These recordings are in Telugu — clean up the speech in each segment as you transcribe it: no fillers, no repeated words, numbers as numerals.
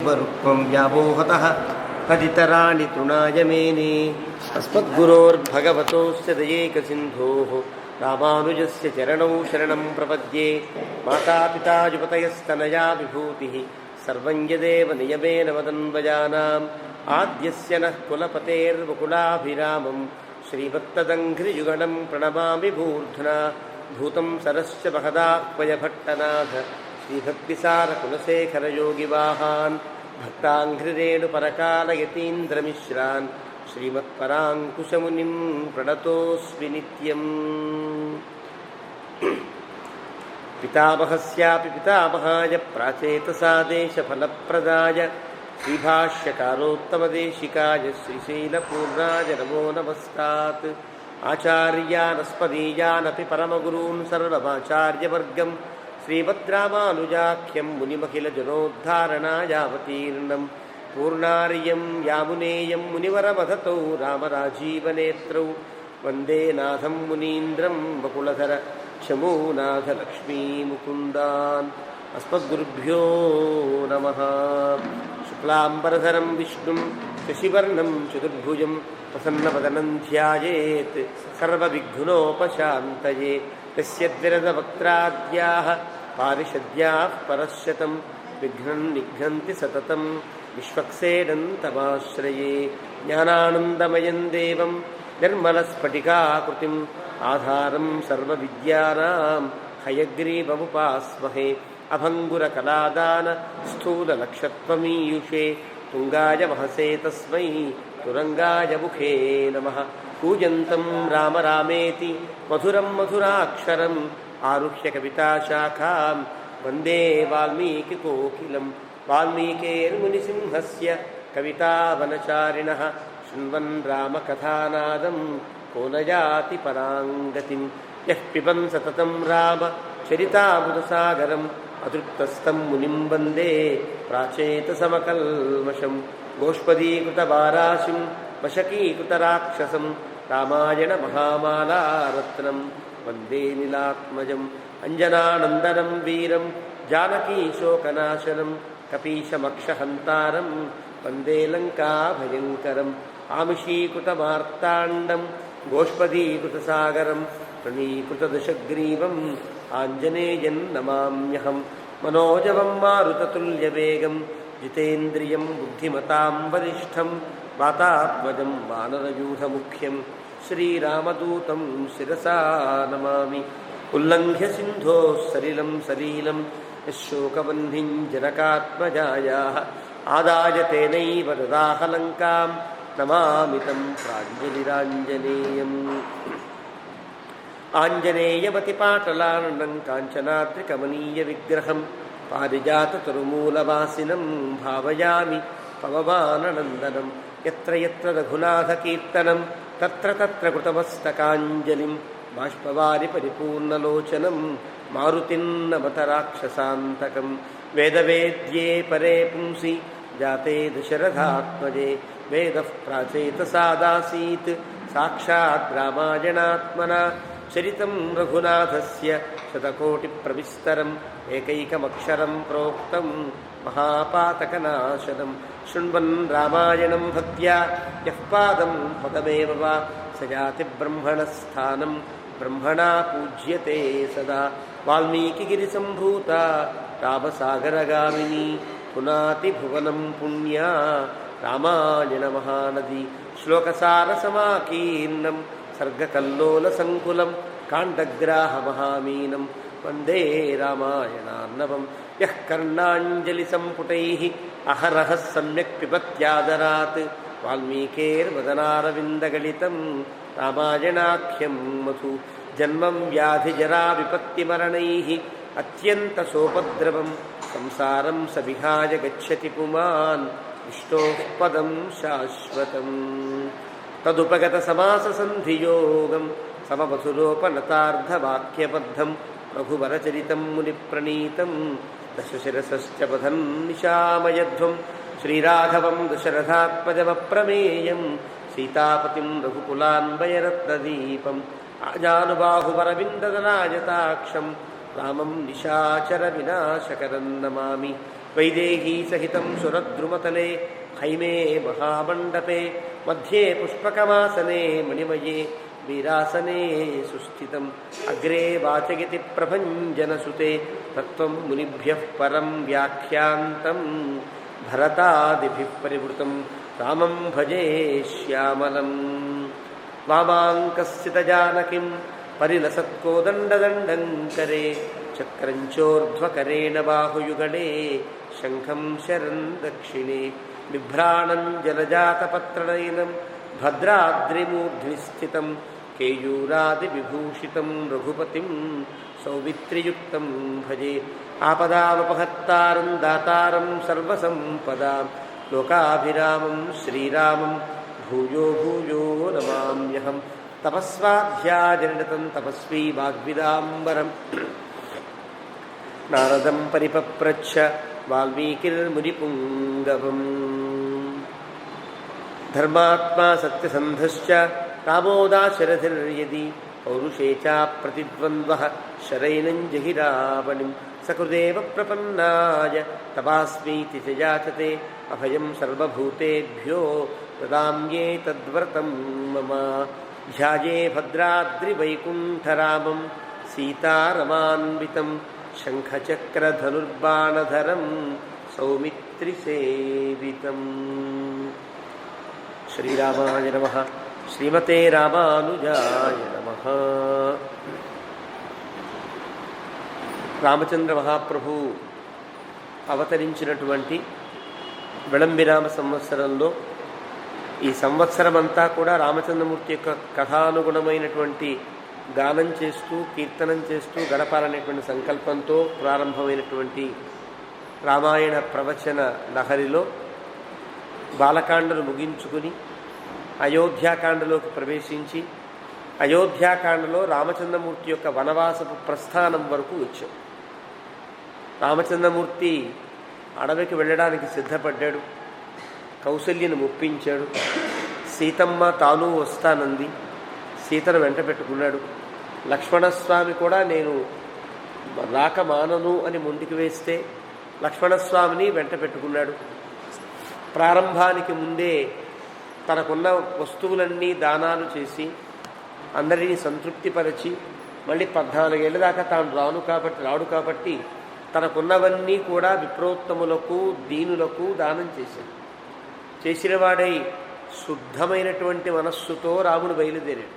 रूपं व्यामोहतः तदितराणि तृणाय मेने अस्मद्गुरोर्भगवतोऽस्य दयैकसिन्धोः रामानुजस्य चरणौ शरणं प्रपद्ये। मातापिता युवतयस्तनया विभूतिः सर्वं यदेव नियमेन वदन्वजानाम् आद्यस्य नः कुलपतेर्वकुलाभिरामं श्रीभक्तदङ्घ्रियुगणं प्रणमामि मूर्ध्ना। भूतं सरश्च महदाह्वयभट्टनाथ श्रीभक्तिसारकुलशेखरयोगिवाहान् भक्ताङ्घ्रिरेणुपरकालयतीन्द्रमिश्रान् श्रीमत्पराङ्कुशमुनिं प्रणतोऽस्मि नित्यम्। पितामहस्यापि पितामहाय प्राचेतसादेशफलप्रदाय श्रीभाष्यकारोत्तमदेशिकाय श्रीशैलपूर्णाय नमो नमस्तात्। आचार्यानस्मदीयानपि परमगुरून् सर्वमाचार्यवर्गं श्रीमद्रामानुजाख्यं मुनिमखिलजनोद्धारणायावतीर्णं पूर्णार्यं यामुनेयं मुनिवरमधतौ रामराजीवनेत्रौ वन्दे नाथं मुनीन्द्रं वकुलधर क्षमोनाथलक्ष्मीमुकुन्दान्। अस्मद्गुरुभ्यो नमः। शुक्लाम्बरधरं विष्णुं शशिवर्णं चतुर्भुजं प्रसन्नवदनं ध्यायेत् सर्वविघ्नोपशान्तये। यस्य द्विरदवक्त्राद्याः पारिषद्याः परश्शतं विघ्नं निघ्नन्ति सततं विश्वक्सेदन्तमाश्रये। ज्ञानानन्दमयं देवं निर्मलस्फटिकाकृतिम् आधारं सर्वविद्यानां हयग्रीवमुपास्महे। अभङ्गुरकलादान स्थूललक्षत्वमीयुषे तुङ्गाय महसे तस्मै तुरङ्गाय मुखे नमः। कूजन्तं राम रामेति मधुरं मधुराक्षरम् आरुह्य कविताशाखां वन्दे वाल्मीकिकोकिलं। वाल्मीकेर्मुनिसिंहस्य कवितावनचारिणः शृण्वन् रामकथानादं को न याति पराङ्गतिम्। यः पिबन् सततं रामचरितामृतसागरम् अतृप्तस्तं मुनिं वन्दे प्राचेतसमकल्मषं। गोष्पदीकृतवाराशिं वशकीकृतराक्षसं रामायणमहामालारत्नं वन्दे नीलात्मजम्। अञ्जनानन्दनं वीरं जानकीशोकनाशनं कपीशमक्षहन्तारं वन्दे लङ्काभयङ्करम्। आमिषीकृतमार्ताण्डं गोष्पदीकृतसागरं प्रणीकृतदशग्रीवम् आञ्जनेयं नमाम्यहं। मनोजवं मारुततुल्यवेगं जितेन्द्रियं बुद्धिमतां वरिष्ठं वातात्मजं वानरयूथमुख्यं श्रीरामदूतं शिरसा नमामि। उल्लङ्घ्य सिन्धोः सलिलं सलीलं यशोकवह्निं जनकात्मजायाः आदाय तेनैव ददाह लङ्कां नमामि तं प्राञ्जलिराञ्जनेयम्। आञ्जनेयमतिपाटलार्णं काञ्चनाद्रिकमनीयविग्रहं पारिजाततरुमूलवासिनं भावयामि पवमाननन्दनं। यत्र यत्र रघुनाथकीर्तनं तत्र तत्र कृतमस्तकाञ्जलिं बाष्पवारि परिपूर्णलोचनं मारुतिं नमत राक्षसान्तकं। वेदवेद्ये परे पुंसि जाते दशरथात्मजे वेदः प्राचेतसादासीत् साक्षात् रामायणात्मना। चरितं रघुनाथस्य शतकोटिप्रविस्तरम् एकैकमक्षरं प्रोक्तं महापातकनाशनं। शृण्वन् रामायणं भक्त्या यः पादं पदमेव वा स याति ब्रह्मणस्थानं ब्रह्मणा पूज्यते सदा। वाल्मीकिगिरिसम्भूता रामसागरगामिनी पुनाति भुवनं पुण्या रामायणमहानदी। श्लोकसारसमाकीर्णं सर्गकल्लोलसङ्कुलं काण्डग्राहमहामीनं वन्दे रामायणार्णवम्। यः कर्णाञ्जलिसम्पुटैः अहरः सम्यक् पिबत्यादरात् वाल्मीकेर्वदनारविन्दगलितं रामायणाख्यं मधु। जन्मं व्याधिजराविपत्तिमरणैः अत्यन्तसोपद्रवं संसारं स विहाय गच्छति पुमान् विष्णोः पदं शाश्वतम्। तदुपगतसमाससन्धियोगं सममधुरोपनतार्धवाक्यबद्धं रघुवरचरितं मुनिप्रणीतं दशशिरसश्च वधन् निशामयध्वं। श्रीराघवं दशरथात्मजमप्रमेयं सीतापतिं रघुकुलान्वयरत्नदीपम् आजानुबाहुवरविन्ददनायताक्षं रामं निशाचरविनाशकरं नमामि। వైదేహీ సహితం సురద్రుమతలే హైమే మహామండపే మధ్యే పుష్పకమాసనే మణిమయే వీరాసనే సుస్థితం అగ్రే వాచగితి ప్రభంజనసుతే తత్వం మునిభ్యః పరం వ్యాఖ్యాంతం భరతాదిభిః పరివృతం రామం భజే శ్యామలం. వామాంకస్థిత జానకిం పరిలసత్కోదండదండం కరే చక్రంచోర్ధ్వకరేణ బాహుయుగళే శంఖం శరన్ దక్షిణే బిభ్రాణం జలజాతపత్రనయనం భద్రాద్రిమూర్ధ్ని స్థితం కేయూరాదివిభూషితం రఘుపతిం సౌమిత్రియుక్తం భజే. ఆపదామపహత్తారం దాతారం సర్వసంపదాం లోకాభిరామం శ్రీరామం భూయో భూయో నమామ్యహం. తపస్వాధ్యాయనిరతం తపస్వీ వాగ్విదాంబరం నారదం పరిపప్రచ్ఛ వాల్మీకిర్మునిపుంగవం. ధర్మాత్మా సత్యసంధశ్చ రామో దాశరథిర్యది పౌరుషే చ ప్రతిద్వంద్వః శరైనం జహి రావణిం. సకృదేవ ప్రపన్నాయ తపాస్మీతి చ యాచతే అభయం సర్వభూతేభ్యో దదామ్యే తద్వ్రతం మమ. ధ్యాయే భద్రాద్రివైకుంఠరామం సీతారమాన్వితం శంఖచక్రధనుర్బాణధరం సౌమిత్రిసేవితం. శ్రీరామాయ నమః. శ్రీమతే రామానుజాయ నమః. రామచంద్ర మహాప్రభు అవతరించినటువంటి విళంబిరామ సంవత్సరంలో ఈ సంవత్సరం అంతా కూడా రామచంద్రమూర్తి యొక్క కథానుగుణమైనటువంటి గానం చేస్తూ కీర్తనం చేస్తూ గడపాలనేటువంటి సంకల్పంతో ప్రారంభమైనటువంటి రామాయణ ప్రవచన లహరిలో బాలకాండను ముగించుకుని అయోధ్యాకాండలోకి ప్రవేశించి అయోధ్యాకాండలో రామచంద్రమూర్తి యొక్క వనవాసపు ప్రస్థానం వరకు వచ్చాం. రామచంద్రమూర్తి అడవికి వెళ్ళడానికి సిద్ధపడ్డాడు. కౌసల్యను ఒప్పించాడు. సీతమ్మ తాను వస్తానంది. సీతను వెంట పెట్టుకున్నాడు. లక్ష్మణస్వామి కూడా నేను రాక మానను అని ముందుకు వేస్తే లక్ష్మణస్వామిని వెంట పెట్టుకున్నాడు. ప్రారంభానికి ముందే తనకున్న వస్తువులన్నీ దానాలు చేసి అందరినీ సంతృప్తిపరిచి మళ్ళీ 14 ఏళ్ళ దాకా తాను రాడు కాబట్టి తనకున్నవన్నీ కూడా విప్రోత్తములకు దీనులకు దానం చేశాడు. చేసిన వాడై శుద్ధమైనటువంటి మనస్సుతో రాముడు బయలుదేరాడు.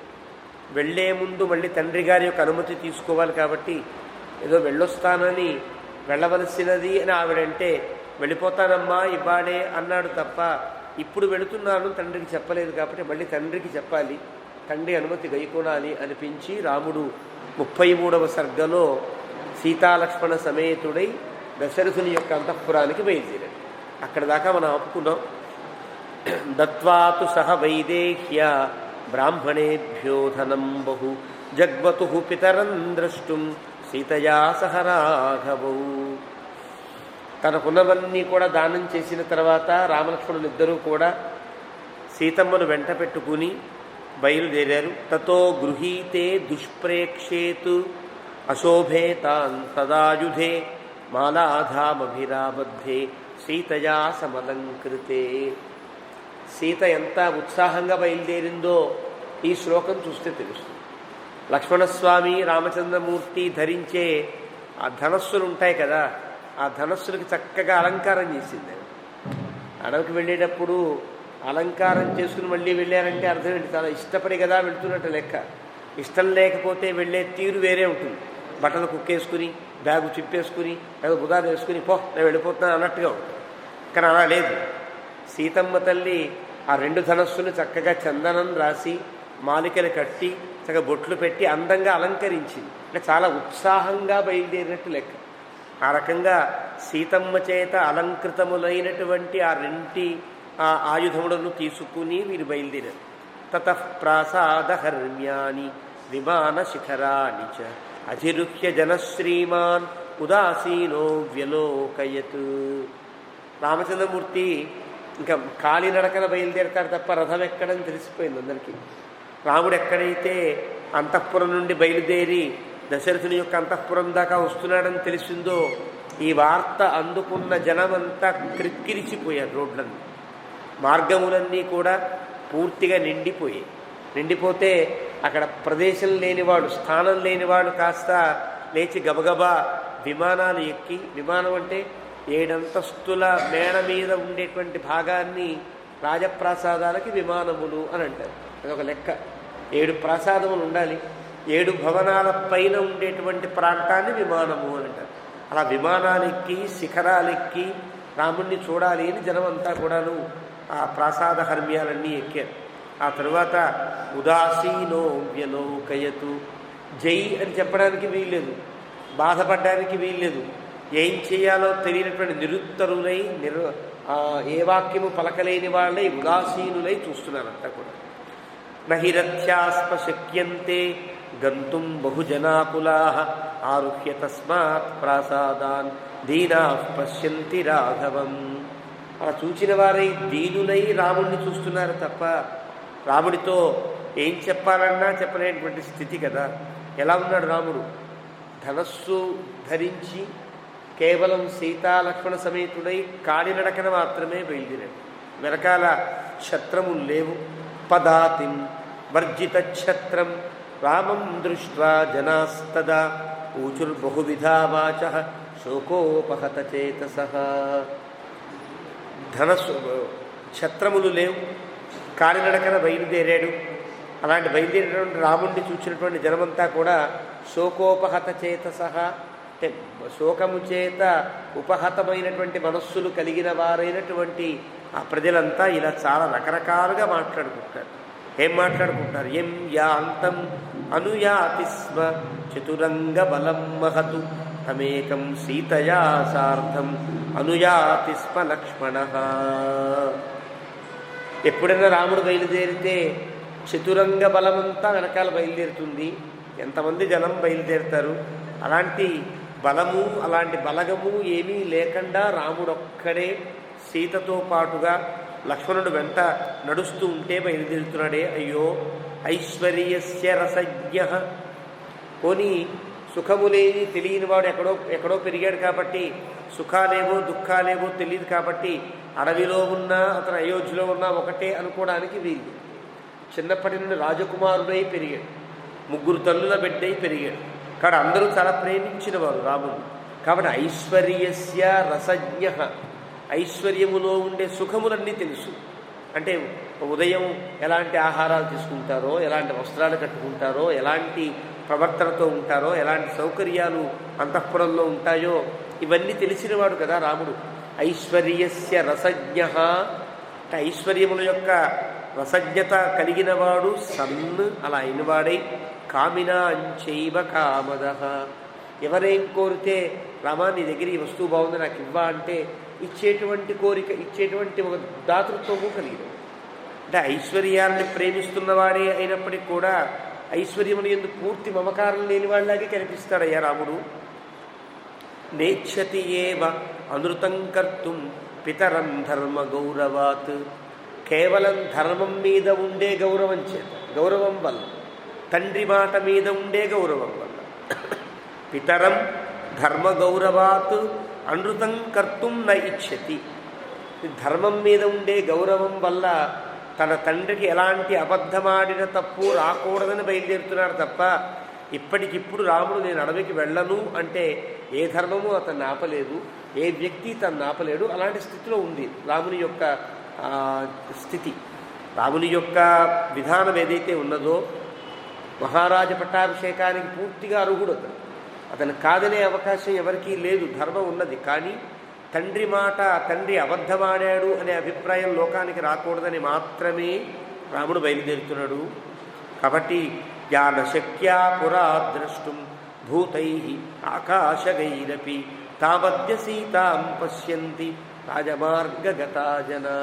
వెళ్లే ముందు మళ్ళీ తండ్రి గారి యొక్క అనుమతి తీసుకోవాలి కాబట్టి ఏదో వెళ్ళొస్తానని వెళ్ళవలసినది అని ఆవిడంటే వెళ్ళిపోతానమ్మా ఇవ్వాడే అన్నాడు తప్ప ఇప్పుడు వెళుతున్నాను తండ్రికి చెప్పలేదు కాబట్టి మళ్ళీ తండ్రికి చెప్పాలి, తండ్రి అనుమతి గైకొనాలి అనిపించి రాముడు 33వ సర్గలో సీతాలక్ష్మణ సమేతుడై దశరథుని యొక్క అంతఃపురానికి బయలుదేరాడు. అక్కడ దాకా మనం ఆపుకున్నాం. దత్వాతు సహ వైదేహ్య బ్రాహ్మణేభ్యో ధనం బహు జగ్వతు పితరం ద్రష్టుం సీతయా సహ రాఘవౌ. తనకున్నవన్నీ కూడా దానం చేసిన తర్వాత రామలక్ష్మణులు ఇద్దరూ కూడా సీతమ్మను వెంట పెట్టుకుని బయలుదేరారు. తతో గృహీతే దుష్ప్రేక్షేతు అశోభేతాన్ తదాయుధే మాలాధామభిరాబద్ధే సీతయా సమలంకృతే. సీత ఎంత ఉత్సాహంగా బయలుదేరిందో ఈ శ్లోకం చూస్తే తెలుస్తుంది. లక్ష్మణస్వామి రామచంద్రమూర్తి ధరించే ఆ ధనస్సులు ఉంటాయి కదా, ఆ ధనస్సులకి చక్కగా అలంకారం చేసింది. అడవికి వెళ్ళేటప్పుడు అలంకారం చేసుకుని మళ్ళీ వెళ్ళారంటే అర్థం ఏంటి? చాలా ఇష్టపడి కదా వెళ్తున్నట్టు లెక్క. ఇష్టం లేకపోతే వెళ్ళే తీరు వేరే ఉంటుంది. బట్టలు కుక్కేసుకుని బ్యాగు చిప్పేసుకుని ఏదో బుధాలు వేసుకుని పో నేను వెళ్ళిపోతున్నాను అన్నట్టుగా ఉంటుంది. కానీ అలా లేదు. సీతమ్మ తల్లి ఆ 2 ధనస్సులు చక్కగా చందనం రాసి మాలికలు కట్టి చక్కగా బొట్లు పెట్టి అందంగా అలంకరించింది. అంటే చాలా ఉత్సాహంగా బయలుదేరినట్టు లెక్క. ఆ రకంగా సీతమ్మ చేత అలంకృతములైనటువంటి ఆ 2 ఆయుధములను తీసుకుని వీరు బయలుదేరారు. తతః ప్రాసాదహర్మ్యాని విమాన శిఖరాని చ అధిరుహ్య జనశ్రీమాన్ ఉదాసీనో వ్యలోకయత్. రామచంద్రమూర్తి ఇంకా కాలినడకన బయలుదేరతాడు తప్ప రథం ఎక్కడని తెలిసిపోయింది అందరికీ. రాముడు ఎక్కడైతే అంతఃపురం నుండి బయలుదేరి దశరథుని యొక్క అంతఃపురం దాకా వస్తున్నాడని తెలిసిందో ఈ వార్త అందుకున్న జనమంతా క్రిక్కిరిచిపోయారు. రోడ్లన్నీ, మార్గములన్నీ కూడా పూర్తిగా నిండిపోతే అక్కడ ప్రదేశం లేనివాడు, స్థానం లేనివాడు కాస్త లేచి గబగబా విమానాలు ఎక్కి, విమానం అంటే 7 అంతస్తుల మేడ మీద ఉండేటువంటి భాగాన్ని రాజప్రాసాదాలకి విమానములు అని అంటారు. అదొక లెక్క. 7 ప్రాసాదములు ఉండాలి, 7 భవనాల పైన ఉండేటువంటి ప్రాంతాన్ని విమానము అని అంటారు. అలా విమానాలెక్కి, శిఖరాలెక్కి రాముణ్ణి చూడాలి అని జనమంతా కూడాను ఆ ప్రాసాద హర్మ్యాలన్నీ ఎక్కారు. ఆ తరువాత ఉదాసీనో వ్యలోకయతు, జై అని చెప్పడానికి వీల్లేదు, బాధపడడానికి వీల్లేదు. ఏం చేయాలో తెలియనటువంటి నిరుత్తరులై, ఏ వాక్యము పలకలేని వాళ్ళై, ఉదాసీనులై చూస్తున్నారంతా కూడా. నహిరథ్యాస్ప శక్యంతే గంతుం బహుజనాకులా ఆరుహ్య తస్మాత్ ప్రాసాదాన్ దీనా పశ్యంతి రాఘవం. అలా చూచిన వారై దీనులై రాముణ్ణి చూస్తున్నారు తప్ప రాముడితో ఏం చెప్పాలన్నా చెప్పలేనటువంటి స్థితి కదా. ఎలా ఉన్నాడు రాముడు? ధనస్సు ధరించి కేవలం సీతాలక్ష్మణ సమేతుడై కాలినడకన మాత్రమే బయలుదేరాడు. వెనకాల ఛత్రములు లేవు. పదాతిం వర్జిత ఛత్రం రామం దృష్ట్వా జనాస్తదా ఊచుర్బహువిధా వాచః శోకోపహత చేతసః. ధనస్సు ఛత్రములు లేవు, కాలినడకన బయలుదేరాడు. అలాంటి బయలుదేరినటువంటి రాముడిని చూసినటువంటి జనమంతా కూడా శోకోపహత చేతసః, అంటే శోకము చేత ఉపహతమైనటువంటి మనస్సులు కలిగిన వారైనటువంటి ఆ ప్రజలంతా ఇలా చాలా రకరకాలుగా మాట్లాడుకుంటారు. ఏం మాట్లాడుకుంటారు? ఎం యాంతం అనుయాతి స్మ చతురంగ బలం మహతు తమేకం సీతయా సార్ధం అనుయాతి స్మ లక్ష్మణ. ఎప్పుడైనా రాముడు బయలుదేరితే చతురంగ బలమంతా వెనకాల బయలుదేరుతుంది. ఎంతమంది జనం బయలుదేరుతారు? అలాంటి బలము, అలాంటి బలగము ఏమీ లేకుండా రాముడొక్కడే సీతతో పాటుగా లక్ష్మణుడు వెంట నడుస్తూ ఉంటే బయలుదేరుతున్నాడే. అయ్యో ఐశ్వర్యస్య రసజ్ఞ. పోనీ సుఖములేని తెలియని వాడు ఎక్కడో పెరిగాడు కాబట్టి సుఖాలేవో దుఃఖాలేవో తెలియదు కాబట్టి అడవిలో ఉన్నా అతను అయోధ్యలో ఉన్నా ఒకటే అనుకోవడానికి వీలు. చిన్నప్పటి నుండి రాజకుమారుడై పెరిగాడు, 3 తల్లుల బిడ్డై పెరిగాడు. కాబట్టి అందరూ చాలా ప్రేమించిన వారు రాముడు. కాబట్టి ఐశ్వర్యస్య రసజ్ఞ, ఐశ్వర్యములో ఉండే సుఖములన్నీ తెలుసు. అంటే ఉదయం ఎలాంటి ఆహారాలు తీసుకుంటారో, ఎలాంటి వస్త్రాలు కట్టుకుంటారో, ఎలాంటి ప్రవర్తనతో ఉంటారో, ఎలాంటి సౌకర్యాలు అంతఃపురంలో ఉంటాయో ఇవన్నీ తెలిసినవాడు కదా రాముడు. ఐశ్వర్యస్య రసజ్ఞ, ఐశ్వర్యముల యొక్క రసజ్ఞత కలిగినవాడు. సన్, అలా అయినవాడై కామినా అంచైవ కామద. ఎవరేం కోరితే రామా నీ దగ్గర ఈ వస్తువు బాగుంది నాకు ఇవ్వా అంటే ఇచ్చేటువంటి కోరిక, ఇచ్చేటువంటి ఒక దాతృత్వము కలిగిన, అంటే ఐశ్వర్యాన్ని ప్రేమిస్తున్నవాడే అయినప్పటికీ కూడా ఐశ్వర్యముని ఎందుకు పూర్తి మమకారం లేని వాళ్ళలాగే కనిపిస్తాడయ్యా రాముడు. నేచ్చతి ఏవ అనృతం కర్తుం పితరం ధర్మ గౌరవాత్. కేవలం ధర్మం మీద ఉండే గౌరవం చేత, గౌరవం వల్ల, తండ్రి మాట మీద ఉండే గౌరవం వల్ల, పితరం ధర్మ గౌరవాత్ అనృతం కర్తుం న ఇచ్చతి. ధర్మం మీద ఉండే గౌరవం వల్ల తన తండ్రికి ఎలాంటి అబద్ధమాడిన తప్పు రాకూడదని బయలుదేరుతున్నాడు తప్ప ఇప్పటికిప్పుడు రాముడు నేను అడవికి వెళ్ళను అంటే ఏ ధర్మము అతన్ని ఆపలేదు, ఏ వ్యక్తి తను ఆపలేడు. అలాంటి స్థితిలో ఉంది రాముని యొక్క స్థితి. రాముని యొక్క విధానం ఏదైతే ఉన్నదో మహారాజ పట్టాభిషేకానికి పూర్తిగా అర్హుడు అతను కాదనే అవకాశం ఎవరికీ లేదు. ధర్మం ఉన్నది, కానీ తండ్రి మాట, తండ్రి అబద్ధమాడాడు అనే అభిప్రాయం లోకానికి రాకూడదని మాత్రమే రాముడు బయలుదేరుతున్నాడు. కాబట్టి యాన శక్యా పురా ద్రష్టుం భూతై ఆకాశగైరపి తావద్య సీతాం పశ్యంతి రాజమార్గగతా జనా.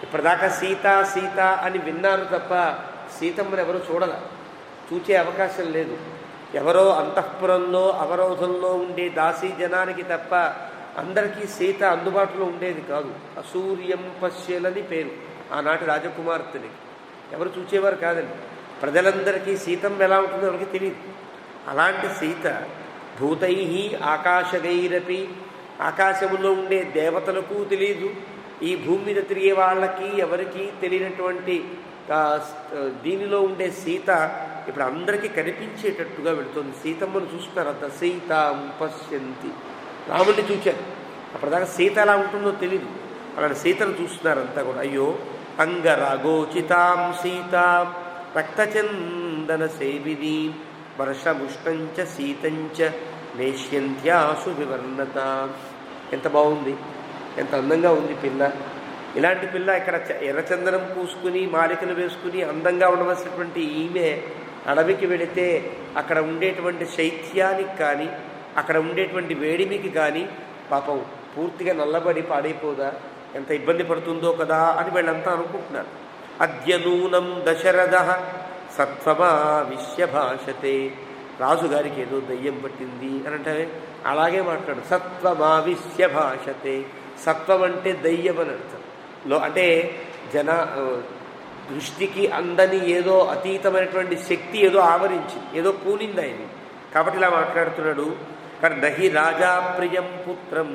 ఇప్పటిదాకా సీత సీత అని విన్నారు తప్ప సీతమ్మను ఎవరు చూచే అవకాశం లేదు. ఎవరో అంతఃపురంలో అవరోధంలో ఉండే దాసీ జనానికి తప్ప అందరికీ సీత అందుబాటులో ఉండేది కాదు. అసూర్యం పశ్యలని పేరు ఆనాటి రాజకుమార్తెనికి. ఎవరు చూచేవారు కాదండి. ప్రజలందరికీ సీతమ్మ ఎలా ఉంటుందో ఎవరికి తెలియదు. అలాంటి సీత భూతై ఆకాశగైరపి, ఆకాశములో ఉండే దేవతలకు తెలియదు, ఈ భూమి మీద తిరిగే వాళ్ళకి ఎవరికి తెలియనటువంటి దీనిలో ఉండే సీత ఇప్పుడు అందరికీ కనిపించేటట్టుగా వెళుతుంది. సీతమ్మను చూస్తున్నారు అంత. సీతాం పశ్యంతి, రాముడిని చూచారు. అప్పటిదాకా సీత ఎలా ఉంటుందో తెలియదు, అలాంటి సీతను చూస్తున్నారంతా కూడా. అయ్యో అంగరాగోచితాం సీతాం రక్తచందన సేవిని వర్షముష్టంచ సీతంచ నేష్యంత్యాసు వివర్ణత. ఎంత బాగుంది, ఎంత అందంగా ఉంది పిల్ల. ఇలాంటి పిల్ల ఇక్కడ ఎర్రచందనం పూసుకుని మాలికలు వేసుకుని అందంగా ఉండవలసినటువంటి ఈమె అడవికి వెళితే అక్కడ ఉండేటువంటి శైత్యానికి కానీ అక్కడ ఉండేటువంటి వేడిమికి కానీ పాపం పూర్తిగా నల్లబడి పాడైపోదా, ఎంత ఇబ్బంది పడుతుందో కదా అని వీళ్ళంతా అనుకుంటున్నారు. అద్యనూనం దశరథ సత్వమావిశ్య భాషతే, రాజుగారికి ఏదో దయ్యం పట్టింది అని అంటే అలాగే మాట్లాడు. సత్వమావిశ్య భాషతే, సత్వం అంటే దయ్యం అని అర్థం. అంటే దృష్టికి అందని ఏదో అతీతమైనటువంటి శక్తి ఏదో ఆవరించింది, ఏదో పూనింది ఆయన. కాబట్టి ఇలా మాట్లాడుతున్నాడు. కానీ నహి రాజా ప్రియం పుత్రం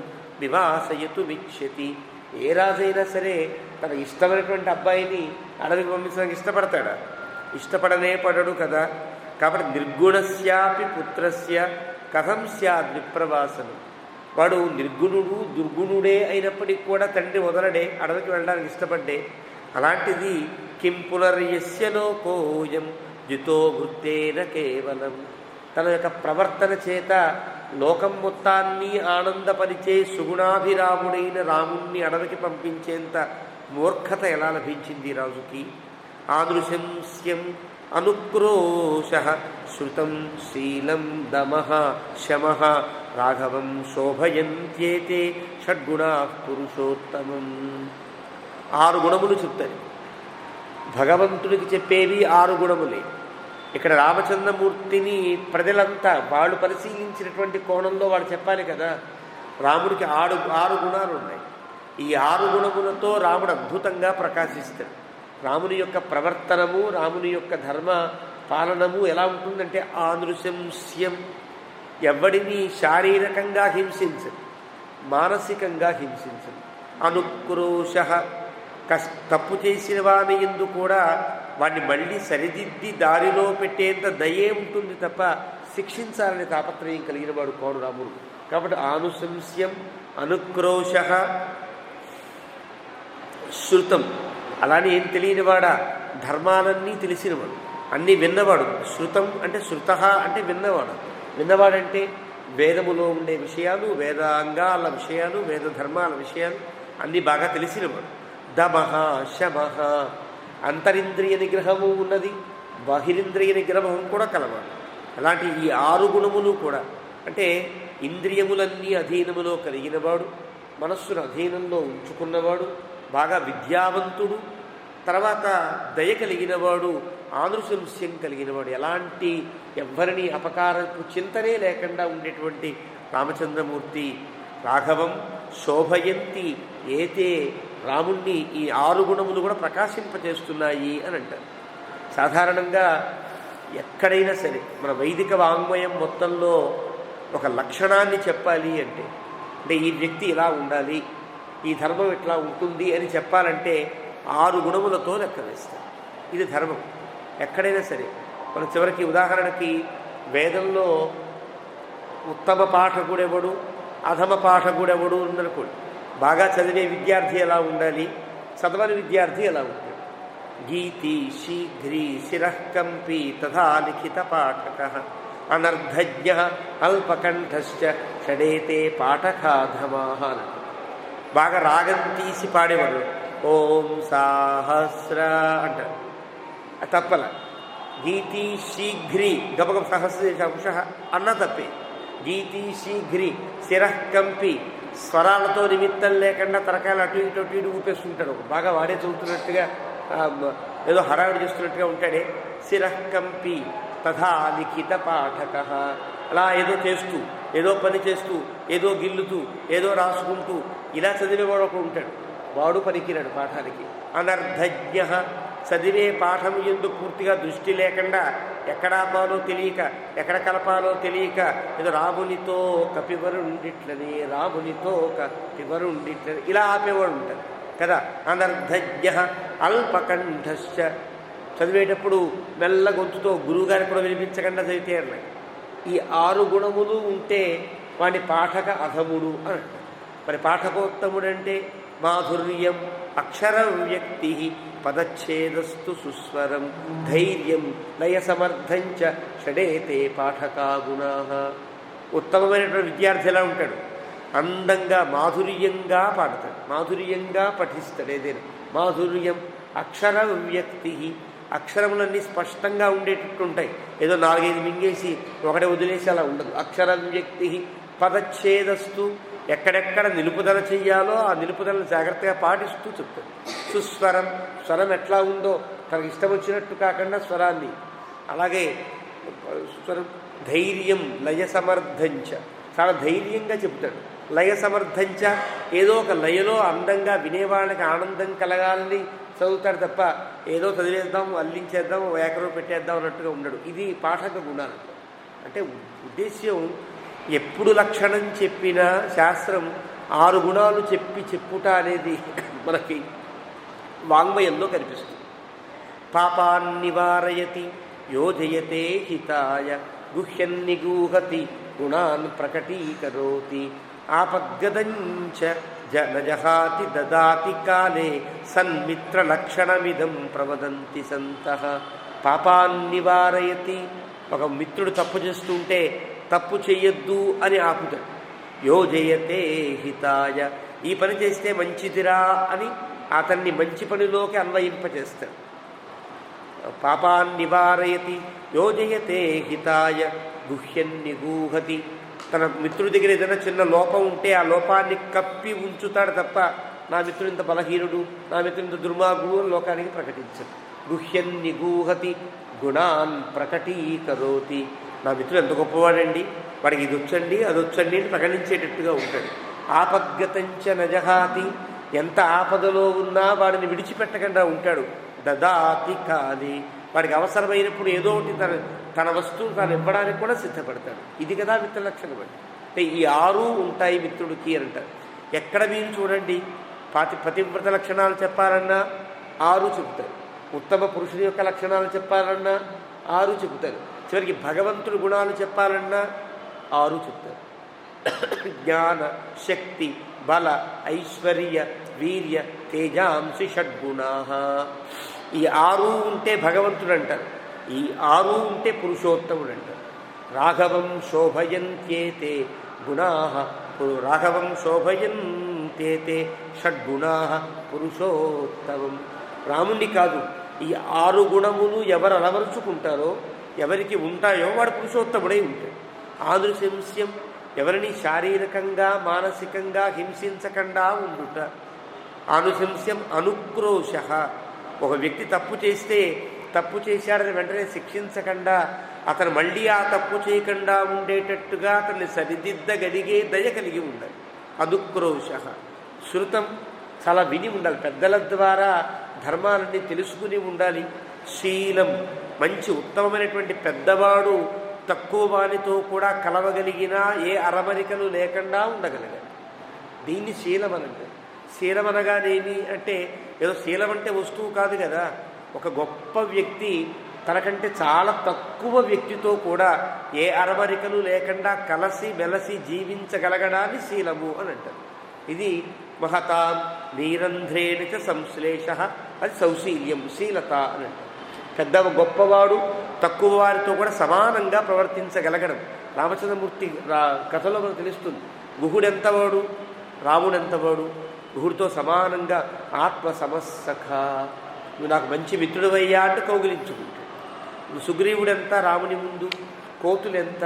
వివాసయతు విచ్యతి, ఏ రాజైనా సరే తన ఇష్టమైనటువంటి అబ్బాయిని అడవికి పంపించడానికి ఇష్టపడతాడా? ఇష్టపడనే పడడు కదా. కాబట్టి నిర్గుణస్యాపి పుత్రస్య కథం స్యాద్ విప్రవాసనం, వాడు నిర్గుణుడు దుర్గుణుడే అయినప్పటికీ కూడా తండ్రి వదలడే, అడవికి వెళ్ళడానికి ఇష్టపడ్డే. అలాంటిది కిం పునర్యస్య లోకోయం జితో వృత్తేన కేవలం, తన యొక్క ప్రవర్తన చేత లోకం మొత్తాన్ని ఆనందపరిచే సుగుణాభిరాముడైన రాముణ్ణి అడవికి పంపించేంత మూర్ఖత ఎలా లభించింది రాజుకి? ఆదృశంస్యం అనుక్రోశ శృతం శీలం దమః శమః రాఘవం శోభయంత్యేతే షడ్గుణా పురుషోత్తమం. 6 గుణములు చెప్తారు భగవంతుడికి. చెప్పేవి 6 గుణములే. ఇక్కడ రామచంద్రమూర్తిని ప్రజలంతా వాళ్ళు పరిశీలించినటువంటి కోణంలో వాడు చెప్పాలి కదా. రాముడికి 6 గుణాలు ఉన్నాయి. ఈ 6 గుణములతో రాముడు అద్భుతంగా ప్రకాశిస్తాడు. రాముని యొక్క ప్రవర్తనము, రాముని యొక్క ధర్మ పాలనము ఎలా ఉంటుందంటే ఆదృశంస్యం, ఎవడిని శారీరకంగా హింసించదు, మానసికంగా హింసించదు. అనుక్రోశ, తప్పు చేసిన వాని యందు కూడా వాడిని మళ్ళీ సరిదిద్ది దారిలో పెట్టేంత దయే ఉంటుంది తప్ప శిక్షించాలని తాపత్రయం కలిగిన వాడు కోడు రాముడు. కాబట్టి ఆనుశంస్యం అనుక్రోశ శృతం, అలానే ఏం తెలియనివాడా, ధర్మాలన్నీ తెలిసినవాడు, అన్నీ విన్నవాడు. శృతం అంటే శృత అంటే విన్నవాడు. విన్నవాడంటే వేదములో ఉండే విషయాలు, వేదాంగాల విషయాలు, వేద ధర్మాల విషయాలు అన్నీ బాగా తెలిసినవాడు. దమః శమః, అంతరింద్రియ నిగ్రహము ఉన్నది, బహిరింద్రియ నిగ్రహం కూడా కలవాడు. అలాంటి ఈ 6 గుణములు కూడా అంటే ఇంద్రియములన్నీ అధీనములో కలిగినవాడు, మనస్సును అధీనంలో ఉంచుకున్నవాడు, బాగా విద్యావంతుడు, తర్వాత దయ కలిగినవాడు, ఆదృశంస్యం కలిగినవాడు. ఎలాంటి ఎవ్వరిని అపకారపు చింతనే లేకుండా ఉండేటువంటి రామచంద్రమూర్తి. రాఘవం శోభయంతి ఏతే, రాముణ్ణి ఈ 6 గుణములు కూడా ప్రకాశింపచేస్తున్నాయి అని అంటారు. సాధారణంగా ఎక్కడైనా సరే మన వైదిక వాంగ్మయం మొత్తంలో ఒక లక్షణాన్ని చెప్పాలి అంటే ఈ వ్యక్తి ఇలా ఉండాలి, ఈ ధర్మం ఇట్లా ఉంటుంది అని చెప్పాలంటే 6 గుణములతో లెక్క వేస్తారు. ఇది ధర్మం. ఎక్కడైనా సరే మన చివరికి ఉదాహరణకి వేదంలో ఉత్తమ పాఠకుడెవడు, అధమ పాఠకుడెవడు ఉందనుకోండి. బాగా చదివే విద్యార్థి ఎలా ఉండాలి, చదవని విద్యార్థి ఎలా ఉంటాడు. గీతి శీఘ్రీ శిరఃకంపీ తథా లిఖిత పాఠక అనర్ధజ్ఞ అల్పకంఠశ్చ షడేతే పాఠకాధమాహ. బాగా రాగం తీసి పాడేవాడు ఓం సాహస్ర అంటారు, తప్పల. గీతి శీఘ్రీ గబగబ సహస్ర అన్న తప్పే. గీతి శీఘ్రీ శిరఃకంపి, స్వరాలతో నిమిత్తం లేకుండా తరకాయలు అటు ఇటు అటు ఇటు ఊపేస్తుంటాడు. బాగా వాడే చదువుతున్నట్టుగా ఏదో హడావిడి చేస్తున్నట్టుగా ఉంటాడే. శిరఃకంపి తథా లిఖిత పాఠక, అలా ఏదో చేస్తూ, ఏదో పని చేస్తూ, ఏదో గిల్లుతూ, ఏదో రాసుకుంటూ ఇలా చదివేవాడు ఒకడు ఉంటాడు. వాడు పనికిరాడు పాఠానికి. అనర్ధజ్ఞ చదివే పాఠము యందు పూర్తిగా దృష్టి లేకుండా ఎక్కడ ఆపాలో తెలియక ఎక్కడ కలపాలో తెలియక ఏదో రామునితో కపివరుండిట్లని రామునితో కపివరుండిట్లని ఇలా ఆపేవాడు ఉంటారు కదా. అనర్ధజ్ఞ అల్పకంఠశ్చ చదివేటప్పుడు మెల్ల గొంతుతో గురువుగారికి కూడా వినిపించకుండా చదివితే అన్నాయి. ఈ 6 గుణములు ఉంటే వాడి పాఠక అధముడు అని అంటారు. మరి పాఠకోత్తముడు అంటే మాధుర్యం, అక్షర వ్యక్తి, పదచ్ఛేదస్తు సుస్వరం, ధైర్యం, లయ సమర్థంచ షడేతే పాఠకా గుణా. ఉత్తమమైనటువంటి విద్యార్థి ఎలా ఉంటాడు? అందంగా మాధుర్యంగా పాడతాడు, మాధుర్యంగా పఠిస్తాడు. ఏదైనా మాధుర్యం, అక్షర వ్యక్తి, అక్షరములన్నీ స్పష్టంగా ఉండేటట్టు ఉంటాయి. ఏదో 4-5 మింగేసి ఒకటే వదిలేసి అలా ఉండదు. అక్షర వ్యక్తి, పదచ్ఛేదస్తు, ఎక్కడెక్కడ నిలుపుదల చెయ్యాలో ఆ నిలుపుదలను జాగ్రత్తగా పాటిస్తూ చెప్తాడు. సుస్వరం, స్వరం ఎట్లా ఉందో తనకు ఇష్టం వచ్చినట్టు కాకుండా స్వరాన్ని అలాగే స్వరం. ధైర్యం, లయ సమర్థంచ, చాలా ధైర్యంగా చెప్తాడు. లయ సమర్థంచ, ఏదో ఒక లయలో అందంగా వినేవాళ్ళకి ఆనందం కలగాలని చదువుతాడు తప్ప ఏదో చదివేద్దాం, అల్లించేద్దాం, వ్యాకరణం పెట్టేద్దాం అన్నట్టుగా ఉండడు. ఇది పాఠక గుణాలు. అంటే ఉద్దేశ్యం ఎప్పుడు లక్షణం చెప్పినా శాస్త్రం 6 గుణాలు చెప్పుట అనేది మనకి వాంగ్మయంలో కనిపిస్తుంది. పాపాన్నివారయతి యోజయతే హితాయ గుహ్యన్నిగూహతి గుణాన్ ప్రకటీకరోతి ఆపద్గదంచ జనజహాతి దదాతి కాలే సన్మిత్రలక్షణమిదం ప్రవదంతి సంతః. పాపాన్నివారయతి, ఒక మిత్రుడు తప్పు చేస్తుంటే తప్పు చెయ్యొద్దు అని ఆపుతాడు. యోజయతే హితాయ, ఈ పని చేస్తే మంచిదిరా అని అతన్ని మంచి పనిలోకి అన్వయింపచేస్తాడు. పాపాన్నివారయతి యోజయతే హితాయ గుహ్యన్నిగూహతి, తన మిత్రుడి దగ్గర ఏదైనా చిన్న లోపం ఉంటే ఆ లోపాన్ని కప్పి ఉంచుతాడు తప్ప నా మిత్రుడు ఇంత బలహీనుడు, నా మిత్రుడు ఇంత దుర్మార్గుడు లోకానికి ప్రకటించడు. గుహ్యన్నిగూహతి గుణాన్ ప్రకటీకరోతి, నా మిత్రుడు ఎంత గొప్పవాడండి, వాడికి ఇది వచ్చండి అది వచ్చండి అని ప్రకటించేటట్టుగా ఉంటాడు. ఆపద్గతంచ నజహాతి, ఎంత ఆపదలో ఉన్నా వాడిని విడిచిపెట్టకుండా ఉంటాడు. దదాతి కాలి, వాడికి అవసరమైనప్పుడు ఏదో ఒకటి తన వస్తువు తాను ఇవ్వడానికి కూడా సిద్ధపడతాడు. ఇది కదా మిత్ర లక్షణం అంటే ఈ 6 ఉంటాయి మిత్రుడికి అని అంటారు. ఎక్కడ మీరు చూడండి, పతివ్రత లక్షణాలు చెప్పాలన్నా 6 చెబుతారు, ఉత్తమ పురుషుని యొక్క లక్షణాలు చెప్పాలన్నా 6 చెబుతారు, చివరికి భగవంతుడి గుణాలు చెప్పాలన్నా 6 చెప్తారు. జ్ఞాన, శక్తి, బల, ఐశ్వర్య, వీర్య, తేజాంసి షడ్గుణా. ఈ 6 ఉంటే భగవంతుడు అంటారు, ఈ 6 ఉంటే పురుషోత్తముడు అంటారు. రాఘవం శోభయంత్యేతే గుణా, రాఘవం శోభయంత్యేతే షడ్గుణా పురుషోత్తమం. రాముణ్ణి కాదు, ఈ 6 గుణములు ఎవరు అలవరుచుకుంటారో, ఎవరికి ఉంటాయో వాడు పురుషోత్తముడై ఉంటాడు. ఆదృశంస్యం, ఎవరిని శారీరకంగా మానసికంగా హింసించకుండా ఉండుట. అనుశంస్యం అనుక్రోశ, ఒక వ్యక్తి తప్పు చేస్తే తప్పు చేశాడని వెంటనే శిక్షించకుండా అతను మళ్ళీ ఆ తప్పు చేయకుండా ఉండేటట్టుగా అతన్ని సరిదిద్దగలిగే దయ కలిగి ఉండాలి. అనుక్రోశ. శృతం, చాలా విని ఉండాలి, పెద్దల ద్వారా ధర్మాలన్నీ తెలుసుకుని ఉండాలి. శీలం, మంచి ఉత్తమమైనటువంటి పెద్దవాడు తక్కువ వానితో కూడా కలవగలిగినా ఏ అరమరికలు లేకుండా ఉండగలగాలి. దీన్ని శీలం అనంటే. శీలం అనగానేమి అంటే ఏదో శీలం అంటే వస్తువు కాదు కదా. ఒక గొప్ప వ్యక్తి తనకంటే చాలా తక్కువ వ్యక్తితో కూడా ఏ అరమరికలు లేకుండా కలసి మెలసి జీవించగలగడాన్ని శీలము అని అంటారు. ఇది మహతాం నీరంధ్రేణ చ సంశ్లేష, అది సౌశీల్యం, శీలత అని అంటారు. పెద్ద గొప్పవాడు తక్కువ వారితో కూడా సమానంగా ప్రవర్తించగలగడం. రామచంద్రమూర్తి కథలో మనకు తెలుస్తుంది. గుహుడెంతవాడు, రాముడెంతవాడు. గుహుడితో సమానంగా ఆత్మ సమస్సఖ, నువ్వు నాకు మంచి మిత్రుడవయ్యా అంటే కౌగిలించుకుంటాడు. సుగ్రీవుడెంత రాముని ముందు, కోతులెంత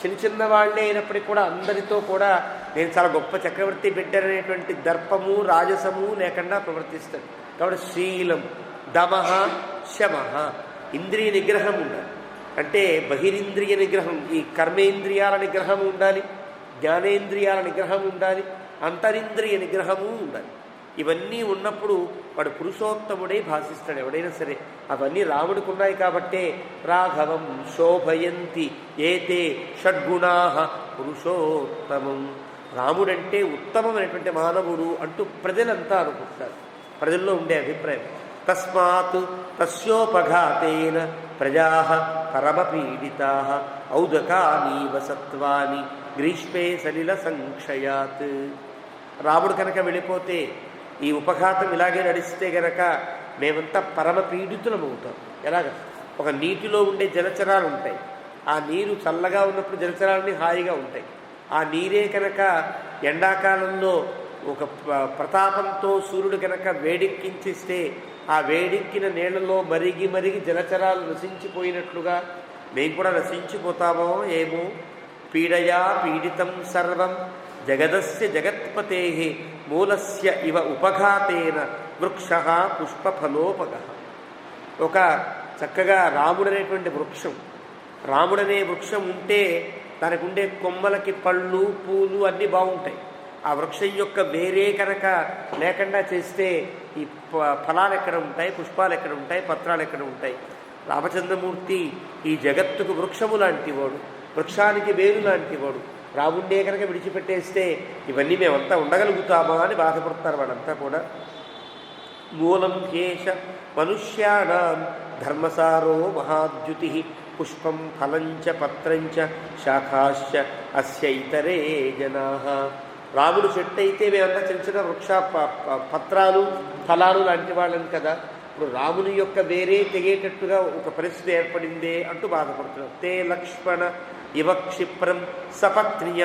చిన్న చిన్న వాళ్ళే అయినప్పటికీ కూడా అందరితో కూడా నేను చాలా గొప్ప చక్రవర్తి బిడ్డనేటువంటి దర్పము రాజసము లేకుండా ప్రవర్తిస్తాడు. కాబట్టి శీలం, దమః, శమః, ఇంద్రియ నిగ్రహం ఉండాలి. అంటే బహిరింద్రియ నిగ్రహం, ఈ కర్మేంద్రియాల నిగ్రహం ఉండాలి, జ్ఞానేంద్రియాల నిగ్రహం ఉండాలి, అంతరింద్రియ నిగ్రహము ఉండాలి. ఇవన్నీ ఉన్నప్పుడు వాడు పురుషోత్తముడై భాషిస్తాడు ఎవడైనా సరే. అవన్నీ రాముడికి ఉన్నాయి కాబట్టే రాఘవం శోభయంతి ఏతే షడ్గుణా పురుషోత్తమం. రాముడంటే ఉత్తమమైనటువంటి మానవుడు అంటూ ప్రజలంతా అనుకుంటారు. ప్రజల్లో ఉండే అభిప్రాయం. తస్మాత్ తస్యోపఘాతేన ప్రజా పరమపీడితా ఔదకానీవ సత్వాని గ్రీష్మే సలిల సంక్షయాత్. రాముడు కనుక వెళ్ళిపోతే, ఈ ఉపఘాతం ఇలాగే నడిస్తే గనక మేమంతా పరమ పీడితులమవుతాం. ఎలాగ? ఒక నీటిలో ఉండే జలచరాలు ఉంటాయి. ఆ నీరు చల్లగా ఉన్నప్పుడు జలచరాలన్నీ హాయిగా ఉంటాయి. ఆ నీరే కనుక ఎండాకాలంలో ఒక ప్రతాపంతో సూర్యుడు కనుక వేడెక్కించిస్తే ఆ వేడెక్కిన నీళ్లలో మరిగి మరిగి జలచరాలు నశించిపోయినట్లుగా మేము కూడా నశించిపోతామో ఏమో. పీడయా పీడితం సర్వం జగదస్య జగత్పతే మూలస్య ఇవ ఉపఘాతేన వృక్ష పుష్పఫలోపగ. ఒక చక్కగా రాముడనేటువంటి వృక్షం, రాముడనే వృక్షం ఉంటే దానికి ఉండే కొమ్మలకి పళ్ళు పూలు అన్నీ బాగుంటాయి. ఆ వృక్షం యొక్క వేరే కనుక లేకుండా చేస్తే ఈ ఫలాలు ఎక్కడ ఉంటాయి, పుష్పాలు ఎక్కడ ఉంటాయి, పత్రాలు ఎక్కడ ఉంటాయి. రామచంద్రమూర్తి ఈ జగత్తుకు వృక్షము లాంటి వాడు, వృక్షానికి వేరు లాంటి వాడు. రాముండే కనుక విడిచిపెట్టేస్తే ఇవన్నీ మేమంతా ఉండగలుగుతామా అని బాధపడతారు వాళ్ళంతా కూడా. మూలం హేష మనుష్యానాం ధర్మసారో మహాద్యుతి పుష్పం ఫలంచ పత్రంచ శాఖాశ్చ అస్య ఇతరే జనాః. రాముడు చెట్టు అయితే మేమంతా చిన్న చిన్న వృక్ష పత్రాలు ఫలాలు లాంటి వాళ్ళని కదా. ఇప్పుడు రాముని యొక్క వేరే తెగేటట్టుగా ఒక పరిస్థితి ఏర్పడిందే అంటూ బాధపడుతున్నారు. తే లక్ష్మణ ఇవ క్షిప్రం సపత్నియ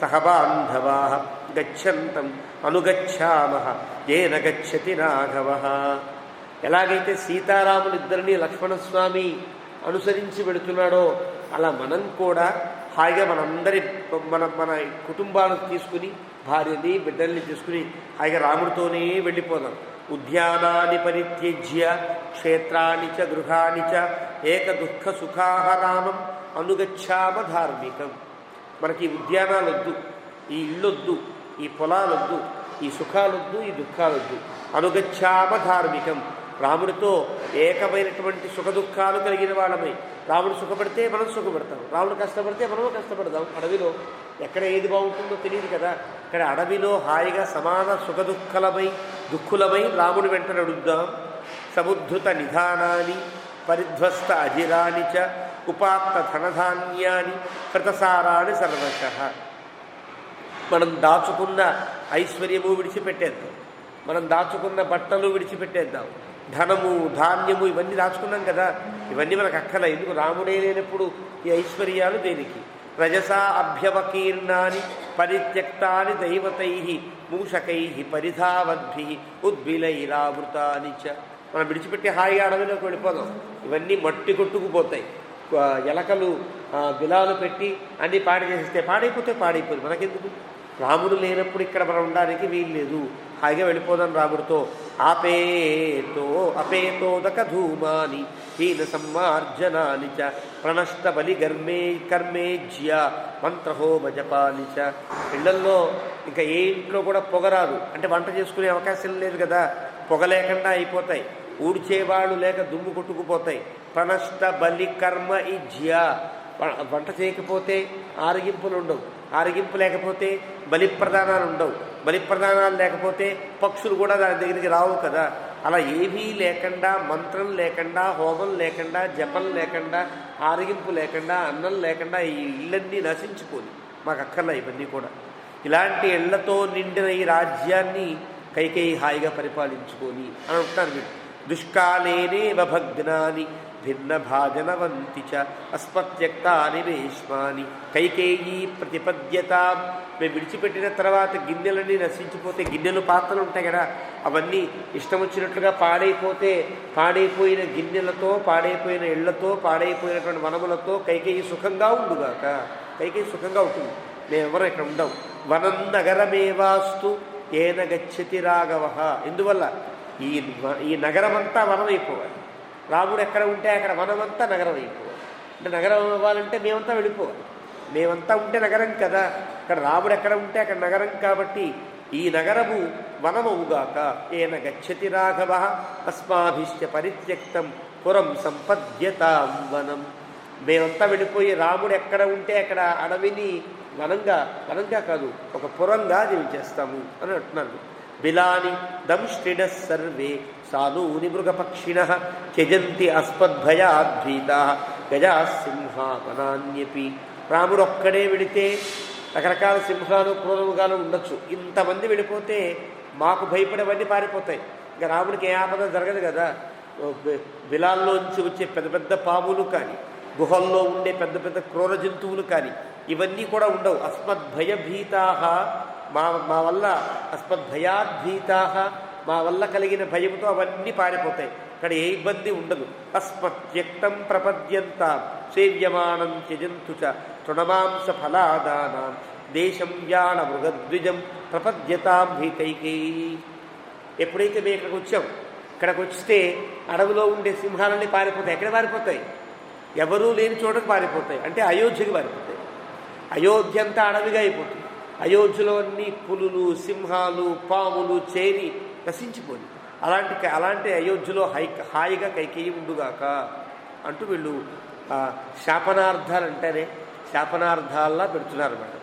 సహబాంధవా గచ్చంతం అనుగచ్చామః ఏన గచ్చతి రాఘవ. ఎలాగైతే సీతారాములిద్దరినీ లక్ష్మణస్వామి అనుసరించి వెళుతున్నాడో అలా మనం కూడా హాయిగా మనందరి మన కుటుంబాలను తీసుకుని, భార్యని బిడ్డల్ని తీసుకుని హాయిగా రాముడితోనే వెళ్ళిపోదాం. ఉద్యానాన్ని పరిత్యజ్య క్షేత్రాన్ని చ గృహాన్ని చ ఏక దుఃఖ సుఖాహ రామం అనుగచ్చామ ధార్మికం. మనకి ఈ ఉద్యానాలొద్దు, ఈ ఇళ్ళొద్దు, ఈ పొలాలొద్దు, ఈ సుఖాలొద్దు, ఈ దుఃఖాలొద్దు. అనుగచ్చామ ధార్మికం. రాముడితో ఏకమైనటువంటి సుఖ దుఃఖాలు కలిగిన వాళ్ళమై, రాముడు సుఖపడితే మనం సుఖపడతాం, రాముడు కష్టపడితే మనము కష్టపడదాం. అడవిలో ఎక్కడ ఏది బాగుంటుందో తెలియదు కదా. ఇక్కడ అడవిలో హాయిగా సమాన సుఖ దుఃఖులమై రాముడి వెంట నడుద్దాం. సముద్ధృత నిధానాన్ని పరిధ్వస్త అజిరాని చ ఉపాత్త ధనధాన్యాన్ని కృతసారాన్ని సర్వశః. మనం దాచుకున్న ఐశ్వర్యము విడిచిపెట్టేద్దాం, మనం దాచుకున్న బట్టలు విడిచిపెట్టేద్దాం, ధనము ధాన్యము ఇవన్నీ దాచుకున్నాం కదా. ఇవన్నీ మనకు అక్కల. ఎందుకు? రాముడే లేనప్పుడు ఈ ఐశ్వర్యాలు దేనికి? రజసా అభ్యవకీర్ణాని పరిత్యక్తాని దైవతై మూషకై పరిధావద్భి ఉద్భిలైరావృతాని చ. మనం విడిచిపెట్టి హాయిగా అడవిలోకి వెళ్ళిపోదాం. ఇవన్నీ మట్టి కొట్టుకుపోతాయి. ఎలకలు బిలాలు పెట్టి అన్నీ పాడి చేసేస్తే పాడైపోతుంది. మనకెందుకు? రాముడు లేనప్పుడు ఇక్కడ మనం ఉండడానికి వీలు లేదు. హాయిగా వెళ్ళిపోదాం రాముడితో. అపేతోదక ధూమాని హీన సమ్మార్జనాని చ ప్రణష్ట బలి కర్మేజ్య మంత్రహోమ జపాని చ. ఇళ్లల్లో ఇంకా ఏ ఇంట్లో కూడా పొగరాదు, అంటే వంట చేసుకునే అవకాశం లేదు కదా. పొగ లేకుండా అయిపోతాయి, ఊడ్చేవాళ్ళు లేక దుమ్ము కొట్టుకుపోతాయి. ప్రణష్ట బలి కర్మ ఇజ్య. వంట చేయకపోతే ఆరగింపులు ఉండవు, ఆరగింపు లేకపోతే బలిప్రదానాలు ఉండవు, బలిప్రదానాలు లేకపోతే పక్షులు కూడా దాని దగ్గరికి రావు కదా. అలా ఏమీ లేకుండా, మంత్రం లేకుండా, హోమం లేకుండా, జపం లేకుండా, ఆరగింపు లేకుండా, అన్నం లేకుండా ఈ ఇళ్ళన్నీ నశించిపోయి మాకు అక్కర్లా ఇవన్నీ కూడా. ఇలాంటి ఇళ్లతో నిండిన ఈ రాజ్యాన్ని కైకేయి హాయిగా పరిపాలించుకొని అని అంటున్నారు మీరు. దుష్కాలేనే భగ్నాని భిన్న భాజనవంతి చ అస్మత్యక్తాని రేష్మాని కైకేయీ ప్రతిపద్యతాం. మేము విడిచిపెట్టిన తర్వాత గిన్నెలన్నీ నశించిపోతే, గిన్నెలు పాత్రలు ఉంటాయి కదా, అవన్నీ ఇష్టం వచ్చినట్లుగా పాడైపోతే, పాడైపోయిన గిన్నెలతో, పాడైపోయిన ఇళ్లతో, పాడైపోయినటువంటి వనములతో కైకేయి సుఖంగా ఉండుగాక. కైకేయి సుఖంగా ఉంటుంది, మేమెవరం ఇక్కడ ఉండం. వనం నగరమేవాస్తు ఏన గచ్చతి రాఘవ. ఎందువల్ల? ఈ నగరమంతా వనమైపోవాలి. రాముడు ఎక్కడ ఉంటే అక్కడ వనమంతా నగరం అయిపోవాలి. అంటే నగరం అవ్వాలంటే మేమంతా వెళ్ళిపోవాలి. మేమంతా ఉంటే నగరం కదా. ఇక్కడ రాముడు ఎక్కడ ఉంటే అక్కడ నగరం. కాబట్టి ఈ నగరము వనమవుగాక. ఏన గచ్చతి రాఘవ అస్మాభిశ్చ పరిత్యక్తం పురం సంపద్యతాం వనం. మేమంతా వెళ్ళిపోయి రాముడు ఎక్కడ ఉంటే అక్కడ అడవిని వనంగా కాదు, ఒక పురంగా జీవించేస్తాము అని అంటున్నాను. బిలాని దంష్టిడ సర్వే సానూని మృగపక్షిణ త్యజంతి అస్మద్భయాద్భీతా గజా సింహ వనాన్యపి. రాముడు ఒక్కడే వెళితే రకరకాల సింహాలు క్రూరముగాలు ఉండొచ్చు. ఇంతమంది వెళ్ళిపోతే మాకు భయపడేవన్నీ పారిపోతాయి. ఇంకా రాముడికి ఏ ఆపద జరగదు కదా. బిలాల్లోంచి వచ్చే పెద్ద పెద్ద పాములు కానీ, గుహల్లో ఉండే పెద్ద పెద్ద క్రూర జంతువులు కానీ ఇవన్నీ కూడా ఉండవు. అస్మద్భయభీతా మా వల్ల అస్మద్భయాద్భీతా మా వల్ల కలిగిన భయంతో అవన్నీ పారిపోతాయి. ఇక్కడ ఏ ఇబ్బంది ఉండదు. అస్మత్యక్తం ప్రపద్యంతాం సేవ్యమానం త్యజంతు చ తృణమాంస ఫలాదానాం దేశం యాన మృగద్విజం ప్రపద్యతాం భీకైకేయీ. ఎప్పుడైతే మేము ఇక్కడికి వచ్చాం, ఇక్కడికి వస్తే అడవిలో ఉండే సింహాలన్నీ పారిపోతాయి. ఎక్కడ పారిపోతాయి? ఎవరూ లేని చోటకు పారిపోతాయి. అంటే అయోధ్యకి పారిపోతాయి. అయోధ్య అంతా అడవిగా అయిపోతుంది. అయోధ్యలో అన్ని పులులు, సింహాలు, పాములు చేరి నశించిపోయి అలాంటి అయోధ్యలో హాయిగా కైకేయి ఉండుగాక అంటూ వీళ్ళు శాపనార్థాలు అంటేనే శాపనార్థాల్లా పెడుతున్నారన్నమాట.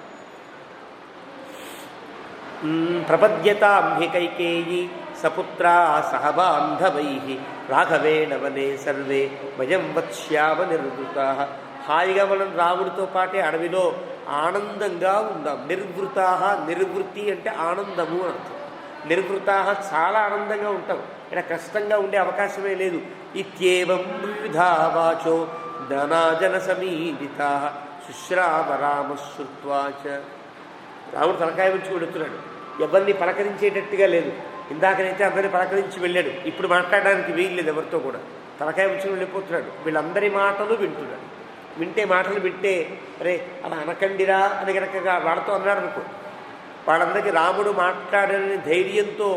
ప్రపద్యతాం హి కైకేయీ సపుత్రా సహబాంధవై రాఘవేణ వనే సర్వే వయం వత్స్యామ నిర్వృతా. హాయిగా మనం రాముడితో పాటే అడవిలో ఆనందంగా ఉందాం. నిర్వృతా, నిర్వృత్తి అంటే ఆనందము అని అర్థం. నిర్వృతా చాలా ఆనందంగా ఉంటాం. ఇక్కడ కష్టంగా ఉండే అవకాశమే లేదు. ఇత్యేవం వివిధా వాచో ధనాజన సమీడితా శుశ్రామ రామ శ్రుత్వాచ. రాముడు తలకాయ ఉంచి వెళుతున్నాడు. ఎవరిని పలకరించేటట్టుగా లేదు. ఇందాకనైతే అందరినీ పలకరించి వెళ్ళాడు. ఇప్పుడు మాట్లాడడానికి వీల్లేదు ఎవరితో కూడా. తలకాయ ఉంచుకుని వెళ్ళిపోతున్నాడు. వీళ్ళందరి మాటలు వింటున్నాడు. మాటలు వింటే అరే అలా అనకండిరా అని కనుక వాళ్ళతో అన్నాడు అనుకో, వాళ్ళందరికీ రాముడు మాట్లాడని ధైర్యంతో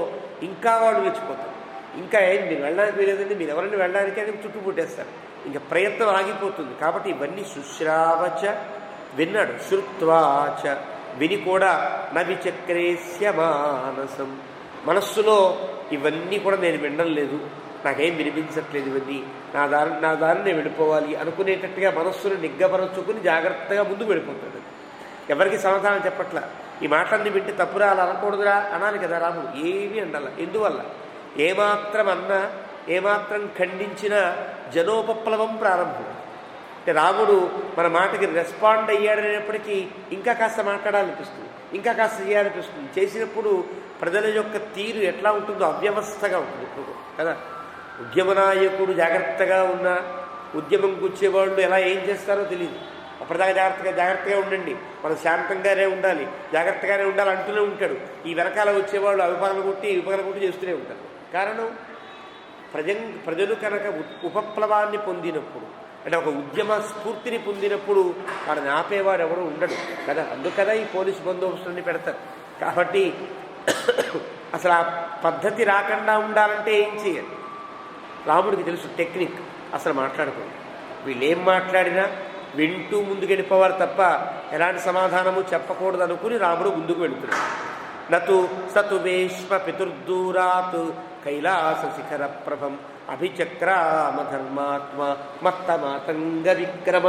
ఇంకా వాళ్ళు మెచ్చిపోతారు. ఇంకా మీరు వెళ్ళడానికి వీలేదండి, మీరు ఎవరైనా వెళ్ళడానికి అని చుట్టుముట్టేస్తారు. ఇంకా ప్రయత్నం ఆగిపోతుంది. కాబట్టి ఇవన్నీ శుశ్రావచ విన్నాడు, శృత్వాచ విని కూడా నవిచక్రేస్య మానసం మనస్సులో ఇవన్నీ కూడా నేను వినడం లేదు, నాకేం వినిపించట్లేదు, ఇవన్నీ నా దారి నేను వెళ్ళిపోవాలి అనుకునేటట్టుగా మనస్సును నిగ్గపరచుకుని జాగ్రత్తగా ముందుకు వెళ్ళిపోతాడు. ఎవరికి సమాధానం చెప్పట్లా. ఈ మాటలన్నీ వింటే తప్పురా, అలా అనకూడదురా అనాలి కదా రాముడు. ఏమీ అండాల. ఎందువల్ల ఏమాత్రం అన్నా ఏమాత్రం ఖండించినా జనోపప్లవం ప్రారంభం. అంటే రాముడు మన మాటకి రెస్పాండ్ అయ్యాడనేప్పటికీ ఇంకా కాస్త మాట్లాడాలనిపిస్తుంది, ఇంకా కాస్త చేయాలనిపిస్తుంది. చేసినప్పుడు ప్రజల యొక్క తీరు ఎట్లా ఉంటుందో అవ్యవస్థగా ఉంటుంది ఇప్పుడు కదా. ఉద్యమ నాయకుడు జాగ్రత్తగా ఉన్నా ఉద్యమం కూర్చేవాళ్ళు ఎలా ఏం చేస్తారో తెలియదు. అప్పటిదాకా జాగ్రత్తగా ఉండండి, మనం శాంతంగానే ఉండాలి, జాగ్రత్తగానే ఉండాలి అంటూనే ఉంటాడు. ఈ వెనకాల వచ్చేవాళ్ళు అవిపగలు కొట్టి చేస్తూనే ఉంటారు. కారణం ప్రజలు కనుక ఉపప్లవాన్ని పొందినప్పుడు, అంటే ఒక ఉద్యమ స్ఫూర్తిని పొందినప్పుడు వాడిని ఆపేవాడు ఎవడో ఉండడు కదా. అందుకదా ఈ పోలీసు బందోబస్తుని పెడతారు. కాబట్టి అసలు ఆ పద్ధతి రాకుండా ఉండాలంటే ఏం చేయాలి? రాముడికి తెలుసు టెక్నిక్. అసలు మాట్లాడకూడదు. వీళ్ళు ఏం మాట్లాడినా వింటూ ముందుకు వెళ్ళిపోవాలి తప్ప ఎలాంటి సమాధానము చెప్పకూడదు అనుకుని రాముడు ముందుకు వెళుతున్నాడు. నతు సతు వేష్మ పితుర్దూరాత్ కైలాస శిఖర ప్రభం అభిచక్రామ ధర్మాత్మ మత్తమాతంగ విక్రమ.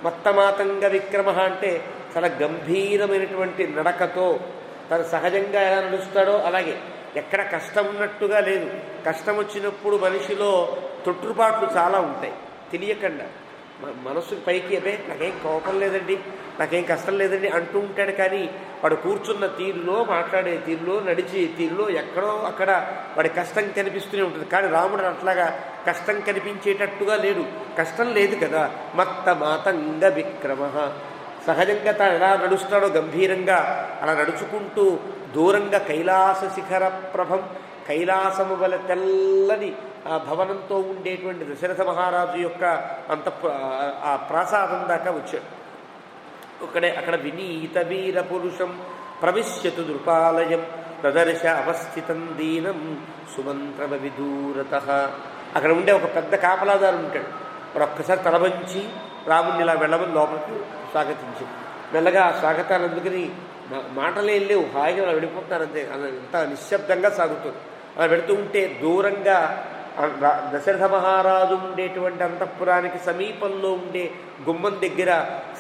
మత్తమాతంగ విక్రమ అంటే చాలా గంభీరమైనటువంటి నడకతో తను సహజంగా ఎలా నడుస్తాడో అలాగే, ఎక్కడ కష్టం ఉన్నట్టుగా లేదు. కష్టం వచ్చినప్పుడు మనిషిలో తొట్టుపాట్లు చాలా ఉంటాయి తెలియకుండా. మనస్సుకి పైకి అదే నాకేం కోపం లేదండి, నాకేం కష్టం లేదండి అంటూ ఉంటాడు. కానీ వాడు కూర్చున్న తీరులో, మాట్లాడే తీరులో, నడిచే తీరులో ఎక్కడో అక్కడ వాడి కష్టం కనిపిస్తూనే ఉంటుంది. కానీ రాముడు అట్లాగా కష్టం కనిపించేటట్టుగా లేడు. కష్టం లేదు కదా. మత్త మాతంగ విక్రమ. సహజంగా తాను ఎలా నడుస్తాడో గంభీరంగా అలా నడుచుకుంటూ దూరంగా కైలాస శిఖర ప్రభం, కైలాసము వల తెల్లని ఆ భవనంతో ఉండేటువంటి దశరథ మహారాజు యొక్క ఆ ప్రాసాదం దాకా వచ్చాడు. అక్కడ వినీత వీర పురుషం ప్రవిశ్యతు దృపాలయం ప్రదర్శ అవస్థితం దీనం సుమంత్రమ విదూరత. అక్కడ ఉండే ఒక పెద్ద కాపలాదారు ఉంటాడు. వాడు ఒక్కసారి తలవంచి రాముడిని ఇలా వెళ్ళమని లోపలికి స్వాగతించాడు. మెల్లగా ఆ స్వాగతాన్ని అందుకని మాటలేం లేవు, హాయిగా అలా వెళ్ళిపోతున్నారు అంతే. అంత నిశ్శబ్దంగా సాగుతుంది. అలా పెడుతూ ఉంటే దూరంగా దశరథ మహారాజు ఉండేటువంటి అంతఃపురానికి సమీపంలో ఉండే గుమ్మం దగ్గర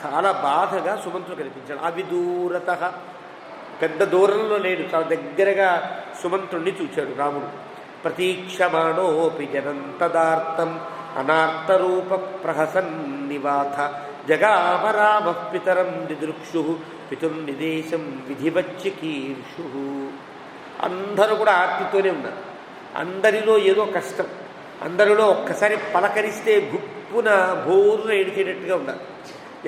చాలా బాధగా సుమంత్రుడు కనిపించాడు. అవిదూరత, పెద్ద దూరంలో లేడు, చాలా దగ్గరగా సుమంత్రుణ్ణి చూచాడు రాముడు. ప్రతీక్షమాణోపి జనంతదార్థం అనార్తరూప ప్రహసన్నివాథ జగామరామ పితరం దిదృక్షు పితుర్నిదేశం విధివచ్చికీర్షు. అందరూ కూడా ఆర్తితోనే ఉన్నారు. అందరిలో ఏదో కష్టం, అందరిలో ఒక్కసారి పలకరిస్తే గుప్పున బోరున ఏడిచేటట్టుగా ఉన్నారు.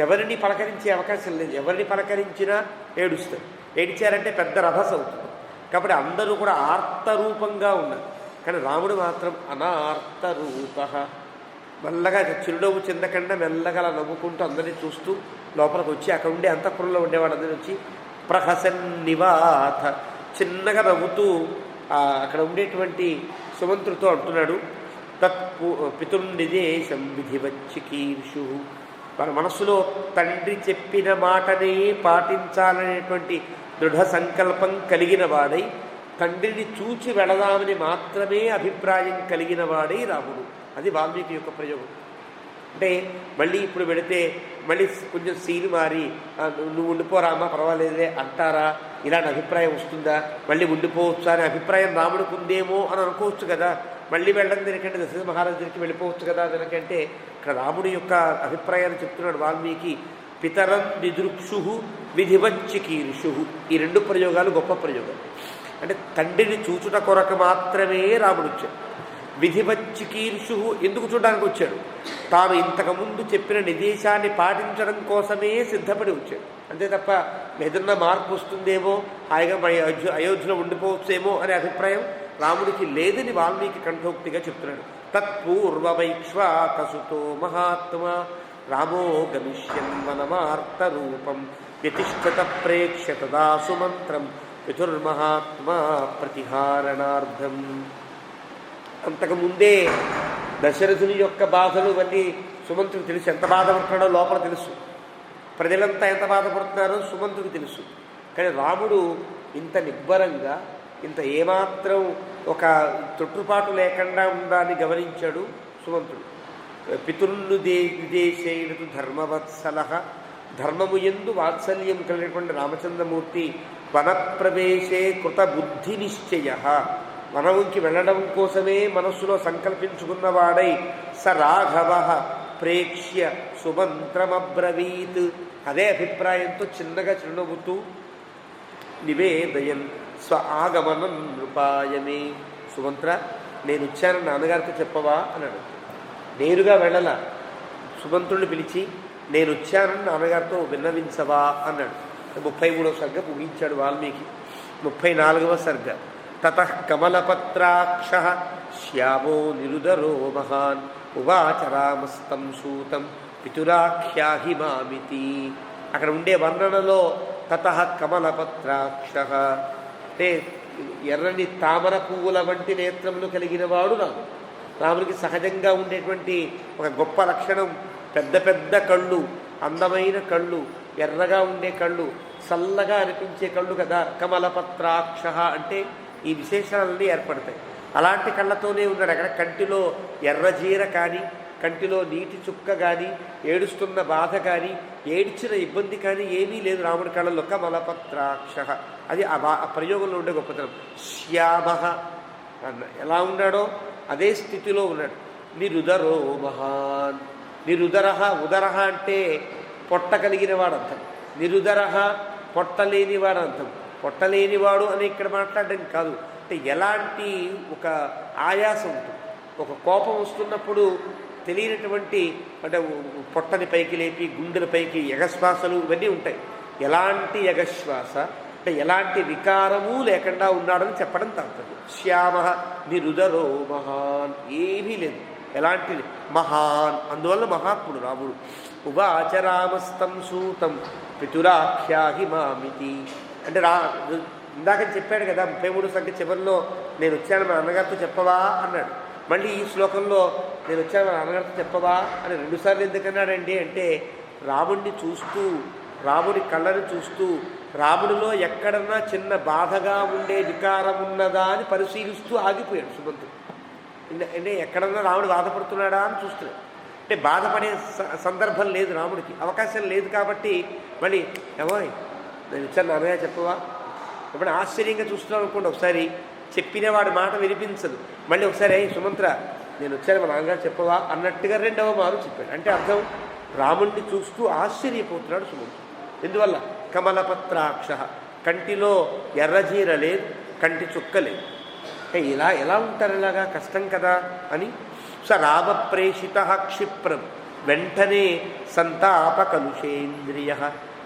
ఎవరిని పలకరించే అవకాశం లేదు, ఎవరిని పలకరించినా ఏడుస్తారు. ఏడిచారంటే పెద్ద రభస అవుతుంది. కాబట్టి అందరూ కూడా ఆర్తరూపంగా ఉన్నారు. కానీ రాముడు మాత్రం అనార్తరూప, మెల్లగా చిరునవ్వు చెందకుండా మెల్లగా అలా నవ్వుకుంటూ అందరినీ చూస్తూ లోపలికి వచ్చి అక్కడ ఉండే అంతఃపురంలో ఉండేవాళ్ళందరూ వచ్చి ప్రహసన్నివాథ, చిన్నగా నవ్వుతూ అక్కడ ఉండేటువంటి సుమంత్రుడితో అంటున్నాడు, తత్ పితుర్నిదేశం విధివచ్చికీర్షు. మన మనస్సులో తండ్రి చెప్పిన మాటనే పాటించాలనేటువంటి దృఢ సంకల్పం కలిగిన వాడై, తండ్రిని చూచి వెళదామని మాత్రమే అభిప్రాయం కలిగిన వాడై రాముడు. అది వాల్మీకి యొక్క ప్రయోగం. అంటే మళ్ళీ ఇప్పుడు వెళితే మళ్ళీ కొంచెం సీను మారి నువ్వు ఉండిపోరామా పర్వాలేదే అంటారా, ఇలాంటి అభిప్రాయం వస్తుందా, మళ్ళీ ఉండిపోవచ్చు అనే అభిప్రాయం రాముడికి ఉందేమో అని అనుకోవచ్చు కదా. మళ్ళీ వెళ్ళడం దీనికంటే దశరథ మహారాజు దగ్గరికి వెళ్ళిపోవచ్చు కదా. దానికంటే ఇక్కడ రాముడి యొక్క అభిప్రాయాన్ని చెప్తున్నాడు వాల్మీకి. పితరం దిదృక్షు విధివచ్చికీర్షు. ఈ రెండు ప్రయోగాలు గొప్ప ప్రయోగాలు. అంటే తండ్రిని చూచుట కొరకు మాత్రమే రాముడు వచ్చాడు. విధివచ్చికీర్షు ఎందుకు చూడడానికి వచ్చాడు? తాను ఇంతకుముందు చెప్పిన నిర్దేశాన్ని పాటించడం కోసమే సిద్ధపడి వచ్చాడు. అంతే తప్ప ఏదన్నా మార్పు వస్తుందేమో, హాయిగా అయోధ్యలో ఉండిపోవచ్చేమో అనే అభిప్రాయం రాముడికి లేదని వాల్మీకి కంఠోక్తిగా చెప్తున్నాడు. తత్పూర్వమైక్ష్వాకసుతో మహాత్మా రామో గమిష్యన్ వనమార్తరూపం వ్యతిష్ఠత ప్రేక్ష్య తదా సుమంత్రం పితుర్మహాత్మా ప్రతిహారణార్థం. అంతకుముందే దశరథుని యొక్క బాధలు ఇవన్నీ సుమంత్రుడికి తెలుసు. ఎంత బాధపడుతున్నాడో లోపల తెలుసు. ప్రజలంతా ఎంత బాధపడుతున్నారో సుమంత్రుడికి తెలుసు. కానీ రాముడు ఇంత నిబ్బరంగా, ఇంత ఏమాత్రం ఒక తొట్టుపాటు లేకుండా ఉండాలని గమనించాడు సుమంత్రుడు. పితుర్ను విదేశేయుడు ధర్మవత్సల, ధర్మము యందు వాత్సల్యం కలిగినటువంటి రామచంద్రమూర్తి వనప్రవేశే కృత బుద్ధి నిశ్చయ, వనంకి వెళ్ళడం కోసమే మనస్సులో సంకల్పించుకున్నవాడై స రాఘవ ప్రేక్ష్య సుమంత్రమబ్రవీత్, అదే అభిప్రాయంతో చిన్నగా చిరునవ్వుతూ నివేదయన్ స్వ ఆగమనం నృపాయమే. సుమంత్ర, నేను వచ్చానని నాన్నగారితో చెప్పవా అన్నాడు. నేరుగా వెళ్ళలా, సుమంత్రుడిని పిలిచి నేను వచ్చానని నాన్నగారితో విన్నవించవా అన్నాడు. 33వ సర్గ ముగించాడు వాల్మీకి. 44వ సర్గ. తతః కమలపత్రాక్ష శ్యామో నిరుదరో మహాన్ ఉవాచ రామస్తం సూతం పితురాఖ్యాహి మామితి. అక్కడ ఉండే వర్ణనలో తతః కమలపత్రాక్ష అంటే ఎర్రని తామర పువ్వుల వంటి నేత్రములు కలిగిన వాడు రాముడు. రాముడికి సహజంగా ఉండేటువంటి ఒక గొప్ప లక్షణం పెద్ద పెద్ద కళ్ళు, అందమైన కళ్ళు, ఎర్రగా ఉండే కళ్ళు, చల్లగా అనిపించే కళ్ళు కదా. కమలపత్రాక్ష అంటే ఈ విశేషాలన్నీ ఏర్పడతాయి. అలాంటి కళ్ళతోనే ఉన్నాడు. అక్కడ కంటిలో ఎర్రజీర కానీ, కంటిలో నీటి చుక్క కానీ, ఏడుస్తున్న బాధ కానీ, ఏడ్చిన ఇబ్బంది కానీ ఏమీ లేదు రాముడి కళ్ళలో. కమలపత్రాక్ష అది ఆ ప్రయోగంలో ఉండే గొప్పతనం. శ్యామ అన్న ఎలా ఉన్నాడో అదే స్థితిలో ఉన్నాడు. నిరుదరో మహాన్. నిరుదరహ, ఉదరహ అంటే పొట్ట కలిగిన వాడు అర్థం. నిరుదరహ పొట్టలేనివాడు అర్థం. పొట్టలేనివాడు అని ఇక్కడ మాట్లాడడం కాదు. అంటే ఎలాంటి ఒక ఆయాసం ఉంటుంది, ఒక కోపం వస్తున్నప్పుడు తెలియనటువంటి అంటే పొట్టని పైకి లేపి గుండెల పైకి ఎగశ్వాసలు ఇవన్నీ ఉంటాయి. ఎలాంటి ఎగశ్వాస అంటే ఎలాంటి వికారము లేకుండా ఉన్నాడని చెప్పడం తాత్పర్యం. శ్యామ నిరుదరో మహాన్, ఏమీ లేదు, ఎలాంటి మహాన్, అందువల్ల మహాత్ముడు రాముడు. ఉవాచ రామస్తం సూతం పితురాఖ్యాహి మామితి అంటే ఇందాక చెప్పాడు కదా 33 సంఖ్య చివరిలో నేను వచ్చాను మా అన్నగారితో చెప్పవా అన్నాడు. మళ్ళీ ఈ శ్లోకంలో నేను వచ్చాను మా అన్నగారితో చెప్పవా అని 2 సార్లు ఎందుకన్నాడండి అంటే రాముడిని చూస్తూ రాముడి కళ్ళను చూస్తూ రాముడిలో ఎక్కడన్నా చిన్న బాధగా ఉండే వికారం ఉన్నదా అని పరిశీలిస్తూ ఆగిపోయాడు సుమంతుడు. అంటే ఎక్కడన్నా రాముడు బాధపడుతున్నాడా అని చూస్తున్నాడు. అంటే బాధపడే సందర్భం లేదు రాముడికి, అవకాశం లేదు. కాబట్టి మళ్ళీ ఏమోయ్ నేను ఇచ్చాను నాన్నయ్య చెప్పవా, ఎప్పుడు ఆశ్చర్యంగా చూస్తున్నాం అనుకోండి, ఒకసారి చెప్పిన వాడి మాట వినిపించదు, మళ్ళీ ఒకసారి సుమంత్ర నేను వచ్చాను మా నాన్నగారు చెప్పవా అన్నట్టుగా రెండవ మారు చెప్పాడు. అంటే అర్థం రాముడిని చూస్తూ ఆశ్చర్యపోతున్నాడు సుమంతుడు. ఎందువల్ల కమలపత్రాక్ష, కంటిలో ఎర్రజీర లేదు, కంటి చుక్క లేదు. ఇలా ఎలా ఉంటారు, ఇలాగా కష్టం కదా అని. స రామ ప్రేషిత క్షిప్రం, వెంటనే సంతాప కలుషేంద్రియ.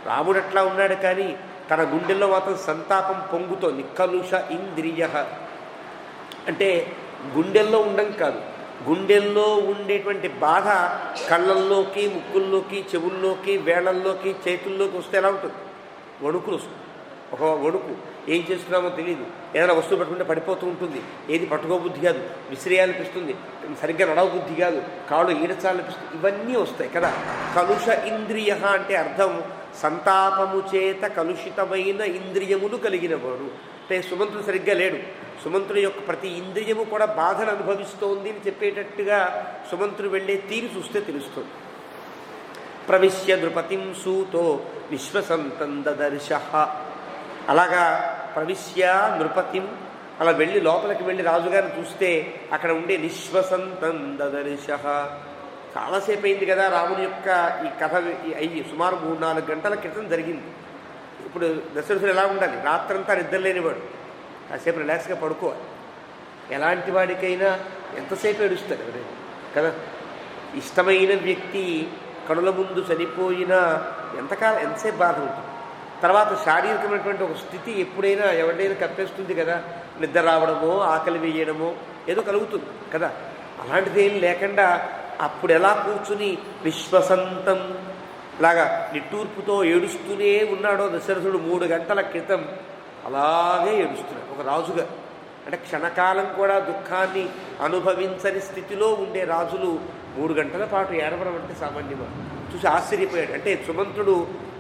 రాముడు అట్లా ఉన్నాడు కానీ తన గుండెల్లో మాత్రం సంతాపం పొంగుతోంది. కలుష ఇంద్రియ అంటే గుండెల్లో ఉండం కాదు, గుండెల్లో ఉండేటువంటి బాధ కళ్ళల్లోకి, ముక్కుల్లోకి, చెవుల్లోకి, వేళల్లోకి, చేతుల్లోకి వస్తే ఎలా ఉంటుంది, వణుకులు వస్తుంది. ఒక వణుకు, ఏం చేస్తున్నామో తెలియదు, ఏదైనా వస్తువు పట్టుకుంటే పడిపోతూ ఉంటుంది, ఏది పట్టుకోబుద్ధి కాదు, విసిరేయాలనిపిస్తుంది, సరిగ్గా నడవ బుద్ధి కాదు, కాళ్ళు ఈడచాలనిపిస్తుంది, ఇవన్నీ వస్తాయి కదా. కలుష ఇంద్రియ అంటే అర్థం సంతాపము చేత కలుషితమైన ఇంద్రియములు కలిగినవాడు. అంటే సుమంతుడు సరిగ్గా లేడు, సుమంతుడి యొక్క ప్రతి ఇంద్రియము కూడా బాధను అనుభవిస్తోంది అని చెప్పేటట్టుగా సుమంతుడు వెళ్ళే తీరు చూస్తే తెలుస్తుంది. ప్రవిశ్య నృపతిం సూతో విశ్వసంతం దదర్శ. అలాగా ప్రవిశ్య నృపతిం, అలా వెళ్ళి లోపలికి వెళ్ళి రాజుగారిని చూస్తే అక్కడ ఉండే నిశ్వసంతం దదర్శ. చాలాసేపు అయింది కదా రాముని యొక్క ఈ కథ అయ్యి, సుమారు 3-4 గంటల క్రితం జరిగింది. ఇప్పుడు దశరథుడు ఎలా ఉండాలి, రాత్రంతా నిద్రలేనివాడు, కాసేపు రిలాక్స్గా పడుకోవాలి. ఎలాంటి వాడికైనా ఎంతసేపు ఏడుస్తాడు ఎవరైనా కదా. ఇష్టమైన వ్యక్తి కనుల ముందు చనిపోయినా ఎంతసేపు బాధ ఉంటుంది. తర్వాత శారీరకమైనటువంటి ఒక స్థితి ఎప్పుడైనా ఎవరినైనా కప్పేస్తుంది కదా, నిద్ర రావడమో, ఆకలి వేయడమో ఏదో కలుగుతుంది కదా. అలాంటిది ఏం లేకుండా అప్పుడు ఎలా కూర్చుని విశ్వసంతం లాగా నిట్టూర్పుతో ఏడుస్తూనే ఉన్నాడో దశరథుడు 3 గంటల క్రితం, అలాగే ఏడుస్తున్నాడు ఒక రాజుగా. అంటే క్షణకాలం కూడా దుఃఖాన్ని అనుభవించని స్థితిలో ఉండే రాజులు 3 గంటల పాటు ఏడవడం అంటే సామాన్యమా? చూసి ఆశ్చర్యపోయాడు. అంటే సుమంతుడు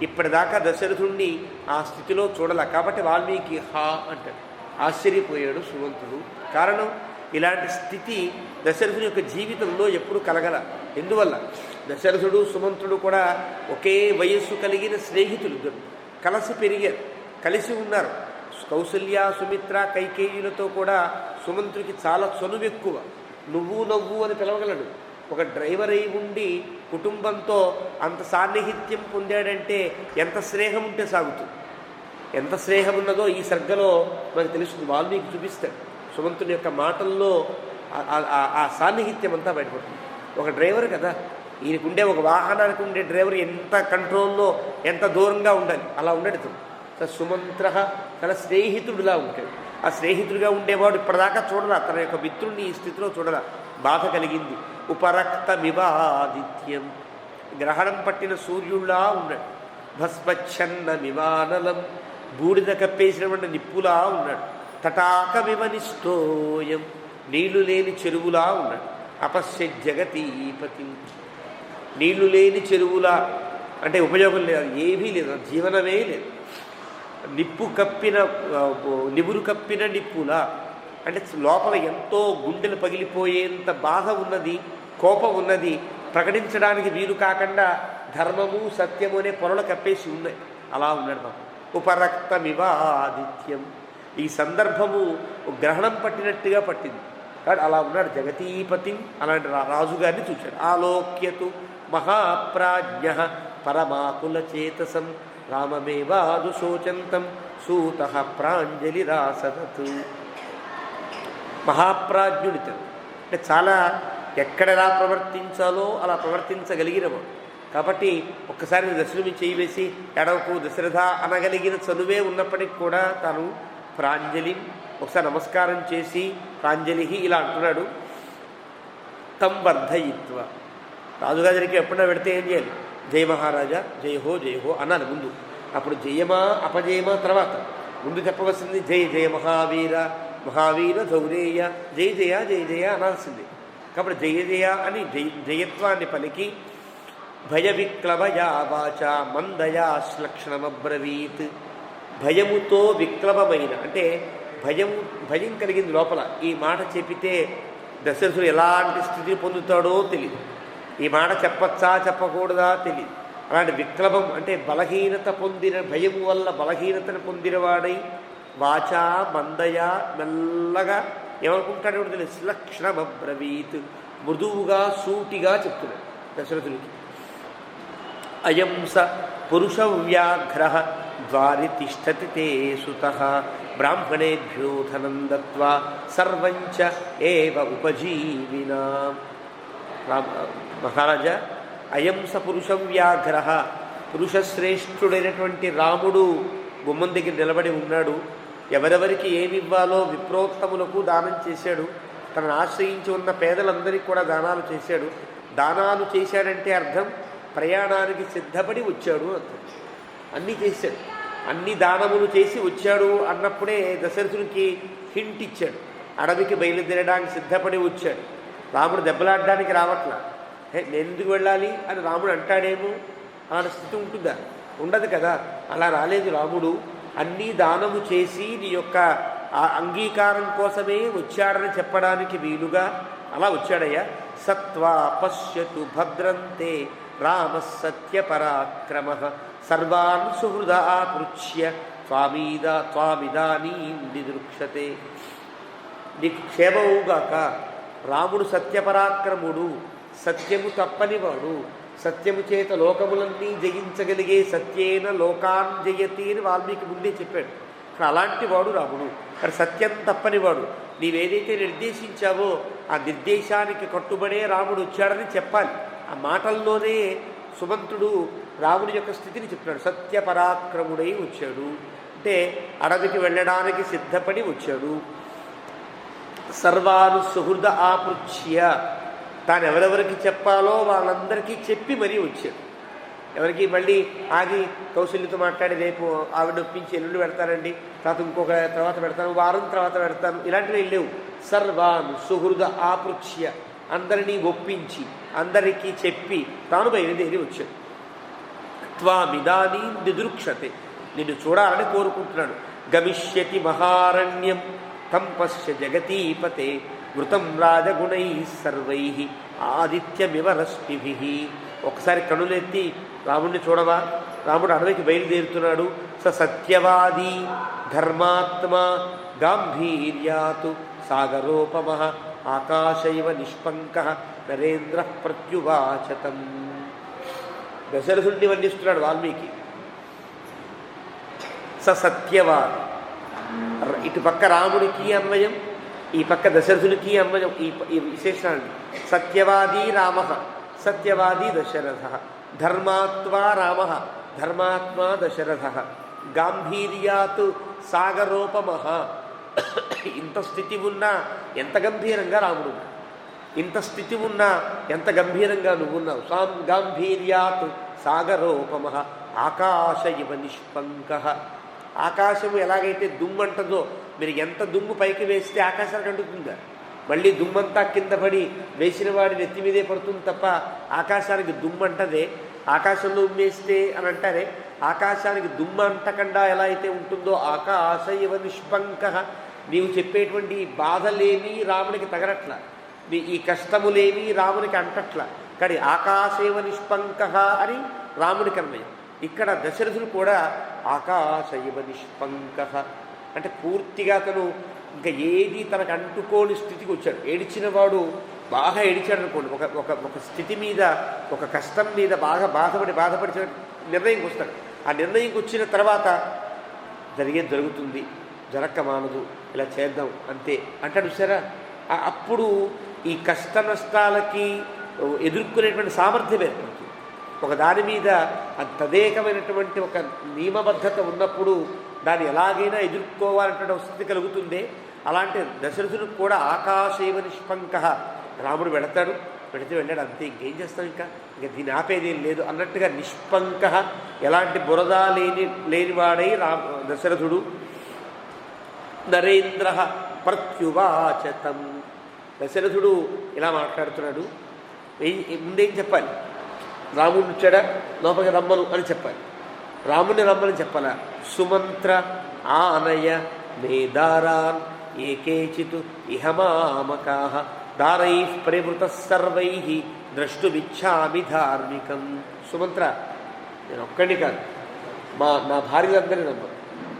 ఇప్పటిదాకా దశరథుణ్ణి ఆ స్థితిలో చూడలే కాబట్టి వాల్మీకి హా అంటాడు. ఆశ్చర్యపోయాడు సుమంతుడు. కారణం, ఇలాంటి స్థితి దశరథుని యొక్క జీవితంలో ఎప్పుడు కలగల. ఎందువల్ల దశరథుడు సుమంతుడు కూడా ఒకే వయస్సు కలిగిన స్నేహితులు, ఇద్దరు కలిసి పెరిగారు, కలిసి ఉన్నారు. కౌసల్య, సుమిత్ర, కైకేయులతో కూడా సుమంతుడికి చాలా చనువు ఎక్కువ. నువ్వు నవ్వు అని పిలవగలడు. ఒక డ్రైవర్ అయి ఉండి కుటుంబంతో అంత సాన్నిహిత్యం పొందాడంటే ఎంత స్నేహం ఉంటే సాగుతుంది. ఎంత స్నేహం ఉన్నదో ఈ సర్గలో మనకు తెలుస్తుంది. వాల్మీకి చూపిస్తాడు సుమంతుని యొక్క మాటల్లో ఆ సాన్నిహిత్యం అంతా బయటపడుతుంది. ఒక డ్రైవర్ కదా, ఈయనకుండే ఒక వాహనానికి ఉండే డ్రైవర్ ఎంత కంట్రోల్లో, ఎంత దూరంగా ఉండాలి, అలా ఉండడు. సుమంత్ర తన స్నేహితుడిలా ఉంటాడు. ఆ స్నేహితుడిగా ఉండేవాడు ఇప్పటిదాకా చూడరా, తన యొక్క మిత్రుడిని ఈ స్థితిలో చూడరా, బాధ కలిగింది. ఉపరక్తమివాదిత్యం, గ్రహణం పట్టిన సూర్యుడిలా ఉన్నాడు. భస్మచ్ఛన్నమివానలం, బూడిద కప్పేసినటువంటి నిప్పులా ఉన్నాడు. తటాకమివనిష్టోయం, నీళ్లు లేని చెరువులా ఉన్నాడు. అపశ్య జగతీపతి, నీళ్లు లేని చెరువులా అంటే ఉపయోగం లేదు, ఏమీ లేదు, జీవనమే లేదు. నివురు కప్పిన నిప్పులా అంటే లోపల ఎంతో గుండెలు పగిలిపోయేంత బాధ ఉన్నది, కోపం ఉన్నది, ప్రకటించడానికి వీలు కాకుండా ధర్మము సత్యము అనే పొరలు కప్పేసి ఉన్నాయి. అలా ఉన్నాడు పాపం. ఉపరక్తమివాదిత్యం, ఈ సందర్భము గ్రహణం పట్టినట్టుగా పట్టింది కాబట్టి అలా ఉన్నాడు జగతీపతి. అలాంటి రాజుగారిని చూశాడు. ఆలోక్యతు మహాప్రాజ్ఞ పరమాకుల చేతసం రామమేవాదు శోచంతం సూత ప్రాంజలిరాసదత్. మహాప్రాజ్ఞుడితడు అంటే చాలా ఎక్కడెలా ప్రవర్తించాలో అలా ప్రవర్తించగలిగినవాడు. కాబట్టి ఒక్కసారి దశరథుని చేయి వేసి ఎడవకు దశరథ అనగలిగిన చనువే ఉన్నప్పటికీ కూడా తాను ప్రాంజలి ఒకసారి నమస్కారం చేసి ప్రాంజలి ఇలా అంటున్నాడు. తం వర్ధయిత్వ, రాజుగారికి ఎప్పుడైనా పెడితే ఏం చేయాలి, జయ మహారాజా జయ హో అన్నాను ముందు. అప్పుడు జయమా అపజయమా తర్వాత. ముందు చెప్పవలసింది జయ జయ మహావీర మహావీర ధౌరేయ, జయ జయ జయ జయ అనాల్సింది. కాబట్టి జయ జయ అని జయత్వాన్ని పలికి భయ విక్లవయా వాచ మందయా శ్లక్షణమబ్రవీత్. భయముతో విక్లవమైన అంటే భయం కలిగింది లోపల. ఈ మాట చెప్పితే దశరథుడు ఎలాంటి స్థితిని పొందుతాడో తెలియదు. ఈ మాట చెప్పచ్చా చెప్పకూడదా తెలియదు. అలాంటి విక్లవం అంటే బలహీనత పొందిన, భయము వల్ల బలహీనతను పొందినవాడై వాచా మందయా మెల్లగా ఏమనుకుంటాడో తెలియదు. శ్లక్షణమబ్రవీత్ మృదువుగా సూటిగా చెప్తున్నాడు దశరథుడికి. అయం స పురుష వ్యాఘ్ర ద్వారి తిష్టతి తే సుతః బ్రాహ్మణేభ్యో ధనం దత్వా సర్వంచ ఏవ ఉపజీవినా. మహారాజా, అయం స పురుష వ్యాఘ్ర, పురుషశ్రేష్ఠుడైనటువంటి రాముడు గుమ్మం దగ్గర నిలబడి ఉన్నాడు. ఎవరెవరికి ఏమి ఇవ్వాలో విప్రోత్తములకు దానం చేశాడు. తనను ఆశ్రయించి ఉన్న పేదలందరికీ కూడా దానాలు చేశాడు. దానాలు చేశాడంటే అర్థం ప్రయాణానికి సిద్ధపడి వచ్చాడు అర్థం. అన్నీ చేశాడు, అన్ని దానములు చేసి వచ్చాడు అన్నప్పుడే దశరథునికి హింట్ ఇచ్చాడు. అడవికి బయలుదేరడానికి సిద్ధపడి వచ్చాడు. రాముడు దెబ్బలాడడానికి రావట్లా. నేను ఎందుకు వెళ్ళాలి అని రాముడు అంటాడేమో అన్న స్థితి ఉంటుందా? ఉండదు కదా. అలా రాలేదు రాముడు. అన్నీ దానము చేసి నీ యొక్క అంగీకారం కోసమే వచ్చాడని చెప్పడానికి వీలుగా అలా వచ్చాడయ్యా. సత్వా పశ్యతు భద్రంతే రామ సత్యపరాక్రమ సర్వాన్ సుహృదా పృచ్య త్వామిదానీం నిదృక్షతే. నీకు క్షేమవుగాక. రాముడు సత్యపరాక్రముడు, సత్యము తప్పనివాడు, సత్యము చేత లోకములన్నీ జయించగలిగే సత్యేన లోకాన్ జయతి అని వాల్మీకి ముందే చెప్పాడు. ఇక్కడ అలాంటి వాడు రాముడు. ఇక్కడ సత్యం తప్పనివాడు. నీవేదైతే నిర్దేశించావో ఆ నిర్దేశానికి కట్టుబడే రాముడు వచ్చాడని చెప్పాలి. ఆ మాటల్లోనే సుమంతుడు రాముడి యొక్క స్థితిని చెప్తున్నాడు. సత్యపరాక్రముడై వచ్చాడు అంటే అడవికి వెళ్ళడానికి సిద్ధపడి వచ్చాడు. సర్వాను సుహృద ఆపృచ్య, తాను ఎవరెవరికి చెప్పాలో వాళ్ళందరికీ చెప్పి మరీ వచ్చాడు. ఎవరికి మళ్ళీ ఆగి కౌశల్యతో మాట్లాడి రేపు ఆవిడ ఒప్పించి ఎల్లుండి పెడతానండి, తర్వాత పెడతాను, వారం తర్వాత పెడతాను, ఇలాంటివి లేవు. సర్వాను సుహృద ఆపృచ్య, అందరినీ ఒప్పించి అందరికీ చెప్పి తాను బయలుదేరి వచ్చాడు. త్వామిదానీం నిదృక్షతే, నిన్ను చూడాలని కోరుకుంటున్నాడు. గమిష్యతి మహారణ్యం తం పశ్య జగతీపతే వృతం రాజగుణై సర్వై ఆదిత్యమివ రశ్మిభి. ఒకసారి కనులెత్తి రాముడిని చూడవా. రాముడు అడవికి బయలుదేరుతున్నాడు. సత్యవాది ధర్మాత్మా గాంభీర్యాతు సాగరోపమ ఆకాశైవ నిష్పంక నరేంద్ర ప్రత్యువాచతం. దశరథుడిని వర్ణిస్తున్నాడు వాల్మీకి. సత్యవాది, ఇటు పక్క రాముడికి అన్వయం, ఈ పక్క దశరథునికి అన్వయం. ఈ విశేషాన్ని సత్యవాది రామ, సత్యవాది దశరథ, ధర్మాత్మా రామ, ధర్మాత్మా దశరథ, గాంభీర్యాత్ సాగరోపమః. ఇంత స్థితి ఉన్నా ఎంత గంభీరంగా రాముడు, ఇంత స్థితి ఉన్నా ఎంత గంభీరంగా నువ్వున్నావు. గాంభీర్యాత్ సాగరోపమః ఆకాశ ఇవ నిష్పంకః. ఆకాశము ఎలాగైతే దుమ్మంటదో, మీరు ఎంత దుమ్ము పైకి వేస్తే ఆకాశానికి అంటుతుందా? మళ్ళీ దుమ్మంతా కింద పడి వేసిన వాడి నెత్తి మీదే పడుతుంది తప్ప ఆకాశానికి దుమ్మంటదే. ఆకాశంలో ఉమ్మేస్తే అని అంటారే, ఆకాశానికి దుమ్మ అంటకుండా ఎలా అయితే ఉంటుందో ఆకాశ ఇవ నిష్పంకః. నీవు చెప్పేటువంటి బాధలేమీ రామునికి తగరట్ల, ఈ కష్టములేమీ రామునికి అంటట్ల. కానీ ఆకాశైవ నిష్పంకః అని రాముడికి అన్వయం. ఇక్కడ దశరథుడు కూడా ఆకాశైవ నిష్పంకః అంటే పూర్తిగా అతను ఇంకా ఏది తనకు అంటుకోని స్థితికి వచ్చాడు. ఏడిచిన వాడు బాగా ఏడిచాడు అనుకోండి, ఒక స్థితి మీద, ఒక కష్టం మీద బాగా బాధపడి నిర్ణయంకి వస్తాడు. ఆ నిర్ణయంకి వచ్చిన తర్వాత జరిగేది జరుగుతుంది, జరక్క మానదు, ఇలా చేద్దాం అంతే అంటాడు సరే. అప్పుడు ఈ కష్ట నష్టాలకి ఎదుర్కొనేటువంటి సామర్థ్యం ఏర్పడుతుంది. ఒక దాని మీద తదేకమైనటువంటి ఒక నియమబద్ధత ఉన్నప్పుడు దాన్ని ఎలాగైనా ఎదుర్కోవాలంటే స్థితి కలుగుతుంది. అలాంటి దశరథుడికి కూడా ఆకాశైవ నిష్పంకః. రాముడు వెళితే వెళ్ళాడు అంతే, ఇంకేం చేస్తాం, ఇంకా దీన్ని ఆపేదేం లేదు అన్నట్టుగా నిష్పంకః, ఎలాంటి బురద లేనివాడై దశరథుడు. నరేంద్ర ప్రత్యువాచతం, దశరథుడు ఇలా మాట్లాడుతున్నాడు. ముందేం చెప్పాలి, రాముడిని వచ్చాడా లోపలికి రమ్మను అని చెప్పాలి. రాముడిని రమ్మని చెప్పాలా. సుమంత్ర ఆనయ మేదారాన్ ఏకేచిత్ ఇహమామకాః దారైః పరివృతః సర్వైః ద్రష్టుమిచ్ఛామి ధార్మికం. సుమంత్ర, నేను ఒక్కడిని కాదు, నా భార్యలందరినీ రమ్మను.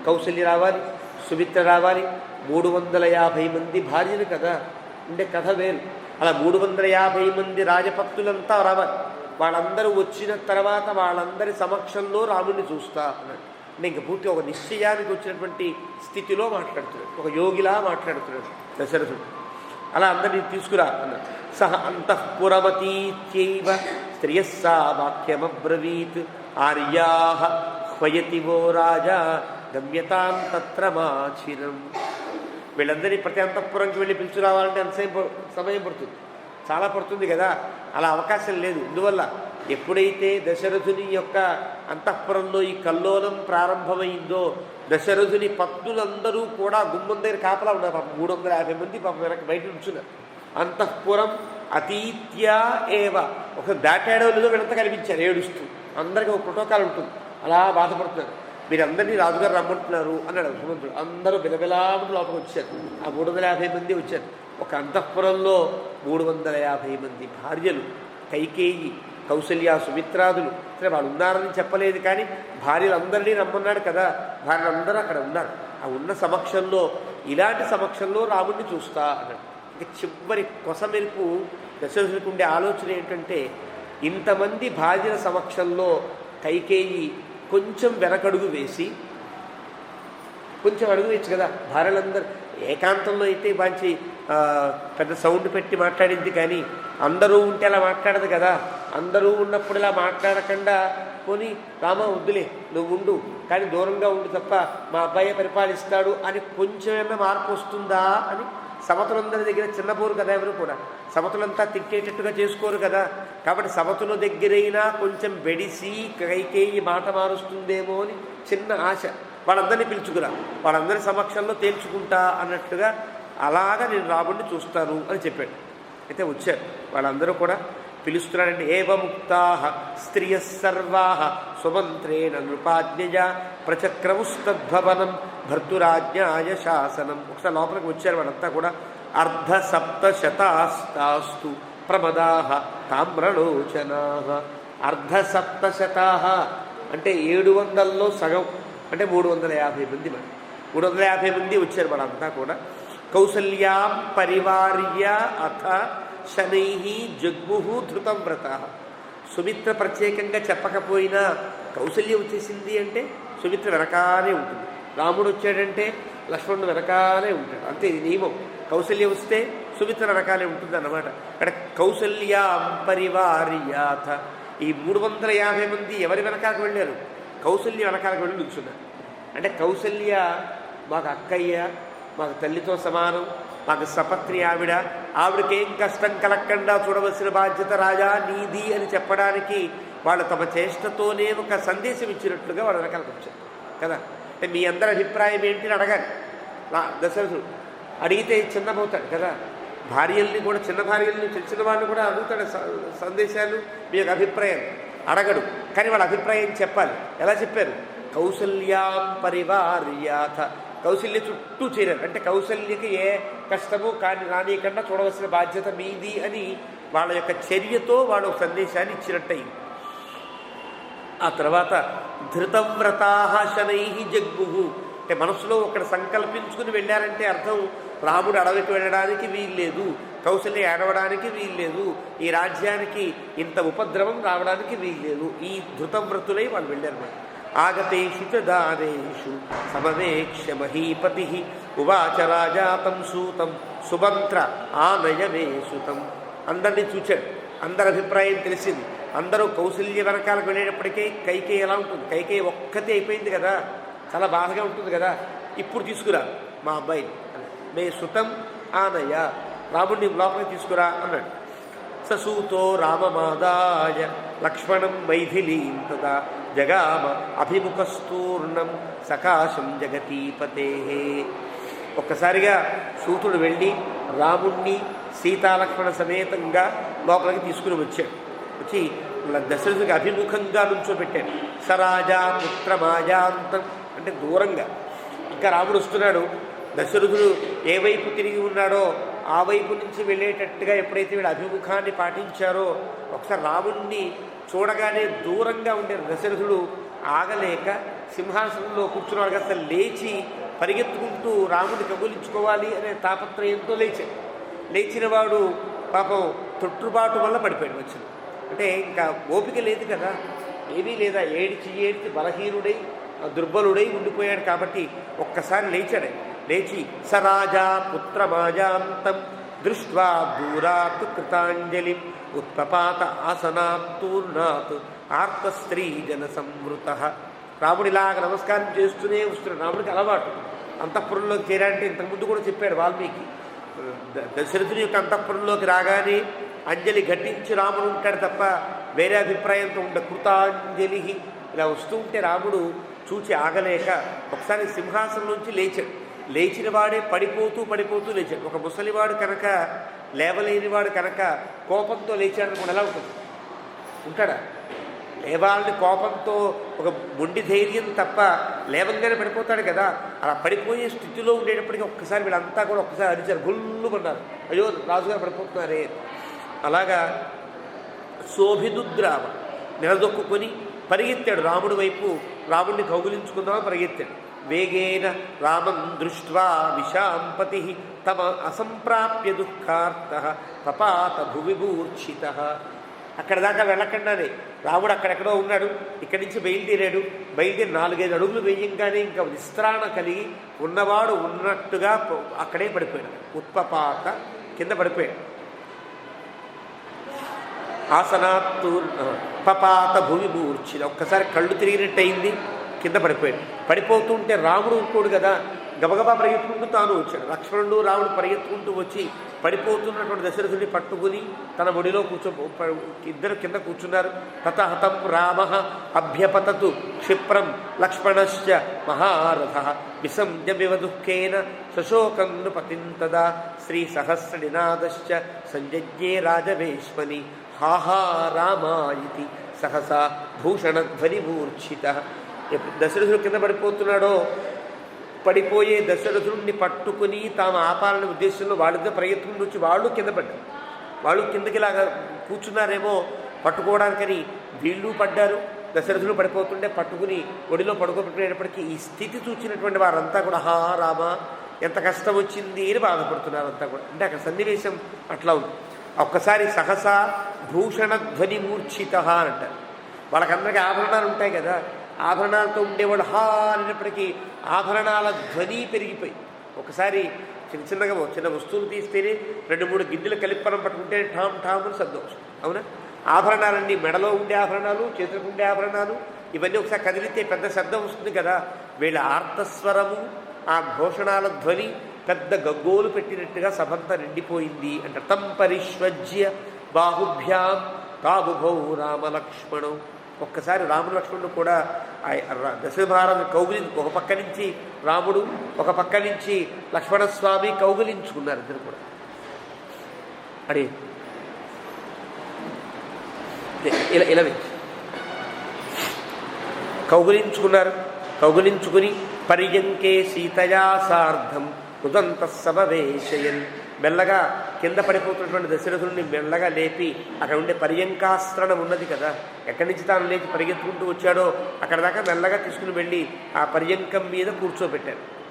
కౌసల్య రావాలి, సుమిత్ర రావాలి, 350 మంది భార్యలు కదా ఉండే కథ వేరు. అలా 350 మంది రాజపక్తులంతా రావాలి. వాళ్ళందరూ వచ్చిన తర్వాత వాళ్ళందరి సమక్షంలో రాముడిని చూస్తా అన్నాడు. అంటే ఇంక పూర్తి ఒక నిశ్చయానికి వచ్చినటువంటి స్థితిలో మాట్లాడుతున్నాడు, ఒక యోగిలా మాట్లాడుతున్నాడు దశరథుడు. అలా అందరినీ తీసుకురా అన్నాడు. సహ అంతఃపురమతీత్యైవ స్త్రియస్సా వాక్యమబ్రవీత్ ఆర్యాః హ్వయతి వో రాజా గమ్యతాం తత్ర మాచిరం. వీళ్ళందరినీ ప్రతి అంతఃపురంకి వెళ్ళి పిలుచురావాలంటే ఎంతసేపు సమయం పడుతుంది, చాలా పడుతుంది కదా. అలా అవకాశం లేదు. ఇందువల్ల ఎప్పుడైతే దశరథుని యొక్క అంతఃపురంలో ఈ కల్లోలం ప్రారంభమైందో దశరథుని పత్నులందరూ కూడా గుమ్మం దగ్గర కాపలా ఉన్నారు. పాపం 350 మంది పాపం వెనక బయట ఉంచున్నారు. అంతఃపురం అతీత్యా ఏవ, ఒక దాటాడో లేదో వీళ్ళంతా కనిపించారు ఏడుస్తూ. అందరికీ ఒక ప్రోటోకాల్ ఉంటుంది, అలా బాధపడుతున్నారు. మీరందరినీ రాజుగారు రమ్మంటున్నారు అన్నాడు సుమంత్రుడు. అందరూ బిలబిలాముడు లోపలికి వచ్చారు. ఆ 350 మంది వచ్చారు. ఒక అంతఃపురంలో 350 మంది భార్యలు, కైకేయి, కౌసల్య, సుమిత్రాదులు. సరే వాళ్ళు ఉన్నారని చెప్పలేదు, కానీ భార్యలందరినీ రమ్మన్నాడు కదా, భార్యలందరూ అక్కడ ఉన్నారు. ఆ ఉన్న సమక్షంలో, ఇలాంటి సమక్షంలో రాముడిని చూస్తా అన్నాడు. ఇక చివరి కొసమెరుపు దశరథుడికి ఉండే ఆలోచన ఏంటంటే, ఇంతమంది భార్యల సమక్షంలో కైకేయి కొంచెం వెనకడుగు వేసి, కొంచెం అడుగు వేయచ్చు కదా. భార్యలందరూ ఏకాంతంలో అయితే మంచి పెద్ద సౌండ్ పెట్టి మాట్లాడింది, కానీ అందరూ ఉంటే అలా మాట్లాడదు కదా. అందరూ ఉన్నప్పుడు ఇలా మాట్లాడకుండా పోనీ రామ వద్దులే నువ్వు ఉండు, కానీ దూరంగా ఉండు తప్ప మా అబ్బాయి పరిపాలిస్తాడు అని కొంచెమైనా మార్పు వస్తుందా అని. సమతులందరి దగ్గర చిన్నపోరు కదా, ఎవరు కూడా సమతులంతా తిట్టేటట్టుగా చేసుకోరు కదా. కాబట్టి సమతుల దగ్గరైనా కొంచెం బెడిసి కైకేయి మాట మారుస్తుందేమో అని చిన్న ఆశ. వాళ్ళందరినీ పిలుచుకురా, వాళ్ళందరి సమక్షంలో తేల్చుకుంటా అన్నట్టుగా, అలాగా నేను రాముడిని చూస్తాను అని చెప్పాడు. అయితే వచ్చారు వాళ్ళందరూ కూడా పిలుస్తున్నాడంటే, ఏవముక్తాః స్త్రియః సర్వాః సుమంత్రేణ నృపాజ్ఞయా ప్రచక్రముస్తద్భవనం భర్తురాజ్ఞాయ శాసనం. ఒకసారి లోపలికి వచ్చారు వాళ్ళంతా కూడా. అర్ధసప్తశతాస్తాస్తు ప్రమదాః తామ్రలోచనాః. అర్ధసప్తశతాః అంటే 700లో సగం, అంటే 350 మంది. 350 మంది వచ్చారు వాళ్ళంతా కూడా. కౌసల్యాం పరివార్య అథ శనైః జగ్ముః ధృతం వ్రతః. సుమిత్ర ప్రత్యేకంగా చెప్పకపోయినా కౌసల్య వచ్చేసింది అంటే సుమిత్ర వెనకాలే ఉంటుంది. రాముడు వచ్చాడంటే లక్ష్మణుడు వెనకాలే ఉంటాడు, అంతే. ఇది నియమం. కౌసల్య వస్తే సుమిత్ర వెనకాలే ఉంటుంది అన్నమాట. అక్కడ కౌసల్యాం పరివార్యాథ. ఈ 350 మంది ఎవరి వెనకాలకు వెళ్ళారు? కౌసల్య వెనకాలకు వెళ్ళి నిల్చున్నారు. అంటే కౌసల్య మాకు అక్కయ్య, మాకు తల్లితో సమానం, మాకు సపత్ని ఆవిడకేం కష్టం కలగకుండా చూడవలసిన బాధ్యత రాజా నీది అని చెప్పడానికి వాళ్ళు తమ చేష్టతోనే ఒక సందేశం ఇచ్చినట్లుగా వాళ్ళ వెనకాలకు వచ్చారు కదా. అంటే మీ అందరి అభిప్రాయం ఏంటి అని అడగాలి దశరథుడు. అడిగితే చిన్నపోతాడు కదా. భార్యల్ని కూడా, చిన్న భార్యల్ని, తెలిసిన వాళ్ళని కూడా అడుగుతాడు సందేశాలు, మీ యొక్క అభిప్రాయాలు అడగడు. కానీ వాళ్ళ అభిప్రాయం చెప్పాలి. ఎలా చెప్పారు? కౌసల్యాం పరివార్యాథ. కౌసల్య చుట్టూ చేరారు. అంటే కౌసల్యకి ఏ కష్టము కానీ రానియకుండా చూడవలసిన బాధ్యత మీది అని వాళ్ళ యొక్క చర్యతో వాళ్ళు సందేశాన్ని ఇచ్చినట్టయింది. ఆ తర్వాత ధృతవ్రతాః శనైః జగ్ముః. అంటే మనసులో ఒకటి సంకల్పించుకుని వెళ్ళారంటే అర్థం రాముడు అడవికి వెళ్ళడానికి వీల్లేదు, కౌసల్య ఏడవడానికి వీల్లేదు, ఈ రాజ్యానికి ఇంత ఉపద్రవం రావడానికి వీల్లేదు. ఈ ధృతవ్రతులై వాళ్ళు వెళ్ళారు. ఆగతేషు చ దానేషు సమవేక్ష్య మహీపతి ఉవాచ రాజాతం సూతం సుమంత్ర ఆనయమే సుతం. అందరినీ చూచాడు, అందరి అభిప్రాయం తెలిసింది. అందరూ కౌసల్య వెనకాలకు వెళ్ళేటప్పటికే కైకేయి ఎలా ఉంటుంది? కైకేయి ఒక్కతే అయిపోయింది కదా, చాలా బాధగా ఉంటుంది కదా. ఇప్పుడు తీసుకురా మా అబ్బాయిని, మే సుతం ఆనయ, రాముడిని లోపలికి తీసుకురా అన్నాడు. సూతో రామమాదాయ లక్ష్మణం మైథిలీం తదా జగామ అభిముఖస్తూర్ణం సకాశం జగతీపతే. ఒక్కసారిగా సూతుడు వెళ్ళి రాముణ్ణి సీతాలక్ష్మణ సమేతంగా లోపలికి తీసుకుని వచ్చాడు. వచ్చి దశరథుడికి అభిముఖంగా నుంచోబెట్టాడు. సరాజా పుత్రమాజాంతం అంటే దూరంగా. ఇంకా రాముడు వస్తున్నాడు. దశరథుడు ఏ వైపు తిరిగి ఉన్నాడో ఆ వైపు నుంచి వెళ్ళేటట్టుగా ఎప్పుడైతే వీడు అభిముఖాన్ని పాటించారో ఒకసారి రాముడిని చూడగానే దూరంగా ఉండే దశరథుడు ఆగలేక సింహాసనంలో కూర్చున్నాడు. అసలు లేచి పరిగెత్తుకుంటూ రాముడిని కబులించుకోవాలి అనే తాపత్రయంతో లేచాడు. లేచిన వాడు పాపం తొట్టుబాటు వల్ల పడిపోయాడు. వచ్చింది అంటే ఇంకా ఓపిక లేదు కదా, ఏమీ లేదా, ఏడిచి బలహీనుడై దుర్బలుడై ఉండిపోయాడు. కాబట్టి ఒక్కసారి లేచాడు. లేచి సరాజా పుత్రమాజాంతం దృష్ట్వా దూరాత్ కృతాంజలి ఉత్పపాత ఆసనాత్తూర్ణాత్ ఆర్త స్త్రీ జన సంవృత. రాముడిలాగా నమస్కారం చేస్తూనే వస్తున్నాడు. రాముడికి అలవాటు. అంతఃపురంలోకి చేరాలంటే ఇంతకుముందు కూడా చెప్పాడు వాల్మీకి. దశరథుని యొక్క అంతఃపురంలోకి రాగానే అంజలి ఘటించి రాముడు ఉంటాడు తప్ప వేరే అభిప్రాయంతో ఉండే కృతాంజలి. ఇలా వస్తూ ఉంటే రాముడు చూచి ఆగలేక ఒకసారి సింహాసనం నుంచి లేచాడు. లేచిన వాడే పడిపోతూ లేచాడు. ఒక ముసలివాడు కనుక లేవలేనివాడు కనుక కోపంతో లేచాడని కూడా ఎలా ఉంటుంది? ఉంటాడా? లేవాలని కోపంతో ఒక మొండి ధైర్యం తప్ప లేవంగానే పడిపోతాడు కదా. అలా పడిపోయే స్థితిలో ఉండేటప్పటికీ ఒక్కసారి వీళ్ళంతా కూడా ఒక్కసారి అరిచారు, గుల్లుమన్నారు, అయ్యో రాజుగారు పడిపోతున్నారే. అలాగా శోభిదుద్రామ నిలదొక్కుని పరిగెత్తాడు రాముడి వైపు. రాముడిని కౌగులించుకుందామని పరిగెత్తాడు. వేగేన రామం దృష్ట్వా విశాంపతి తమ అసంప్రాప్య దుఃఖార్త పపాత భువిభూర్ఛిత. అక్కడ దాకా వెళ్ళకుండానే రాముడు అక్కడెక్కడో ఉన్నాడు. ఇక్కడి నుంచి బయలుదేరి 4-5 అడుగులు వేయంగానే ఇంకా విస్త్రాణ కలిగి ఉన్నవాడు ఉన్నట్టుగా అక్కడే పడిపోయాడు. ఉత్పపాత కింద పడిపోయాడు. ఆసనాత్తు పపాత భూమి మూర్ఛిత. ఒక్కసారి కళ్ళు తిరిగినట్టు అయింది, కింద పడిపోయాడు. పడిపోతుంటే రాముడు ఇంకోడు కదా, గబగబా పరిగెత్తుకుంటూ తాను వచ్చాడు. లక్ష్మణుడు రాముడు పరిగెత్తుకుంటూ వచ్చి పడిపోతున్నటువంటి దశరథుడిని పట్టుకుని తన ఒడిలో ఇద్దరు కింద కూర్చున్నారు. తత హతం రామ అభ్యపతతు క్షిప్రం లక్ష్మణశ్చ మహారథ విసంజమివ దుఃఖేన శశోకం నృపతిం తదా శ్రీ సహస్రనినాదశ్చ సంజజ్ఞే రాజవేష్మని హాహా రామాయితి సహసా భూషణధ్వని మూర్ఛిత. దశరథుడు కింద పడిపోతున్నాడో పడిపోయే దశరథుడిని పట్టుకుని తాము ఆపాలనే ఉద్దేశంలో వాళ్ళిద్దరు ప్రయత్నం వచ్చి వాళ్ళు కింద పడ్డారు. వాళ్ళు కిందకి ఇలాగా కూర్చున్నారేమో పట్టుకోవడానికని వీళ్ళు పడ్డారు. దశరథుడు పడిపోతుంటే పట్టుకుని ఒడిలో పడుకోబెట్టేటప్పటికీ ఈ స్థితి చూసినటువంటి వారంతా కూడా హా రామ ఎంత కష్టం వచ్చింది అని బాధపడుతున్నారు అంతా కూడా. అంటే అక్కడ సన్నివేశం అట్లా ఉంది. ఒక్కసారి సహసా భూషణధ్వని మూర్ఛిత అని అంటారు. వాళ్ళకందరికీ ఆభరణాలు ఉంటాయి కదా, ఆభరణాలతో ఉండేవాడు హా అనేటప్పటికీ ఆభరణాల ధ్వని పెరిగిపోయి ఒకసారి చిన్న వస్తువులు తీస్తేనే 2-3 గిన్నెలు కలిపనం పట్టుకుంటే ఠామ్ ఠామ్ అని శబ్దం వస్తుంది. అవునా? ఆభరణాలన్నీ మెడలో ఉండే ఆభరణాలు, చేతులకు ఉండే ఆభరణాలు ఇవన్నీ ఒకసారి కదిలితే పెద్ద శబ్దం వస్తుంది కదా. వీళ్ళ ఆర్తస్వరము, ఆ ఘోషణాల ధ్వని పెద్ద గగ్గోలు పెట్టినట్టుగా సభంతా నిండిపోయింది. అంటే తం పరిష్వజ్య బాహుభ్యాం తాబుభౌ రామలక్ష్మణం. ఒక్కసారి రాముడు లక్ష్మణుడు కూడా దశరథుని ఒక పక్క నుంచి రాముడు, ఒక పక్క నుంచి లక్ష్మణస్వామి కౌగులించుకున్నారు. ఇద్దరు కూడా అడే ఇలా కౌగులించుకున్నారు. కౌగులించుకుని పర్యంకే సీతయా సార్ధం ఉదంత సమవేశయన్ మెల్లగా కింద పడిపోతున్నటువంటి దశరథుడిని మెల్లగా లేపి అక్కడ ఉండే పర్యంకాస్త్రణం ఉన్నది కదా, ఎక్కడి నుంచి తాను లేచి పరిగెత్తుకుంటూ వచ్చాడో అక్కడ దాకా మెల్లగా తీసుకుని వెళ్ళి ఆ పర్యంకం మీద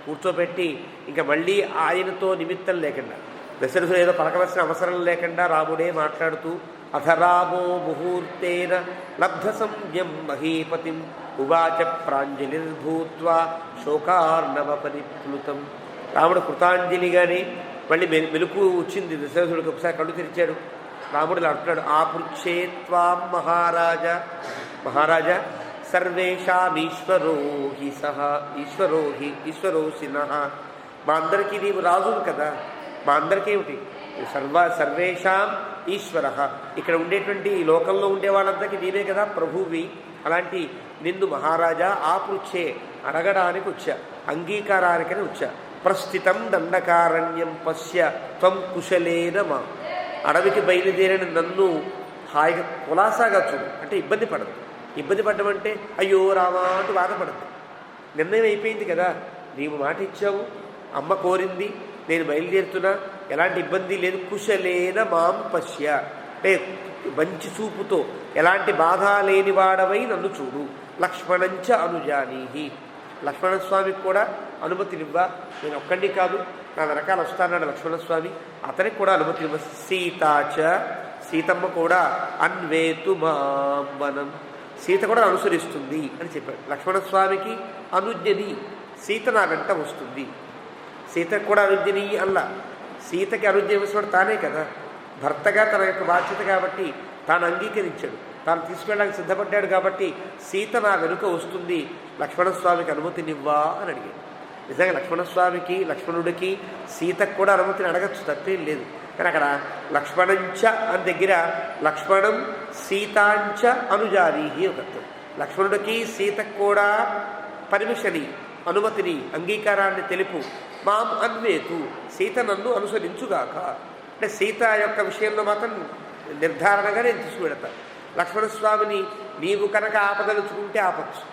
కూర్చోబెట్టి ఇంకా మళ్ళీ ఆయనతో నిమిత్తం లేకుండా దశరథుడు ఏదో పలకవలసిన అవసరం లేకుండా రాముడే మాట్లాడుతూ అధరామో ముహూర్తేన లబ్ధ సంజ్ఞం మహీపతిం ఉవాచ ప్రాంజలిర్భూత్వా శోకార్ణవ పరిప్లుతం. రాముడు కృతాంజలిగానే మళ్ళీ మెలుపు వచ్చింది దశరథుడికి. ఒకసారి కళ్ళు తెరిచాడు. రాముడు ఇలా అంటున్నాడు, ఆపృచ్ఛే త్వాం మహారాజా సర్వేషామీశ్వరోహి ఈశ్వరోసినః. మా అందరికీ నీవు రాజువు కదా, మా అందరికీ ఏమిటి సర్వేషాం ఈశ్వర. ఇక్కడ ఉండేటువంటి ఈ లోకంలో ఉండే వాళ్ళందరికీ నీవే కదా ప్రభువి. అలాంటి నిన్ను మహారాజా ఆపృచ్ఛే అడగడానికి వచ్చా, అంగీకారానికని వచ్చా. ప్రస్థితం దండకారణ్యం పశ్య త్వం కుశలేన మా. అడవికి బయలుదేరిన నన్ను హాయిగా కులాసాగా చూడు, అంటే ఇబ్బంది పడదు. ఇబ్బంది పడడం అంటే అయ్యో రామా అంటూ బాధపడదు. నిర్ణయం అయిపోయింది కదా, నీవు మాట ఇచ్చావు, అమ్మ కోరింది, నేను బయలుదేరుతున్నా, ఎలాంటి ఇబ్బంది లేదు. కుశలేన మాం పశ్య, అంటే మంచి చూపుతో ఎలాంటి బాధ లేని వాడవై నన్ను చూడు. లక్ష్మణంచ అనుజానీహి, లక్ష్మణస్వామికి కూడా అనుమతినివ్వ, నేను ఒక్కడిని కాదు నా వెనకాల వస్తానన్నాడు లక్ష్మణస్వామి, అతనికి కూడా అనుమతినివ్వ. సీతాచ, సీతమ్మ కూడా అన్వేతు మాం వనం, సీత కూడా అనుసరిస్తుంది అని చెప్పాడు. లక్ష్మణస్వామికి అనుజ్ఞని, సీత నా వెంట వస్తుంది. సీతకు కూడా అనుజ్ఞని అల్లా, సీతకి అనుజ్ఞ ఇవ్వడం తానే కదా, భర్తగా తన యొక్క బాధ్యత కాబట్టి తాను అంగీకరించాడు, తాను తీసుకెళ్ళడానికి సిద్ధపడ్డాడు కాబట్టి సీత నా వెనుక వస్తుంది, లక్ష్మణస్వామికి అనుమతినివ్వా అని అడిగాడు. నిజంగా లక్ష్మణస్వామికి, లక్ష్మణుడికి సీతకు కూడా అనుమతిని అడగచ్చు, తప్పేం లేదు. కానీ అక్కడ లక్ష్మణంచ అని దగ్గర లక్ష్మణం సీతాంచ అనుజానీహి ఒక అర్థం. లక్ష్మణుడికి సీతకు కూడా పర్మిషని, అనుమతిని, అంగీకారాన్ని తెలుపు. మాం అన్వేతు, సీత నన్ను అనుసరించుగాక, అంటే సీత యొక్క విషయంలో మాత్రం నిర్ధారణగా నేను తీసుకువెడతా. లక్ష్మణస్వామిని నీవు కనుక ఆపదలుచుకుంటే ఆపచ్చు,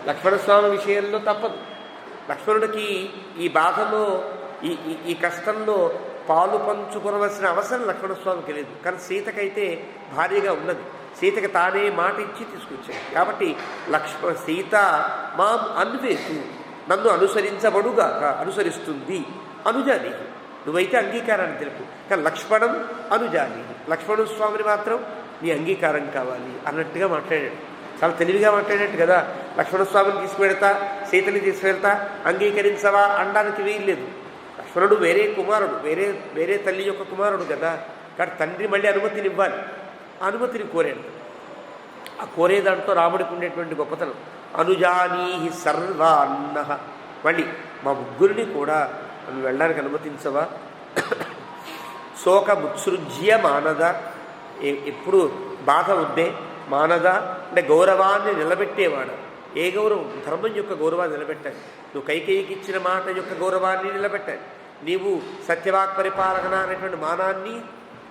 లక్ష్మణస్వామి విషయంలో తప్పదు. లక్ష్మణుడికి ఈ బాధలో, ఈ కష్టంలో పాలు పంచుకోవలసిన అవసరం లక్ష్మణస్వామికి లేదు. కానీ సీతకైతే భారీగా ఉన్నది, సీతకి తానే మాట ఇచ్చి తీసుకొచ్చాడు. కాబట్టి సీత మాం అన్వేతు, నన్ను అనుసరించబడుగాక, అనుసరిస్తుంది. అనుజాని, నువ్వైతే అంగీకారాన్ని తెలుపు. కానీ లక్ష్మణం అనుజాని, లక్ష్మణ స్వామిని మాత్రం నీ అంగీకారం కావాలి అన్నట్టుగా మాట్లాడాడు. చాలా తెలివిగా మాట్లాడేట్టు కదా. లక్ష్మణస్వామిని తీసుకువెడతా, సీతని తీసుకువెళ్తా, అంగీకరించవా అనడానికి వీల్లేదు. లక్ష్మణుడు వేరే కుమారుడు, వేరే తల్లి యొక్క కుమారుడు కదా. కానీ తండ్రి మళ్ళీ అనుమతిని ఇవ్వాలి, అనుమతిని కోరాడు. ఆ కోరే దాంట్లో రాముడికి ఉండేటువంటి గొప్పతనం అనుజానీహి సర్వాన్న, మళ్ళీ మా ముగ్గురిని కూడా నన్ను వెళ్ళడానికి అనుమతించవా. శోకముత్సృజ్య మానద, ఎప్పుడు బాధ వద్దే. మానద అంటే గౌరవాన్ని నిలబెట్టేవాడు. ఏ గౌరవం? ధర్మం యొక్క గౌరవాన్ని నిలబెట్టాలి. నువ్వు కైకేయికి ఇచ్చిన మాట యొక్క గౌరవాన్ని నిలబెట్టాలి. నీవు సత్యవాక్ పరిపాలన అనేటువంటి మానాన్ని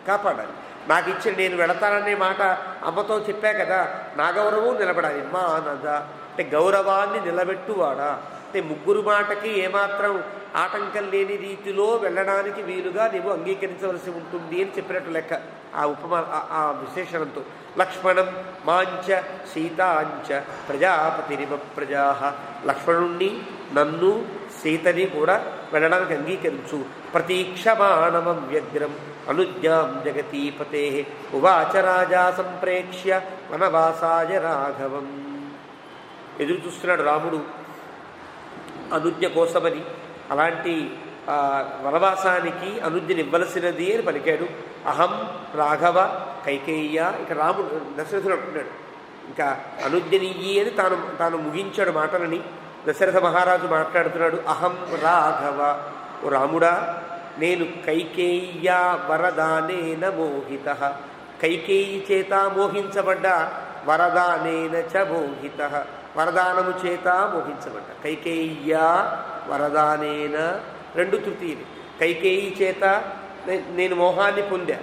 కాపాడాలి. నాకు ఇచ్చిన నేను వెళతాననే మాట అమ్మతో చెప్పా కదా, నా గౌరవం నిలబడాలి. మానద అంటే గౌరవాన్ని నిలబెట్టువాడా, అంటే ముగ్గురు మాటకి ఏమాత్రం ఆటంకం లేని రీతిలో వెళ్ళడానికి వీలుగా నీవు అంగీకరించవలసి ఉంటుంది అని చెప్పినట్టు లెక్క ఆ విశేషణంతో. లక్ష్మణం మాంచ సీతాంచ ప్రజాపతిరివ ప్రజా, లక్ష్మణుణ్ణి, నన్ను, సీతని కూడా వెళ్ళడానికి అంగీకరించు. ప్రతీక్షమాణమం వ్యగ్రం అనుజ్ఞాం జగతీపతే ఉవాచ రాజా సంప్రేక్ష్య వనవాసాయ రాఘవం. ఎదురు చూస్తున్నాడు రాముడు అనుజ్ఞ కోసమని. అలాంటి వనవాసానికి అనుజ్ఞనివ్వలసినది అని పలికాడు. అహం రాఘవ కైకేయ్య, ఇక రాముడు దశరథుడు అంటున్నాడు. ఇంకా అనుజ్ఞనియ్యి అని తాను ముగించాడు మాటలని. దశరథ మహారాజు మాట్లాడుతున్నాడు. అహం రాఘవ, ఓ రాముడా, నేను కైకేయ్య వరదానేన మోహిత, కైకేయి చేత మోహించబడ్డ, వరదానేన చ మోహిత, వరదానము చేత మోహించబడ్డ. కైకేయ్య వరదానేన, రెండు తృతీయులు. కైకేయి చేత నేను మోహాన్ని పొందా,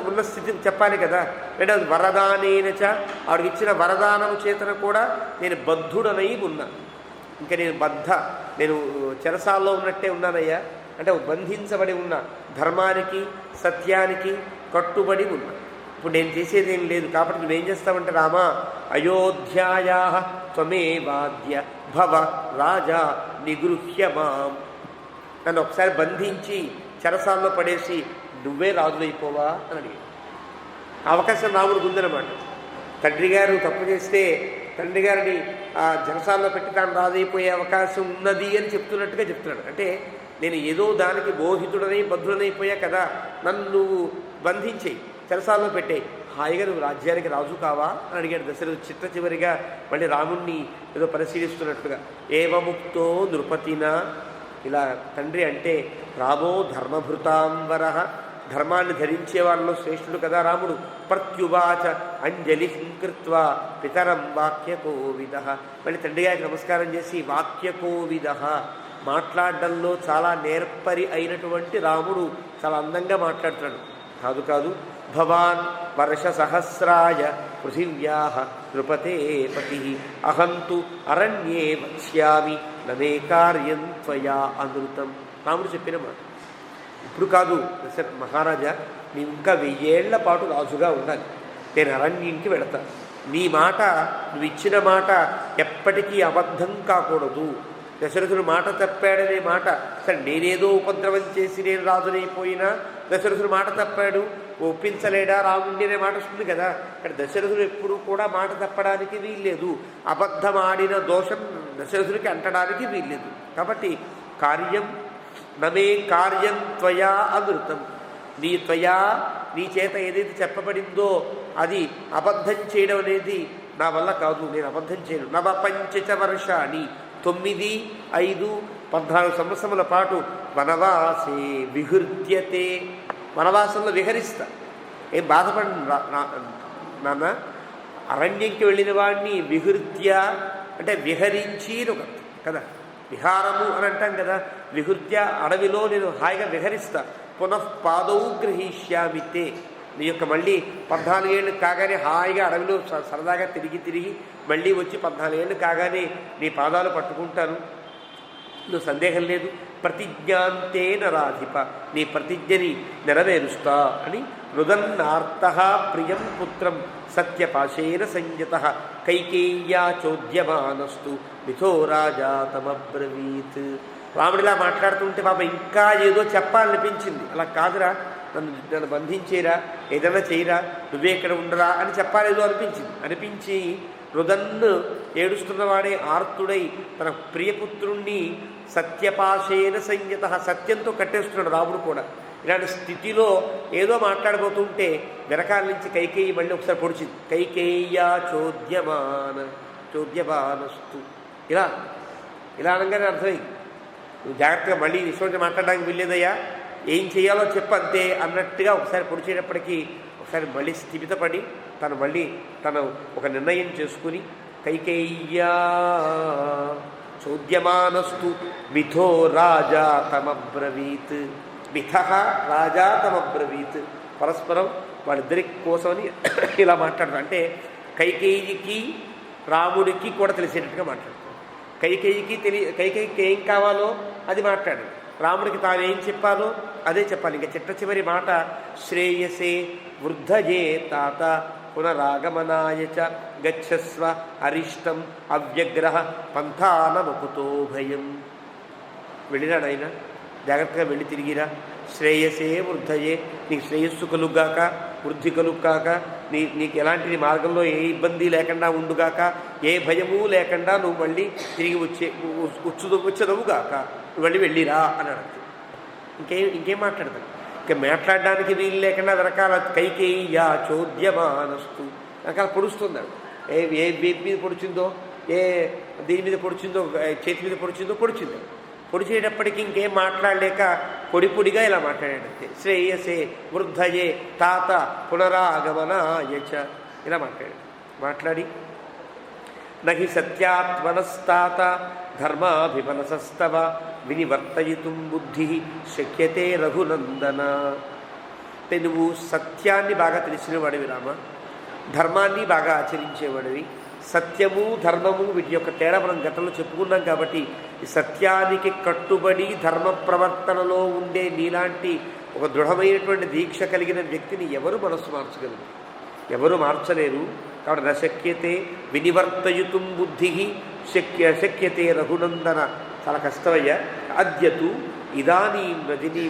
ఉన్న స్థితి చెప్పాలి కదా. రెండవది వరదానేనచ, ఆవిడకి ఇచ్చిన వరదానము చేతన కూడా నేను బద్ధుడనై ఉన్నా. ఇంకా నేను చెరసాల్లో ఉన్నట్టే ఉన్నానయ్యా, అంటే బంధించబడి ఉన్నా, ధర్మానికి సత్యానికి కట్టుబడి ఉన్నా. ఇప్పుడు నేను చేసేది ఏం లేదు. కాబట్టి నువ్వేం చేస్తావంటే, రామా అయోధ్యాయా త్వమేవాద్య భవ రాజా నిగృహ్య మాం, నన్ను ఒకసారి బంధించి చెరసాల్లో పడేసి నువ్వే రాజులైపోవా అని అడిగాడు. అవకాశం రాముడికి ఉందన్నమాట. తండ్రి గారు తప్పు చేస్తే తండ్రి గారిని ఆ చెరసాల్లో పెట్టి తాను రాజైపోయే అవకాశం ఉన్నది అని చెప్తున్నట్టుగా చెప్తున్నాడు. అంటే నేను ఏదో దానికి మోహితుడనై బద్ధుడనైపోయా కదా, నన్ను నువ్వు బంధించేయి, చెరసాల్లో పెట్టేయి, హాయిగా నువ్వు రాజ్యానికి రాజు కావా అని అడిగాడు దశరథుడు. చిట్ట చివరిగా మళ్ళీ రాముణ్ణి ఏదో పరిశీలిస్తున్నట్టుగా. ఏవముక్తో నృపతినా, ఇలా తండ్రి అంటే రామో ధర్మభృతాంబర, ధర్మాన్ని ధరించే వాళ్ళలో శ్రేష్ఠుడు కదా రాముడు. ప్రత్యువాచ అంజలి కృత్వా పితరం వాక్యకోవిద, మళ్ళీ తండ్రి గారికి నమస్కారం చేసి వాక్యకోవిద, మాట్లాడడంలో చాలా నేర్పరి అయినటువంటి రాముడు చాలా అందంగా మాట్లాడుతున్నాడు. కాదు భవాన్ వర్షసహస్రాయ పృథివ్యాః నృపతే పతిః అహం తు అరణ్యే వక్ష్యామి నమే కార్యం త్వయా అనృతం. రాముడు చెప్పిన మాట. ఇప్పుడు కాదు దశరథ మహారాజా, నీవు ఇంకా 1000 ఏళ్ల పాటు రాజుగా ఉండాలి. నేను అరణ్యంకి వెళతా. నీ మాట, నువ్వు ఇచ్చిన మాట ఎప్పటికీ అబద్ధం కాకూడదు. దశరథుడు మాట తప్పాడనే మాట, సరే నేనేదో ఉపద్రవం చేసి నేను రాజునైపోయినా దశరథుడు మాట తప్పాడు, ఒప్పించలేడా రాముడి అనే మాట వస్తుంది కదా. ఇక్కడ దశరథుడు ఎప్పుడూ కూడా మాట తప్పడానికి వీల్లేదు. అబద్ధం ఆడిన దోషం దశరథుడికి అంటడానికి వీల్లేదు. కాబట్టి కార్యం నమే కార్యం త్వయా అనృతం. నీ చేత ఏదైతే చెప్పబడిందో అది అబద్ధం చేయడం అనేది నా వల్ల కాదు. నేను అబద్ధం చేయను. నవ పంచచ వర్షాన్ని 9, 5, 14 సంవత్సరముల పాటు వనవాసే విహృత్యతే. వనవాసంలో విహరిస్తా. ఏం బాధపడి నాన్న. అరణ్యంకి వెళ్ళిన వాడిని విహృత్య అంటే విహరించి కదా. విహారము అని అంటాం కదా. విహృత్య అడవిలో నేను హాయిగా విహరిస్తా. పునఃపాదౌ గ్రహీష్యామితే. నీ యొక్క మళ్ళీ 14 ఏళ్ళు కాగానే హాయిగా అడవిలో సరదాగా తిరిగి మళ్ళీ వచ్చి 14 ఏళ్ళు కాగానే నీ పాదాలు పట్టుకుంటాను. నువ్వు సందేహం లేదు. ప్రతిజ్ఞాంతే నరాధిప. నీ ప్రతిజ్ఞని నెరవేరుస్తా అని రుదన్నార్త ప్రియం పుత్రం సత్యపాశేన సంయత కైకేయ్యా చోద్యమానస్తు మిథో రాజా తమబ్రవీత్. రాముడిలా మాట్లాడుతుంటే పాప ఇంకా ఏదో చెప్పాలనిపించింది. అలా కాదురా, నన్ను బంధించేరా, ఏదైనా చేయరా, నువ్వే ఇక్కడ ఉండరా అని చెప్పాలేదో అనిపించి రుదన్ను ఏడుస్తున్నవాడే ఆర్తుడై తన ప్రియపుత్రుణ్ణి సత్యపాశేన సంయత, సత్యంతో కట్టేస్తున్నాడు రాముడు కూడా. ఇలాంటి స్థితిలో ఏదో మాట్లాడబోతుంటే వెనకాల నుంచి కైకేయి మళ్ళీ ఒకసారి పొడిచింది. కైకేయ్యా చోద్యమానస్తు. ఇలా అనగానే అర్థమైంది. నువ్వు జాగ్రత్తగా మళ్ళీ విశ్వంతో మాట్లాడడానికి వీల్లేదయ్యా, ఏం చేయాలో చెప్పంతే అన్నట్టుగా ఒకసారి పొడిచేటప్పటికీ ఒకసారి మళ్ళీ స్థిమితపడి తను ఒక నిర్ణయం చేసుకుని కైకేయ్యా చోద్యమానస్తు మిథో రాజా తమబ్రవీత్. మిథ రాజా తమబ్రవీత్. పరస్పరం వాళ్ళిద్దరి కోసమని ఇలా మాట్లాడతారు. అంటే కైకేయికి రాముడికి కూడా తెలిసేటట్టుగా మాట్లాడతారు. కైకేయికి ఏం కావాలో అది మాట్లాడు, రాముడికి తాను ఏం చెప్పాలో అదే చెప్పాలి. ఇంకా చిట్ట చివరి మాట శ్రేయసే వృద్ధజే తాత పునరాగమనాయ చ గచ్చస్వ అరిష్టం అవ్యగ్రహ పంథానమకుతో భయం. వెళ్ళినాడు ఆయన, జాగ్రత్తగా వెళ్ళి తిరిగిరా. శ్రేయసే వృద్ధయే, నీకు శ్రేయస్సు కలుగాక, వృద్ధి కలుగాక, నీకు ఎలాంటి మార్గంలో ఏ ఇబ్బంది లేకుండా ఉండుగాక, ఏ భయము లేకుండా నువ్వు మళ్ళీ తిరిగి వచ్చేదవుగాక, నువ్వు మళ్ళీ వెళ్ళిరా అని అడుగుతుంది. ఇంకేం మాట్లాడతాడు? ఇంకా మాట్లాడడానికి వీలు లేకుండా రకాల కైకేయ్యా చోద్యమానస్తు రకాల పొడుస్తున్నాడు. ఏ వేపు మీద పొడిచిందో, ఏ దీని మీద పొడిచిందో, చేతి మీద పొడిచిందో పొడిచేటప్పటికి ఇంకేం మాట్లాడలేక పొడిగా ఇలా మాట్లాడాడంతే. శ్రేయసే వృద్ధయే తాత పునరాగమనాయచ ఇలా మాట్లాడి నహి సత్యాత్మనస్తాత ధర్మాభిమనసస్తవ వినివర్తయితుం బుద్ధి శక్యతే రఘునందన. అంటే నువ్వు సత్యాన్ని బాగా తెలిసినవాడివి రామ, ధర్మాన్ని బాగా ఆచరించేవాడివి. సత్యము ధర్మము వీటి యొక్క తేడా మనం గతంలో చెప్పుకున్నాం. కాబట్టి ఈ సత్యానికి కట్టుబడి ధర్మ ప్రవర్తనలో ఉండే నీలాంటి ఒక దృఢమైనటువంటి దీక్ష కలిగిన వ్యక్తిని ఎవరు మనస్సు మార్చగలరు? ఎవరు మార్చలేరు. కాబట్టి నశక్యతే వినివర్తయుతుం బుద్ధి శక్యతే రఘునందన. చాలా కష్టమయ్యా. అద్యతు ఇదానీం రజనీ.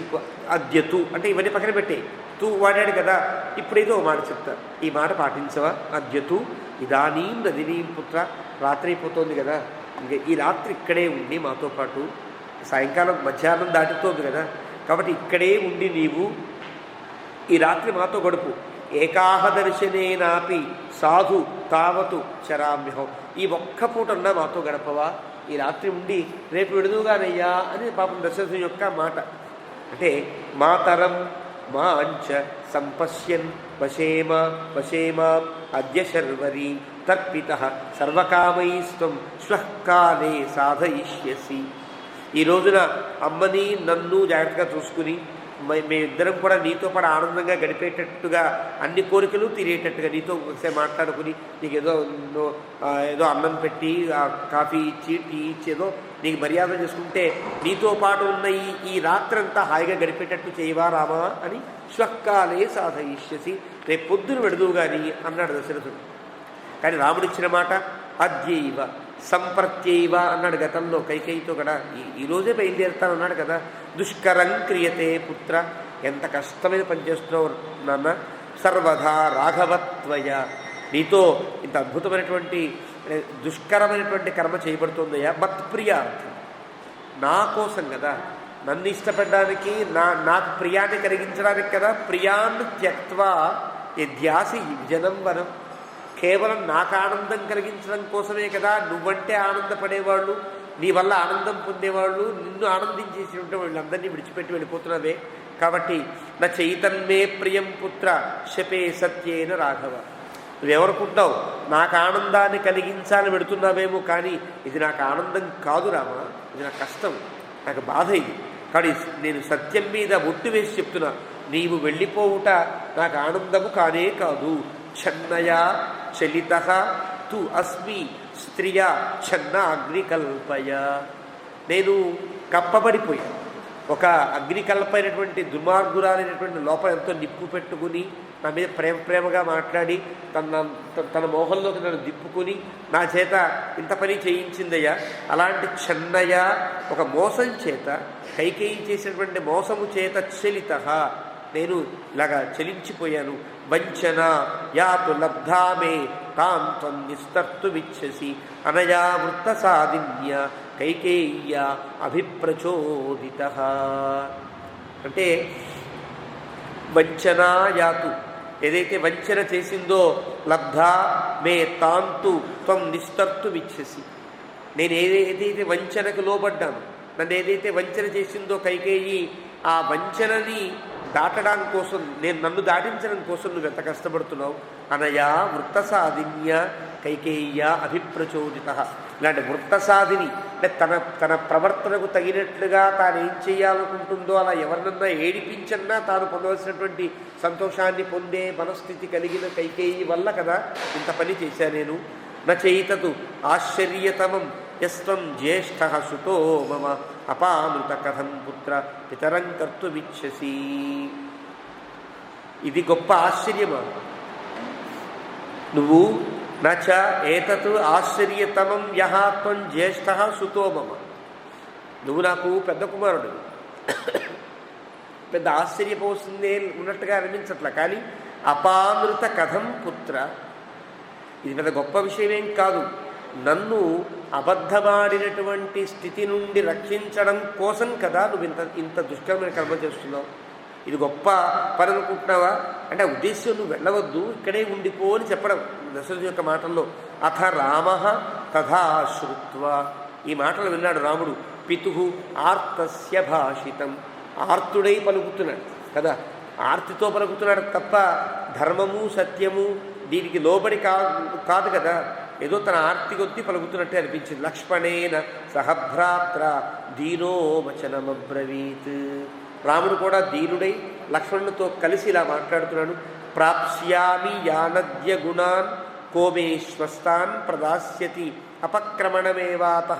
అద్యతు అంటే ఇవన్నీ పక్కన పెట్టే, తూ వాడాడు కదా, ఇప్పుడేదో మాట చెప్తా, ఈ మాట పాటించవా? అద్యతు ఇదానీం రజనీం పుత్ర. రాత్రి అయిపోతుంది కదా, ఇంకా ఈ రాత్రి ఇక్కడే ఉండి మాతో పాటు, సాయంకాలం మధ్యాహ్నం దాటుతోంది కదా, కాబట్టి ఇక్కడే ఉండి నీవు ఈ రాత్రి మాతో గడుపు. ఏకాహ దర్శనేనాపి సాధు తావతు చరామ్యహం. ఈ ఒక్క పూట ఉన్నా మాతో గడపవా? ఈ రాత్రి ఉండి రేపు విడుదుగానయ్యా అని పాపం దశరథుని యొక్క మాట. అంటే మాతరం మాంచ సంపశ్యన్ వశేమా అద్య శర్వరి తర్పితః సర్వకామైస్త్వం శ్వఃకాలే సాధయిష్యసి. ఈ రోజున అమ్మని నన్ను జాగ్రత్తగా చూసుకుని మేమిద్దరం కూడా నీతో పాటు ఆనందంగా గడిపేటట్టుగా అన్ని కోరికలు తీరేటట్టుగా నీతో ఒకసారి మాట్లాడుకుని నీకు ఏదో అన్నం పెట్టి కాఫీ ఇచ్చి టీ ఇచ్చి ఏదో నీకు మర్యాద చేసుకుంటే నీతో పాటు ఉన్న ఈ రాత్రంతా హాయిగా గడిపేటట్టు చేయవా రామా అని శ్వక్కాలే సాధయిష్యసి, రేపు పొద్దున వెడుదువు కానీ అన్నాడు దశరథుడు. కానీ రాముడిచ్చిన మాట అద్యైవ సంప్రత్యైవ అన్నాడు గతంలో కైకేయితో కూడా. ఈరోజే బయలుదేరుతానన్నాడు కదా. దుష్కరం క్రియతే పుత్ర, ఎంత కష్టమైన పని చేస్తున్నావు నాన్న. సర్వదా రాఘవత్వయ, నీతో ఇంత అద్భుతమైనటువంటి దుష్కరమైనటువంటి కర్మ చేయబడుతుందయ్యా. మత్ప్రియార్థం, నా కోసం కదా, నన్ను ఇష్టపడడానికి, నాకు ప్రియాన్ని కలిగించడానికి కదా. ప్రియాన్ని త్యక్వా యద్యాసి జనం వనం, కేవలం నాకు ఆనందం కలిగించడం కోసమే కదా నువ్వంటే ఆనందపడేవాళ్ళు, నీ వల్ల ఆనందం పొందేవాళ్ళు, నిన్ను ఆనందించేసినటువంటి వాళ్ళందరినీ విడిచిపెట్టి వెళ్ళిపోతున్నావే. కాబట్టి నా చైతన్మే ప్రియం పుత్ర శపే సత్యేన రాఘవ, నువ్వెవరుకుంటావు నాకు ఆనందాన్ని కలిగించాలని పెడుతున్నావేమో, కానీ ఇది నాకు ఆనందం కాదు రామా, ఇది నాకు కష్టం, నాకు బాధ ఇది. కానీ నేను సత్యం మీద ఒట్టు వేసి చెప్తున్నా, నీవు వెళ్ళిపోవుట నాకు ఆనందము కానే కాదు. ఛన్నయా చలిత తు అస్మి స్త్రియ ఛన్న అగ్నికల్పయ, నేను కప్పబడిపోయాను. ఒక అగ్నికల్పైనటువంటి దుర్మార్గురాలైనటువంటి లోపల ఎంతో నిప్పు పెట్టుకుని నా మీద ప్రేమగా మాట్లాడి తన మోహంలోకి నన్ను దిప్పుకుని నా చేత ఇంత పని చేయించిందయ్యా. అలాంటి ఛన్నయ, ఒక మోసం చేత, కైకేయి చేసినటువంటి మోసము చేత చలిత, నేను ఇలాగా చలించిపోయాను. వంచన యాతు లబ్ధామే తాంత్వం నిస్తర్తుమిచ్చసి అనయా వృత్త సాధిన్య కైకేయ్య అభిప్రచోదిత. అంటే వంచనా యాతు, ఏదైతే వంచన చేసిందో, లబ్ధా మే తాంతు త్వం నిస్తర్తుమిచ్చసి, నేను ఏదైతే వంచనకు లోబడ్డాను, నన్ను ఏదైతే వంచన చేసిందో కైకేయి, ఆ వంచనని దాటడానికి కోసం, నన్ను దాటించడం కోసం నువ్వు ఎంత కష్టపడుతున్నావు. అనయా వృత్త సాధిన్య కైకేయ్య అభిప్రచోదిత. ఇలాంటి వృత్త సాధిని అంటే తన ప్రవర్తనకు తగినట్లుగా తాను ఏం చేయాలనుకుంటుందో అలా ఎవరినన్నా ఏడిపించన్నా తాను పొందవలసినటువంటి సంతోషాన్ని పొందే మనస్థితి కలిగిన కైకేయి వల్ల కదా ఇంత పని చేశా నేను. నచైతతు ఆశ్చర్యతమం యస్త్వం జ్యేష్ఠ సుతో మమ అపామృత కథం పుత్ర పితరం కర్తుమిచ్చసి. ఇది గొప్ప ఆశ్చర్యమా? నువ్వు నచ ఏతత్ ఆశ్చర్యతమం యహ త్వం జ్యేష్ఠ సుతో మమ, నువ్వు నాకు పెద్ద కుమారుడు, పెద్ద ఆశ్చర్యపోతుందే ఉన్నట్టుగా అనిపించట్లా. కానీ అపామృత కథం పుత్ర, ఇది పెద్ద గొప్ప విషయమేం కాదు. నన్ను అబద్ధమాడినటువంటి స్థితి నుండి రక్షించడం కోసం కదా నువ్వు ఇంత దుష్కరమైన కర్మ చేస్తున్నావు. ఇది గొప్ప పని అనుకుంటున్నావా అంటే ఉద్దేశ్యం నువ్వు వెళ్ళవద్దు, ఇక్కడే ఉండిపో అని చెప్పడం దశరథుడి యొక్క మాటల్లో. అథ రామ తథా శ్రుత్వా, ఈ మాటలు విన్నాడు రాముడు. పితు ఆర్తస్య భాషితం, ఆర్తుడై పలుకుతున్నాడు కదా, ఆర్తితో పలుకుతున్నాడు తప్ప ధర్మము సత్యము దీనికి లోబడి కాదు కదా, ఏదో తన ఆర్తి కొద్దీ పలుకుతున్నట్టే అనిపించింది. లక్ష్మణేన సహభ్రాత్ర దీనో వచనమబ్రవీత్, రాముడు కూడా దీనుడై లక్ష్మణునితో కలిసి ఇలా మాట్లాడుతున్నాడు. ప్రాప్స్యామి యానద్య గుణాన్ కోమేశ్వస్తాన్ ప్రదాస్యతి అపక్రమణమేవాత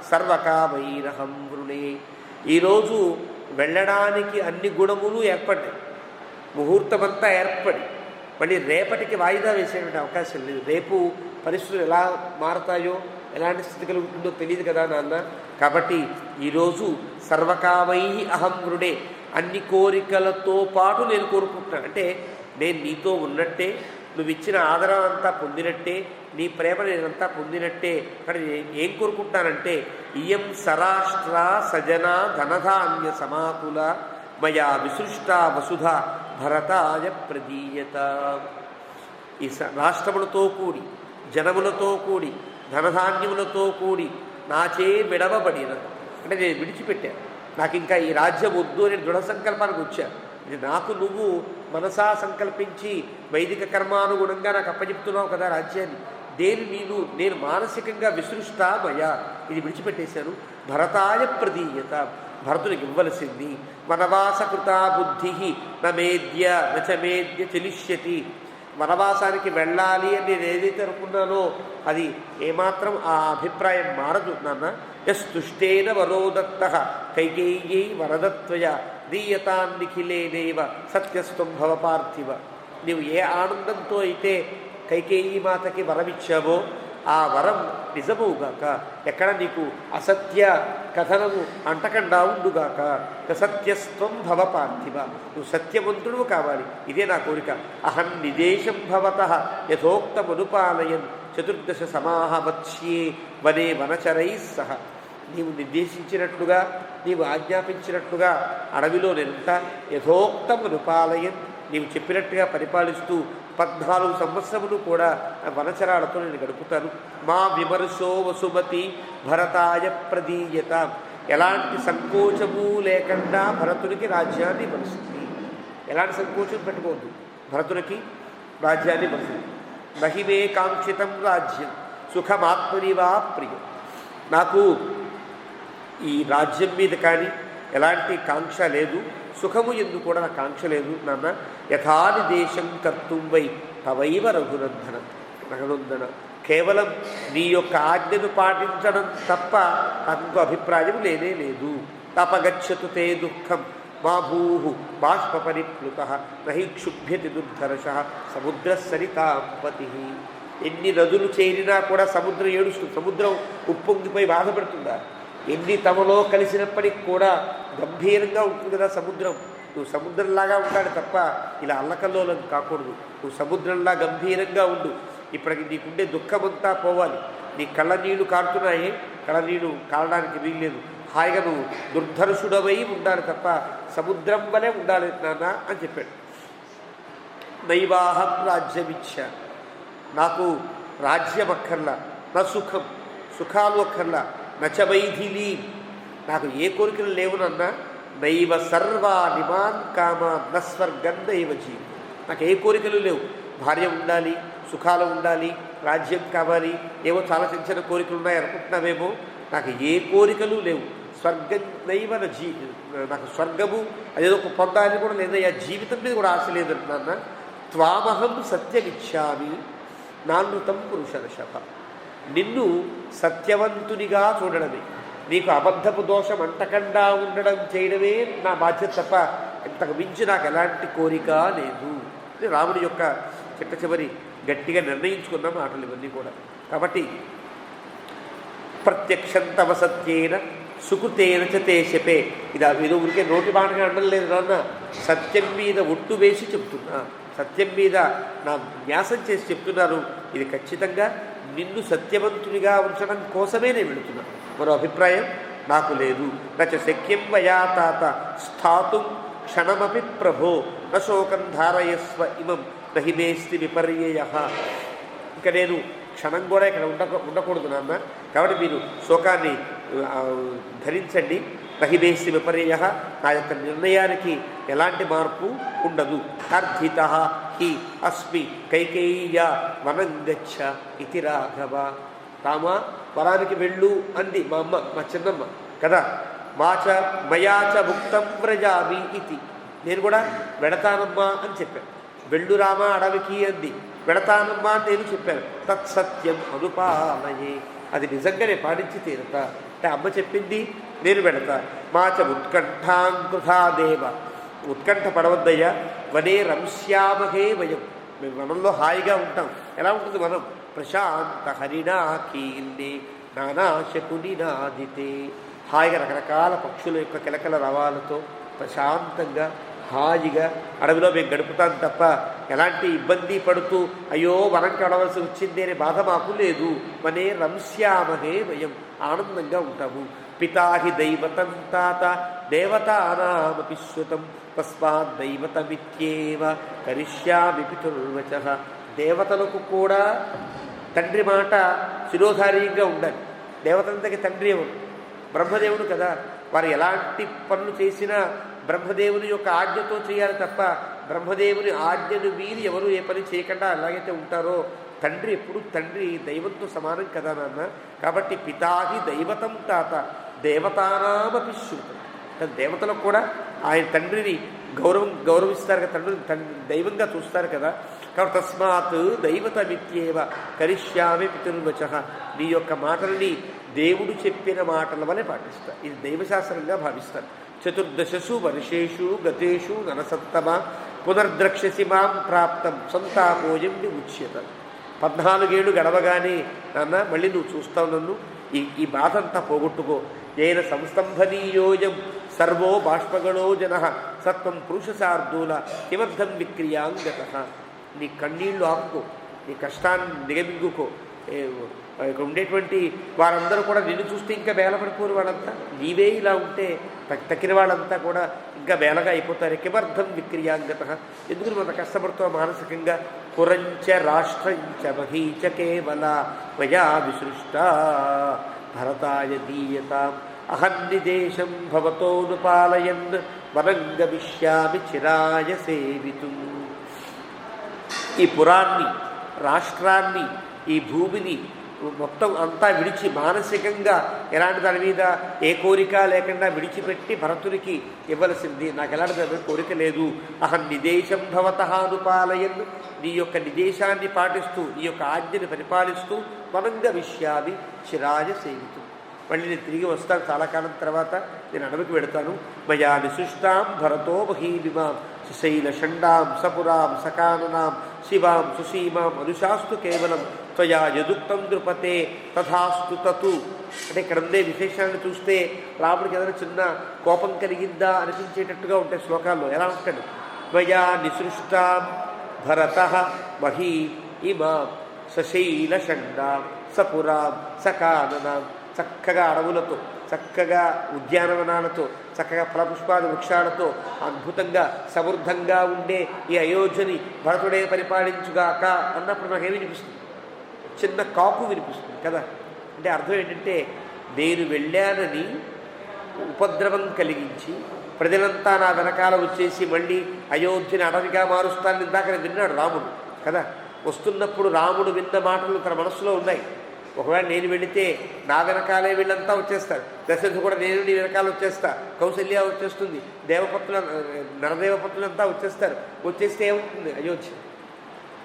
సర్వకామైరహం వృణే. ఈరోజు వెళ్ళడానికి అన్ని గుణములు ఏర్పడ్డాయి, ముహూర్తమంతా ఏర్పడి మళ్ళీ రేపటికి వాయిదా వేసేటువంటి అవకాశం లేదు. రేపు పరిస్థితులు ఎలా మారతాయో, ఎలాంటి స్థితి కలుగుతుందో తెలియదు కదా నాన్న. కాబట్టి ఈరోజు సర్వకామై అహం వృడే, అన్ని కోరికలతో పాటు నేను కోరుకుంటున్నాను. అంటే నేను నీతో ఉన్నట్టే, నువ్వు ఇచ్చిన ఆదరణ అంతా పొందినట్టే, నీ ప్రేమ నేనంతా పొందినట్టే. కానీ ఏం కోరుకుంటున్నానంటే ఇయం సరాష్ట్ర సజన ధనధాన్య సమాకుల మయా విసృష్ట వసుధ భరతాయ ప్రదీయత. ఈ రాష్ట్రములతో కూడి, జనములతో కూడి, ధనధాన్యములతో కూడి నాచే విడవబడిన, అంటే నేను విడిచిపెట్టాను, నాకు ఇంకా ఈ రాజ్యం వద్దు అని దృఢ సంకల్పానికి వచ్చాను. ఇది నాకు నువ్వు మనసా సంకల్పించి వైదిక కర్మానుగుణంగా నాకు అప్పచెప్తున్నావు కదా రాజ్యాన్ని, నేను మానసికంగా విసృష్టామయ, ఇది విడిచిపెట్టేశాను. భరతాయ ప్రదీయత, భరతునికి ఇవ్వలసింది. వనవాసకృతా బుద్ధి నమేద్య నచమేద్య చలిష్యతి. వనవాసానికి వెళ్ళాలి అని నేను ఏదైతే అనుకున్నానో అది ఏమాత్రం ఆ అభిప్రాయం మారదు నాన్న. యస్తుష్టేన వరోదత్త కైకేయ్యై వరదత్వయ దీయతాన్నిఖిలేనేవ సత్యస్తం భవ పార్థివ. నీవు ఏ ఆనందంతో అయితే కైకేయీ మాతకి వరమిచ్చావో ఆ వరం నిజముగాక, ఎక్కడ నీకు అసత్య కథనము అంటకుండా ఉండుగాక. సత్యస్వం భవ పార్థివ, నువ్వు సత్యవంతుడు కావాలి, ఇదే నా కోరిక. అహం నిదేశం భవతః యథోక్తమనుపాలయన్ చతుర్దశ సమాహ వత్స్యే వనే వనచరై సహ. నీవు నిర్దేశించినట్లుగా, నీవు ఆజ్ఞాపించినట్లుగా అడవిలో నేనుంటా. యథోక్తమనుపాలయన్, నీవు చెప్పినట్టుగా పరిపాలిస్తూ 14 సంవత్సరములు కూడా వనచరాలతో నేను గడుపుతాను. మా విమర్శో వసుమతి భరతాయ ప్రదీయత, ఎలాంటి సంకోచము లేకుండా భరతునికి రాజ్యాన్ని ఇవ్వలసింది. ఎలాంటి సంకోచం పెట్టుకోవద్దు, భరతునికి రాజ్యాన్ని ఇవ్వలసింది. నహిమే కాంక్షితం రాజ్యం సుఖమాత్మనివా ప్రియం. నాకు ఈ రాజ్యం మీద కానీ ఎలాంటి కాంక్ష లేదు, సుఖము ఎందు కూడా నాకు కాంక్ష లేదు నాన్న. యథాని దేశం కర్తుం వై తవైవ రఘునందన రఘునందన, కేవలం నీ యొక్క ఆజ్ఞను పాటించడం తప్ప నాకు అభిప్రాయం లేనే లేదు. తపగచ్చతు తే దుఃఖం మా భూ బాష్ప పరిప్లుత నహి క్షుభ్యతి దుర్ధరశ సముద్ర సరితాపతి. ఎన్ని నదులు చేరినా కూడా సముద్రం ఏడుస్తుంది, సముద్రం ఉప్పొంగిపోయి బాధపడుతుందా? ఎన్ని తమలో కలిసినప్పటికి కూడా గంభీరంగా ఉంటుంది కదా సముద్రం. నువ్వు సముద్రంలాగా ఉండాలి తప్ప ఇలా అల్లకల్లోలం కాకూడదు. నువ్వు సముద్రంలా గంభీరంగా ఉండు. ఇప్పటికి నీకుండే దుఃఖమంతా పోవాలి. నీ కళ్ళ నీళ్లు కారుతున్నాయి, కళ్ళ నీళ్లు కారడానికి వీల్లేదు. హాయిగా నువ్వు దుర్ధర్షుడవై ఉండాలి తప్ప సముద్రం వలె ఉండాలి నాన్న అని చెప్పాడు. నైవాహం రాజ్యమిచ్చ, నాకు రాజ్యం అక్కర్లా, నా సుఖం సుఖాలు అక్కర్లా, నచవైధిలి, నాకు ఏ కోరికలు లేవునన్నా. నైవ సర్వా నిమాన్ కామా నస్వర్గం నైవ జీవి, నాకు ఏ కోరికలు లేవు. భార్య ఉండాలి, సుఖాలు ఉండాలి, రాజ్యం కావాలి, ఏవో చాలా చిన్న చిన్న కోరికలు ఉన్నాయి అనుకుంటున్నావేమో. నాకు ఏ కోరికలు లేవు. స్వర్గం నైవ నాకు స్వర్గము అదేదో ఒక పొందాలని కూడా లేదయ్యా, జీవితం మీద కూడా ఆశ లేదంటున్నా. త్వామహం సత్యమిచ్చామి నానృతం పురుషర్షభ, నిన్ను సత్యవంతునిగా చూడడమే, నీకు అబద్ధపు దోషం అంటకుండా ఉండడం చేయడమే నా బాధ్యత తప్ప ఇంతకు మించి నాకు ఎలాంటి కోరిక లేదు. ఇది రాముడి యొక్క చిట్ట చివరి గట్టిగా నిర్ణయించుకున్న మాటలు ఇవన్నీ కూడా. కాబట్టి ప్రత్యక్షం తవ సత్యేన సుకృతేన చ తే శపే, ఇది ఏదో ఊరికే నోటి మాటగా అనడం లేదు నాన్న, సత్యం మీద ఒట్టు వేసి చెప్తున్నా, సత్యం మీద నా న్యాసం చేసి చెప్తున్నాను. ఇది ఖచ్చితంగా నిన్ను సత్యవంతునిగా ఉంచడం కోసమే నేను వెళుతున్నా, మరో అభిప్రాయం నాకు లేదు. నచ శక్యం వయా తాత స్థాతుం క్షణమపి ప్రభో నశోకం ధారయస్వ ఇమం నహిమేస్తి విపర్యయ. ఇక నేను క్షణం కూడా ఇక్కడ ఉండకూడదు నాన్న, కాబట్టి మీరు శోకాన్ని ధరించండి. నహిమేస్తి విపర్యయ, నా యొక్క నిర్ణయానికి ఎలాంటి మార్పు ఉండదు. అర్థిత హి అస్మి కైకేయ్య వనం గచ్చ ఇతి రాఘవ. రామ వరానికి వెళ్ళు అంది మా అమ్మ, మా చిన్నమ్మ కదా. మాచ మయాచ ముక్తం వ్రజామి ఇది, నేను కూడా వెడతానమ్మా అని చెప్పాను. వెళ్ళు రామ అడవికి అంది, వెడతానమ్మా అని నేను చెప్పాను. తత్సత్యం అనుపాలయే, అది నిజంగానే పాటించి తీరుతా. అంటే అమ్మ చెప్పింది నేను వెడతా. మాచ ఉత్కంఠాంకృథా దేవ, ఉత్కంఠ పడవద్దయ్యా. వనే రంశ్యామహే వయం, మేము వనంలో హాయిగా ఉంటాం. ఎలా ఉంటుంది వనం? ప్రశాంత హరిణా కీర్ణే నానాశకుని నాదితే, హాయిగా రకరకాల పక్షుల యొక్క కిలకల రవాలతో ప్రశాంతంగా హాయిగా అడవిలో మేము గడుపుతాం తప్ప ఎలాంటి ఇబ్బంది పడుతూ అయ్యో వనం కడవలసి వచ్చింది అనే బాధ మాకు లేదు. వనే రంశ్యామహే వయం, ఆనందంగా ఉంటాము. పితాహి దైవతం తాత దేవతానామపి శ్రుతం తస్మాత్ దైవతమిత్యేవ కరిష్యామి పితుర్వచః. దేవతలకు కూడా తండ్రి మాట శిరోధార్యంగా ఉండాలి. దేవతలంతకి తండ్రి ఎవరు? బ్రహ్మదేవుడు కదా. వారు ఎలాంటి పనులు చేసినా బ్రహ్మదేవుని యొక్క ఆజ్ఞతో చేయాలి తప్ప బ్రహ్మదేవుని ఆజ్ఞను మీరి ఎవరు ఏ పని చేయకుండా ఎలాగైతే ఉంటారో తండ్రి ఎప్పుడు తండ్రి దైవంతో సమానం కదా నాన్న. కాబట్టి పితాహి దైవతం తాత దేవతానామపి శ్రుతం, దేవతలకు కూడా ఆయన తండ్రిని గౌరవిస్తారు కదా, తండ్రిని దైవంగా చూస్తారు కదా. కాబట్టి తస్మాత్ దైవతమిత్యేవ కరిష్యామి పితుర్వచ, నీ యొక్క మాటలని దేవుడు చెప్పిన మాటల వలె పాటిస్తారు. ఇది దైవశాస్త్రంగా భావిస్తారు. చతుర్దశసు వర్షేషు గతేషు నరసత్తమ పునర్ద్రక్షసి మాం ప్రాప్తం సంతాపోయం విముచ్యత. 14 ఏళ్ళు గడవగానే నాన్న మళ్ళీ నువ్వు చూస్తావు నన్ను, ఈ బాధ అంతా పోగొట్టుకో. ఏన సంస్తంభనీయోయం సర్వో బాష్పగణో జన సత్వం పురుషశార్దూల కిమర్థం విక్రియాంగత. నీ కన్నీళ్లు ఆపుకో, నీ కష్టాన్ని దిగమింగుకో. ఇక్కడ ఉండేటువంటి వారందరూ కూడా నిన్ను చూస్తే ఇంకా బేలపడిపోరు. వాళ్ళంతా నీవే ఇలా ఉంటే తక్కిన వాళ్ళంతా కూడా ఇంకా బేలగా అయిపోతారు. కిమర్థం విక్రియాంగత, ఎందుకు నువ్వు అంత కష్టపడుతావు మానసికంగా. పురంచ రాష్ట్రంచ మహీచ కేవల మయా విసృష్ట భరతాయ దీయతాం అహన్నిదేశం భవతోనుపాలయన్ వనంగమిష్యామి చిరాయ సేవితుం. ఈ పురాన్ని, రాష్ట్రాన్ని, ఈ భూమిని మొత్తం అంతా విడిచి మానసికంగా ఎలాంటి దాని మీద ఏ కోరిక లేకుండా విడిచిపెట్టి భరతునికి ఇవ్వలసింది. నాకు ఎలాంటి కోరిక లేదు. అహం నిదేశం భవతః అనుపాలయన్, నీ యొక్క నిదేశాన్ని పాటిస్తూ నీ యొక్క ఆజ్ఞని పరిపాలిస్తూ వనంగమిష్యామి చిరాయ సేవితుం. మళ్ళీ నేను తిరిగి వస్తాను చాలా కాలం తర్వాత, నేను అడవికి వెడతాను. మయా నిసృష్టాం భరతో మహీమిమాం సుశైల షండాం సపురాం సకాననాం శివాం సుసీమాం అనుశాస్తు కేవలం త్వయా యదుక్తం నృపతే తథాస్తు తతు. అంటే ఇక్కడ ఉండే విశేషాన్ని చూస్తే రాముడికి ఏదైనా చిన్న కోపం కలిగిందా అనిపించేటట్టుగా ఉంటాయి శ్లోకాల్లో. ఎలా ఉంటాడు? మయా నిసృష్టాం భరతః మహీ ఇమాం సశైల షండాం సపురాం సకాననాం. చక్కగా అడవులతో, చక్కగా ఉద్యానవనాలతో, చక్కగా ఫలపుష్పాది వృక్షాలతో అద్భుతంగా సమృద్ధంగా ఉండే ఈ అయోధ్యని భరతుడే పరిపాలించుగాక అన్నప్పుడు నాకేమి వినిపిస్తుంది? చిన్న కాపు వినిపిస్తుంది కదా. అంటే అర్థం ఏంటంటే, నేను వెళ్ళానని ఉపద్రవం కలిగించి ప్రజలంతా నా వెనకాల వచ్చేసి మళ్ళీ అయోధ్యని అడవిగా మారుస్తానని ఇందాక విన్నాడు రాముడు కదా. వస్తున్నప్పుడు రాముడు విన్న మాటలు తన మనస్సులో ఉన్నాయి. ఒకవేళ నేను వెళితే నా వెనకాలే వీళ్ళంతా వచ్చేస్తారు. దశరథుడు కూడా నేను నీ వెనకాల వచ్చేస్తా, కౌసల్య వచ్చేస్తుంది, నరదేవపత్రులంతా వచ్చేస్తారు. వచ్చేస్తే ఏమవుతుంది? అయోధ్య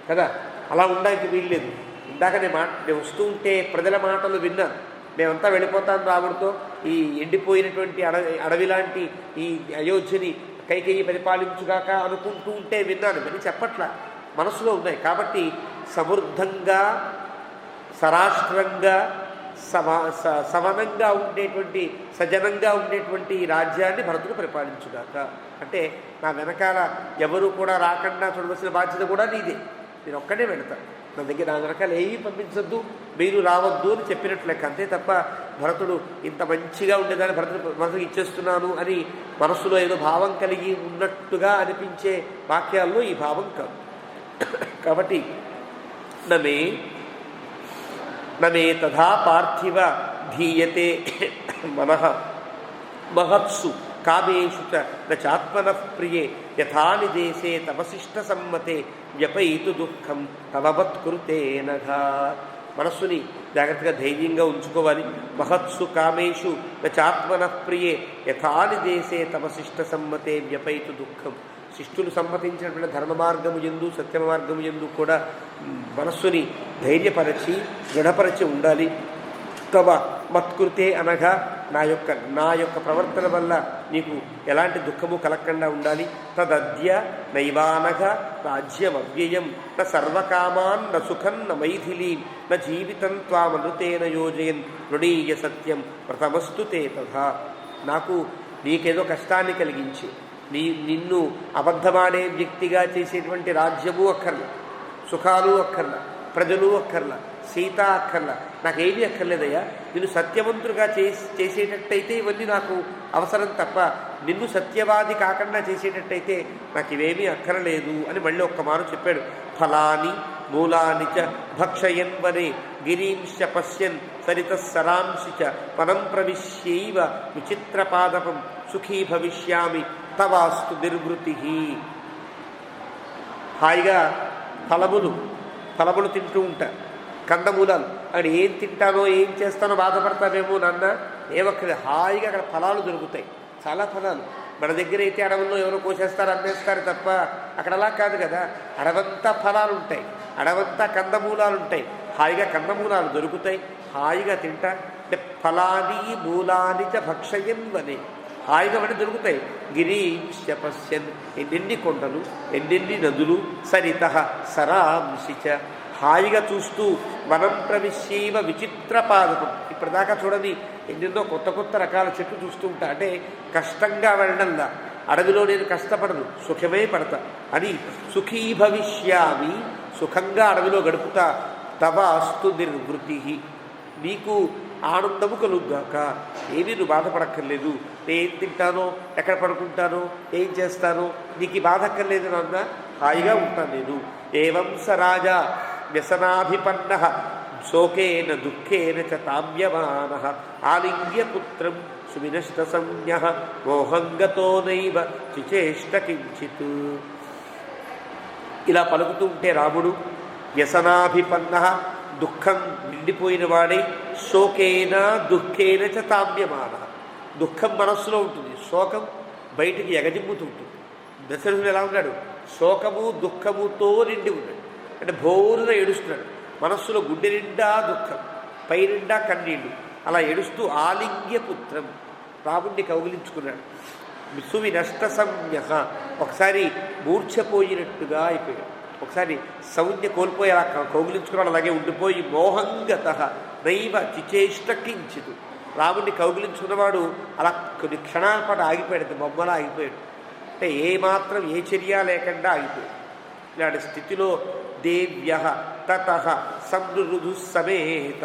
కదా. అలా ఉండడానికి వీల్లేదు. ఇందాక నేను వస్తూ ఉంటే ప్రజల మాటలు విన్నాను. మేమంతా వెళ్ళిపోతాం రాముడితో, ఈ ఎండిపోయినటువంటి అడవి లాంటి ఈ అయోధ్యని కైకేయి పరిపాలించుగాక అనుకుంటూ ఉంటే విన్నాను. అని చెప్పట్లా, మనసులో ఉన్నాయి. కాబట్టి సమృద్ధంగా, సరాష్ట్రంగా, సవనంగా ఉండేటువంటి, సజనంగా ఉండేటువంటి ఈ రాజ్యాన్ని భరతుడు పరిపాలించుగాక. అంటే నా వెనకాల ఎవరు కూడా రాకుండా చూడవలసిన బాధ్యత కూడా నీదే. నేను ఒక్కడే వెళతాను. నా వెనకాల ఏమీ పంపించద్దు, మీరు రావద్దు అని చెప్పినట్లు లెక్క. అంతే తప్ప భరతుడు ఇంత మంచిగా ఉండేదాన్ని భరతుడికి ఇచ్చేస్తున్నాను అని మనస్సులో ఏదో భావం కలిగి ఉన్నట్టుగా అనిపించే వాక్యాల్లో ఈ భావం కాదు. కాబట్టి నమే తథా పార్థివ ధీయతే మనః మహత్సు కామేషు చాత్మనః ప్రియే యథాని దేశే తవశిష్ట సమ్మతే వ్యపయితు దుఃఖం తవవత్కృతే నఘా. మనస్సుని జాగ్రత్తగా ధైర్యంగా ఉంచుకోవాలి. మహత్సు కామేషు చాత్మనః ప్రియే యథాని దేశే తవశిష్ట సమ్మతే వ్యపయితు దుఃఖం. శిష్టులు సమ్మతించినటువంటి ధర్మ మార్గము యందు, సత్య మార్గము యందు కూడా మనస్సుని ధైర్యపరచి దృఢపరచి ఉండాలి. తవ మత్కృతే అనగా నా యొక్క ప్రవర్తన వల్ల నీకు ఎలాంటి దుఃఖము కలగకుండా ఉండాలి. తదద్య నైవానగా రాజ్యమవ్యయం న సర్వకామాన్ న సుఖం న మైథిలీం న జీవితం త్వామృతేన యోజయన్ మృణీయ సత్యం ప్రథమస్తు తే తథా. నాకు నీకేదో కష్టాన్ని కలిగించి నిన్ను అబద్ధమాడే వ్యక్తిగా చేసేటువంటి రాజ్యము అక్కర్ల, సుఖాలు అక్కర్ల, ప్రజలు అక్కర్ల, సీత అక్కర్ల, నాకేమీ అక్కర్లేదయ్యా. నిన్ను సత్యవంతులుగా చేసేటట్టయితే ఇవన్నీ నాకు అవసరం తప్ప నిన్ను సత్యవాది కాకుండా చేసేటట్టయితే నాకు ఇవేమీ అక్కరలేదు అని మళ్ళీ ఒక్క మారు చెప్పాడు. ఫలాని మూలాని చ భక్షయన్ వనే గిరీంశ పశ్యన్ సరిత సరాంశి చ వనం ప్రవిశ్యైవ విచిత్రపాదపం సుఖీ భవిష్యామి తవాస్తు నిర్వృతి. హాయిగా ఫలములు తింటూ ఉంటా, కందమూలాలు. అక్కడ ఏం తింటానో ఏం చేస్తానో బాధపడతామేమో నాన్న, ఏమక్కర్లేదు, హాయిగా అక్కడ ఫలాలు దొరుకుతాయి. చాలా ఫలాలు. మన దగ్గర అయితే అడవుల్లో ఎవరో కోసేస్తారు, అమ్మేస్తారు తప్ప అక్కడ అలా కాదు కదా. అడవంతా ఫలాలు ఉంటాయి, అడవంతా కందమూలాలు ఉంటాయి. హాయిగా కందమూలాలు దొరుకుతాయి, హాయిగా తింటా. అంటే ఫలాని మూలాని చ భక్షయన్ వనే, హాయిగా వాటి దొరుకుతాయి. గిరీశపశ్యన్, ఎన్నెన్ని కొండలు, ఎన్నెన్ని నదులు, సరిత సరాంశిచ, హాయిగా చూస్తూ వనం ప్రవిశ్యైవ విచిత్ర పాదకం. ఇప్పటిదాకా చూడని ఎన్నెన్నో కొత్త కొత్త రకాల చెట్లు చూస్తూ ఉంటా. అంటే కష్టంగా వెళ్ళడంలా, అడవిలో నేను కష్టపడను, సుఖమే పడతా అని. సుఖీ భవిష్యామి, సుఖంగా అడవిలో గడుపుతా. తవ అస్తు నిర్వృతి, నీకు ఆనందము కలుగుగాక, ఏమీ నువ్వు బాధపడక్కర్లేదు. నేను ఏం తింటానో, ఎక్కడ పడుకుంటానో, ఏం చేస్తానో నీకు బాధ అక్కర్లేదు నాన్న, హాయిగా ఉంటాను నేను. ఏవం స రాజా వ్యసనాభిపన్న శోకేన దుఃఖేన చ తామ్యమాన ఆలింగ్య పుత్రం సువినష్ట సంజ్ఞ మోహంగతో నైవ చిచేష్ట కించిత్. ఇలా పలుకుతూ ఉంటే రాముడు వ్యసనాభిపన్న, దుఃఖం నిండిపోయిన వాడై, శోకేన దుఃఖేన చ తామ్యమాన, దుఃఖం మనస్సులో ఉంటుంది, శోకం బయటికి ఎగజిమ్ముతూ ఉంటుంది. దశరథుడు ఎలా ఉన్నాడు? శోకము దుఃఖముతో నిండి ఉన్నాడు. అంటే భోరున ఏడుస్తున్నాడు, మనస్సులో గుండె నిండా దుఃఖం, పై నిండా కన్నీళ్ళు. అలా ఏడుస్తూ ఆలింగ్య పుత్రం, రాముడిని కౌగిలించుకున్నాడు. సువినష్ట సంజ్ఞ, ఒకసారి మూర్ఛపోయినట్టుగా అయిపోయాడు, ఒకసారి సౌజ్ఞ కోల్పోయి అలా కౌగిలించుకున్నాడు, అలాగే ఉండిపోయి. మోహంగత నైవ చిచేష్ట కించిత్, రాముడిని కౌగిలించుకున్నవాడు అలా కొన్ని క్షణాల పాటు ఆగిపోయాడు, బొమ్మలా ఆగిపోయాడు. అంటే ఏమాత్రం ఏ చర్య లేకుండా ఆగిపోయాడు. ఇలాంటి స్థితిలో దేవ్య తత సంరుధు సమేత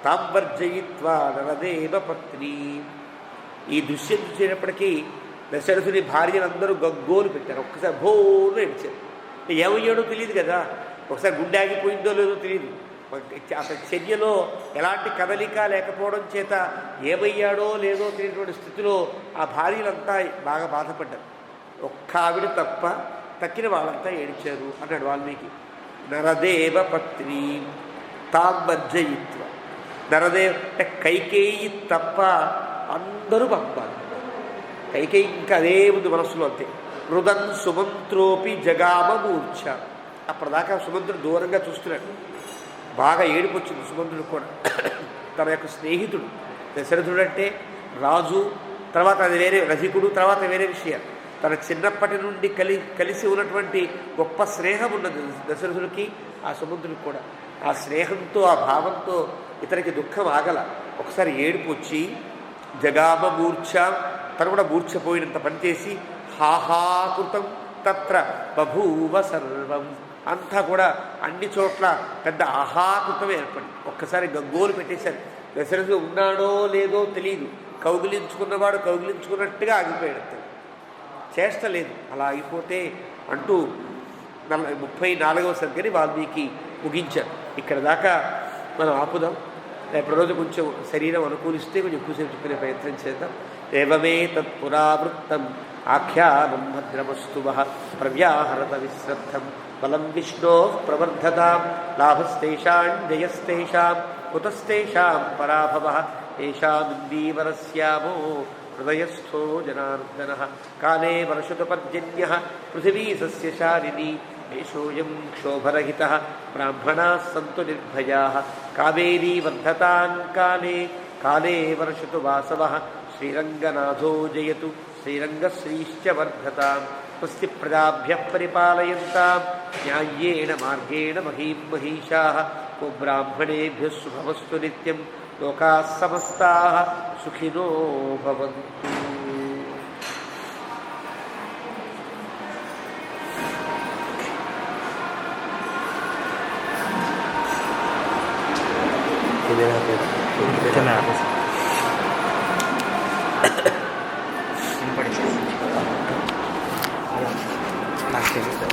తాంబర్జయిత్వా నరదేవ పత్ని. ఈ దృశ్యం చూసేటప్పటికీ దశరథుని భార్యలందరూ గగ్గోలు పెట్టారు, ఒక్కసారి భోరు ఏడ్చారు. ఏమయ్యాడో తెలియదు కదా, ఒకసారి గుండె ఆగిపోయిందో లేదో తెలియదు. అతని చర్యలో ఎలాంటి కదలిక లేకపోవడం చేత ఏమయ్యాడో లేదో తెలియనటువంటి స్థితిలో ఆ భార్యలంతా బాగా బాధపడ్డారు. ఒక్క ఆవిడ తప్ప తక్కిన వాళ్ళంతా ఏడ్చారు అన్నాడు వాల్మీకి. నరదేవ పత్ని తాంబర్జయిత్వ, నరదేవ అంటే కైకేయి తప్ప అందరూ పంపాలి. కైకేయి ఇంకా అదే ఉంది మనస్సులో, అంతే. రుదన్ సుమంత్రోపి జగామ మూర్ఛ, అప్పటిదాకా సుమంత్రుడు దూరంగా చూస్తున్నాడు, బాగా ఏడుపు వచ్చింది సుమంత్రుడు కూడా. తన యొక్క స్నేహితుడు దశరథుడు అంటే రాజు, తర్వాత అది వేరే, రసికుడు తర్వాత వేరే విషయాలు. తన చిన్నప్పటి నుండి కలిసి ఉన్నటువంటి గొప్ప స్నేహం ఉన్నది దశరథుడికి, ఆ సుమంత్రుడికి కూడా. ఆ స్నేహంతో, ఆ భావంతో ఇతనికి దుఃఖం ఆగల. ఒకసారి ఏడుపు వచ్చి జగామ మూర్ఛ, తను కూడా మూర్ఛపోయినంత పనిచేసి హాహాకృతం తత్ర బభూవ సర్వం, అంతా కూడా అన్ని చోట్ల పెద్ద ఆహాకృతం ఏర్పడింది. ఒక్కసారి గగ్గోలు పెట్టేశారు. దశరథుడు ఉన్నాడో లేదో తెలియదు, కౌగిలించుకున్నవాడు కౌగిలించుకున్నట్టుగా ఆగిపోయాడు, చేష్ట లేదు. అలా ఆగిపోతే అంటూ 34వ సర్గని వాల్మీకి ముగించారు. ఇక్కడ దాకా మనం ఆపుదాం. రేపటి రోజు కొంచెం శరీరం అనుకూలిస్తే కొంచెం ఎక్కువసేపు చెప్పుకునే ప్రయత్నం చేద్దాం. ఏవమే తత్పురావృత్తం ఆఖ్యానం భద్రమస్తు వః ప్రవ్యాహరత విశ్రద్ధం బలం విష్ణో ప్రవర్ధతాం లాభస్తేషాం జయస్తేషాం కుతస్తేషాం పరాభవః ఏషామిందీవరస్యామో హృదయస్థో జనార్దనః కాలే వర్షతు పర్జన్యః పృథివీ సస్యశాలినీ ఏషోయం క్షోభరహితః బ్రాహ్మణాः సంతు నిర్భయాः కావేరీ వర్ధతాం కాలే కాలే వర్షతు వాసవః శ్రీరంగనాథో జయతు శ్రీరంగశ్రీశ్చ వర్ధతాం స్వస్తి ప్రజాభ్యః పరిపాలయంతాం న్యాయ్యేన మార్గేణ మహీం మహీషాः గోబ్రాహ్మణేభ్యः శుభమస్తు నిత్యం లోకాः సమస్తాः సుఖినో భవంతు. నాకు తెలియదు.